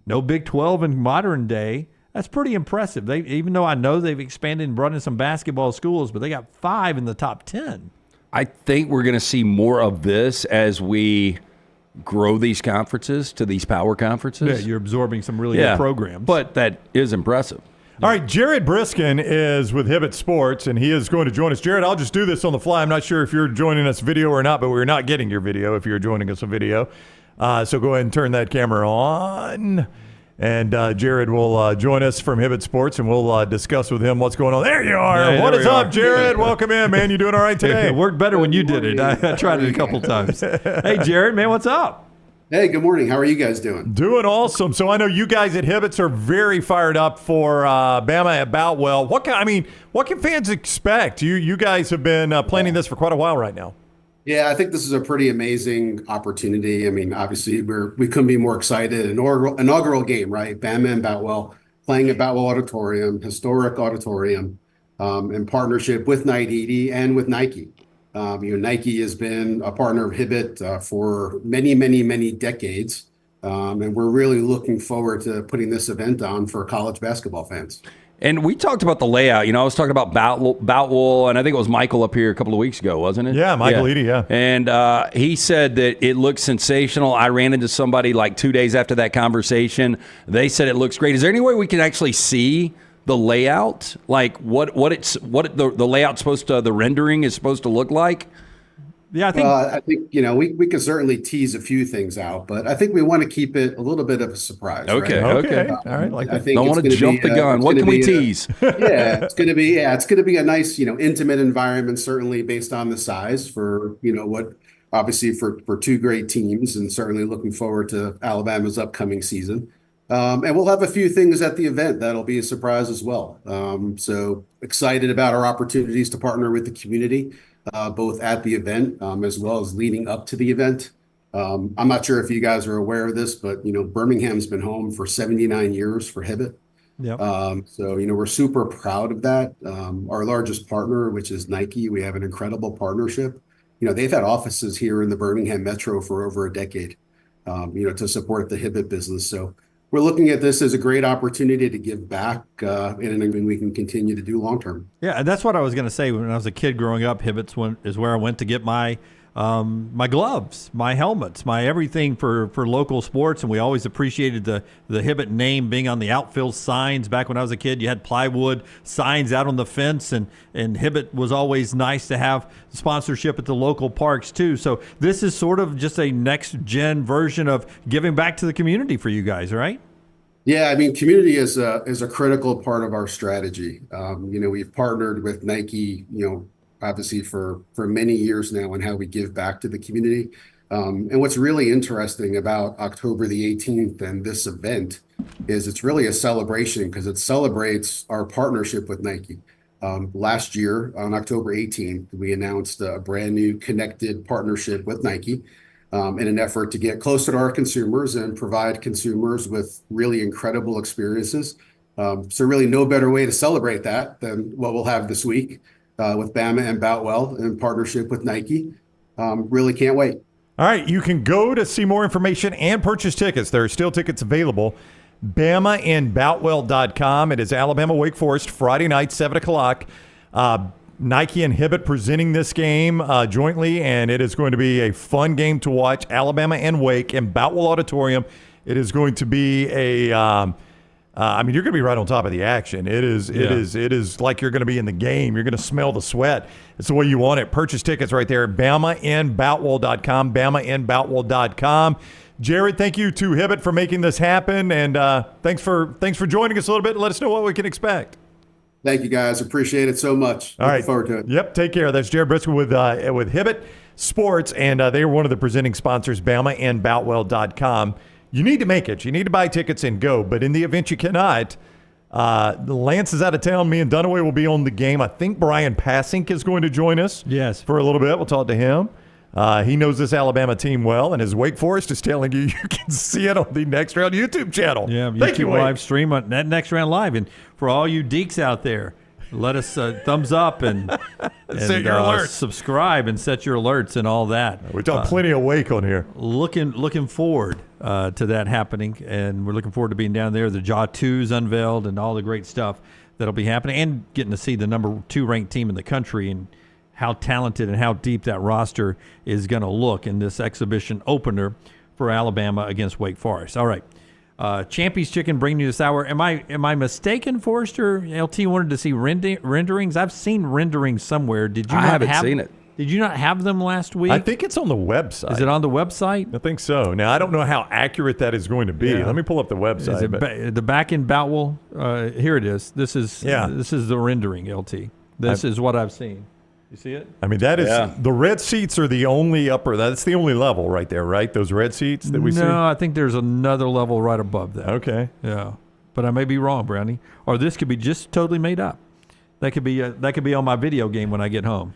no Big 12 in modern day. That's pretty impressive. Even though I know they've expanded and brought in some basketball schools, but they got 5 in the top 10. I think we're going to see more of this as we grow these conferences to these power conferences. Yeah, you're absorbing some really good programs. But that is impressive. All right, Jared Briskin is with Hibbett Sports, and he is going to join us. Jared, I'll just do this on the fly. I'm not sure if you're joining us video or not, but we're not getting your video if you're joining us on video. So go ahead and turn that camera on. And Jared will join us from Hibbett Sports, and we'll discuss with him what's going on. There you are. Hey, what is up, are. Jared? Welcome in, man. You doing all right today? It worked better when you did it. I tried it a couple times. Hey, Jared, man, what's up? Hey, good morning. How are you guys doing? Doing awesome. So I know you guys at Hibbett's are very fired up for Bama at Boutwell. What can fans expect? You guys have been planning this for quite a while right now. Yeah, I think this is a pretty amazing opportunity. I mean, obviously, we couldn't be more excited. Inaugural game, right? Bama and Boutwell playing at Boutwell Auditorium, historic auditorium, in partnership with Knight Eady and with Nike. Nike has been a partner of Hibbett for many, many, many decades. And we're really looking forward to putting this event on for college basketball fans. And we talked about the layout. I was talking about Boutwell, and I think it was Michael up here a couple of weeks ago, wasn't it? Yeah, Michael Eady, yeah. And he said that it looks sensational. I ran into somebody like 2 days after that conversation. They said it looks great. Is there any way we can actually see the layout, like what the layout's supposed to, the rendering is supposed to look like? Yeah, I think we can certainly tease a few things out, but I think we want to keep it a little bit of a surprise. Okay, right? okay, all right. Like I think don't want to jump the gun. What can we tease? It's going to be a nice, intimate environment, certainly based on the size for obviously for 2 great teams, and certainly looking forward to Alabama's upcoming season. And we'll have a few things at the event that'll be a surprise as well. So excited about our opportunities to partner with the community, both at the event as well as leading up to the event. I'm not sure if you guys are aware of this, but Birmingham's been home for 79 years for Hibbett. Yep. So we're super proud of that. Our largest partner, which is Nike, we have an incredible partnership. They've had offices here in the Birmingham Metro for over a decade, to support the Hibbett business. So we're looking at this as a great opportunity to give back, and we can continue to do long term. Yeah, and that's what I was going to say. When I was a kid growing up, Hibbett's is where I went to get my gloves, my helmets, my everything for local sports, and we always appreciated the Hibbett name being on the outfield signs. Back when I was a kid, you had plywood signs out on the fence, and Hibbett was always nice to have sponsorship at the local parks too. So this is sort of just a next gen version of giving back to the community for you guys, right? Yeah, I mean, community is a critical part of our strategy. We've partnered with Nike, obviously for many years now, and how we give back to the community. And what's really interesting about October the 18th and this event is it's really a celebration because it celebrates our partnership with Nike. Last year on October 18th, we announced a brand new connected partnership with Nike in an effort to get closer to our consumers and provide consumers with really incredible experiences. So really no better way to celebrate that than what we'll have this week. With Bama and Boutwell in partnership with Nike. Really can't wait. All right, you can go to see more information and purchase tickets. There are still tickets available. BamaandBoutwell.com. It is Alabama Wake Forest Friday night, 7 o'clock. Nike and Hibbett presenting this game jointly, and it is going to be a fun game to watch. Alabama and Wake in Boutwell Auditorium. It is going to be a you're going to be right on top of the action. It is like you're going to be in the game. You're going to smell the sweat. It's the way you want it. Purchase tickets right there at BamaandBoutwell.com, BamaandBoutwell.com. Jared, thank you to Hibbett for making this happen, and thanks for joining us a little bit and let us know what we can expect. Thank you, guys. Appreciate it so much. Looking forward to it. Yep, take care. That's Jared Briscoe with Hibbett Sports, and they are one of the presenting sponsors, BamaandBoutwell.com. You need to make it. You need to buy tickets and go. But in the event you cannot, Lance is out of town. Me and Dunaway will be on the game. I think Brian Passink is going to join us. Yes. For a little bit. We'll talk to him. He knows this Alabama team well, and as Wake Forest is telling you, you can see it on the Next Round YouTube channel. Yeah, Thank you, Wake. Live stream on that Next Round Live. And for all you deeks out there, let us thumbs up and set your alerts. Subscribe and set your alerts and all that. We've done plenty of Wake on here. Looking forward to that happening, and we're looking forward to being down there. The Jaw 2's unveiled and all the great stuff that'll be happening, and getting to see the number 2 ranked team in the country and how talented and how deep that roster is going to look in this exhibition opener for Alabama against Wake Forest. All right. Champy's Chicken bringing you this hour. Am I mistaken, Forrester? LT wanted to see renderings. I've seen renderings somewhere. Did you? I haven't seen it. Did you not have them last week? I think it's on the website. Is it on the website? I think so. Now, I don't know how accurate that is going to be. Yeah. Let me pull up the website. Is it the back in Boutwell? Here it is. This is the rendering, LT. This is what I've seen. You see it? I mean, that is the red seats are the only that's the only level right there, right? Those red seats that we see? No, I think there's another level right above that. Okay. Yeah. But I may be wrong, Brownie. Or this could be just totally made up. That could be on my video game when I get home.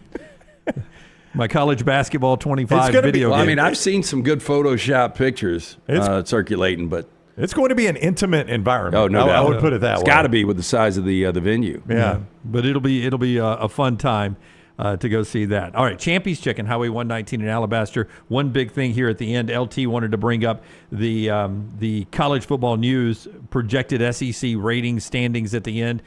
My college basketball 25 video game. I mean, I've seen some good Photoshop pictures circulating, but it's going to be an intimate environment. Oh, no doubt. I would put it that way. It's got to be with the size of the venue. Yeah. But it'll be a fun time to go see that. All right, Champy's Chicken, Highway 119 in Alabaster. One big thing here at the end, LT wanted to bring up the College Football News projected SEC rating standings at the end.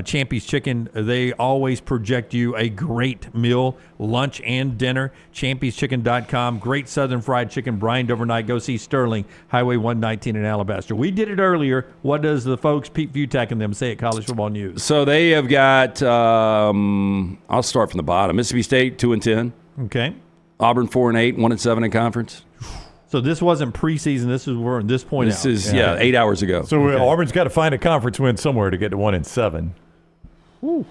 Champy's Chicken, they always project you a great meal, lunch and dinner. Champy'sChicken.com, great Southern fried chicken, brined overnight. Go see Sterling, Highway 119 in Alabaster. We did it earlier. What does the folks, Pete Vutak and them, say at College Football News? So they have got, I'll start from the bottom. Mississippi State 2-10. Okay. Auburn 4-8, 1-7 in conference. So this wasn't preseason. This is we're at this point. This is 8 hours ago. So Auburn's got to find a conference win somewhere to get to 1-7. Whew.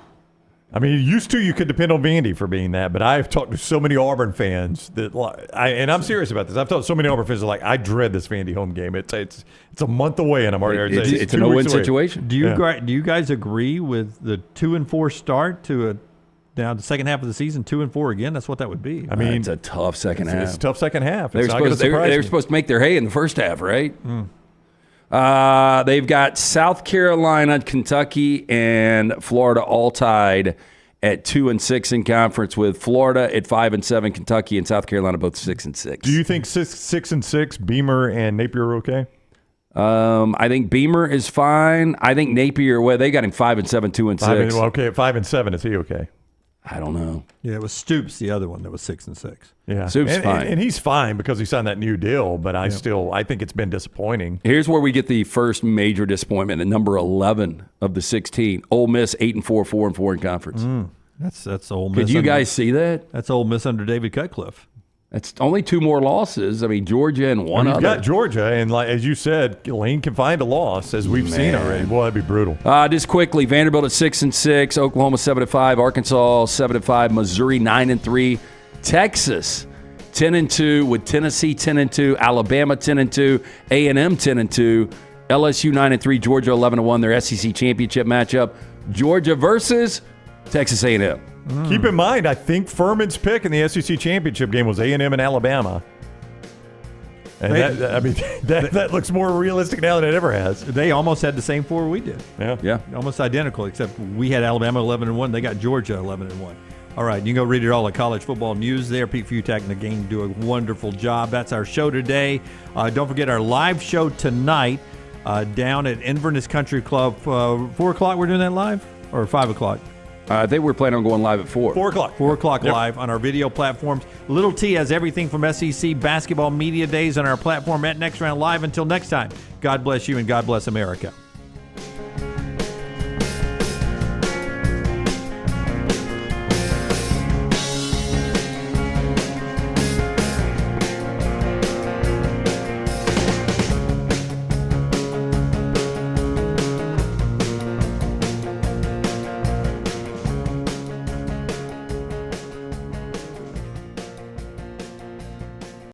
I mean, used to you could depend on Vandy for being that, but I've talked to so many Auburn fans that, and I'm serious about this. I've talked to so many Auburn fans that I dread this Vandy home game. It's a month away, and I'm already. It's a no-win situation. Do you guys agree with the 2-4 start to a down the second half of the season, 2-4 again. That's what that would be. I mean, it's a tough second half. It's a tough second half. They were supposed to make their hay in the first half, right? They've got South Carolina, Kentucky, and Florida all tied at 2-6 in conference, with Florida at 5-7, Kentucky and South Carolina both 6-6. Do you think 6-6, Beamer and Napier are okay? I think Beamer is fine. I think Napier, well, they got him 5-7, 2-6. Okay, at 5-7, is he okay? I don't know. Yeah, it was Stoops, the other one that was 6-6. Yeah, Stoops fine, and he's fine because he signed that new deal. But I think it's been disappointing. Here's where we get the first major disappointment at number 11 of the 16. Ole Miss 8-4, 4-4 in conference. That's Ole Miss. Could you guys see that? That's Ole Miss under David Cutcliffe. That's only 2 more losses. I mean, Georgia and one other. You've got Georgia, and like as you said, Lane can find a loss, as we've seen already. Boy, that'd be brutal. Just quickly, Vanderbilt at 6-6, Oklahoma 7-5, Arkansas 7-5, Missouri 9-3, Texas 10-2, with Tennessee 10-2, Alabama 10-2, A&M 10-2, LSU 9-3, Georgia 11-1. Their SEC championship matchup: Georgia versus Texas A&M. Keep in mind, I think Furman's pick in the SEC championship game was A&M and Alabama. And that looks more realistic now than it ever has. They almost had the same 4 we did. Yeah. Almost identical, except we had Alabama 11-1. They got Georgia 11-1. All right, you can go read it all at College Football News there. Pete Futak and the gang do a wonderful job. That's our show today. Don't forget our live show tonight down at Inverness Country Club. 4 o'clock we're doing that live? Or 5 o'clock? I think we're planning on going live at 4. 4 o'clock. 4 o'clock live on our video platforms. Little T has everything from SEC basketball media days on our platform at Next Round Live. Until next time, God bless you and God bless America.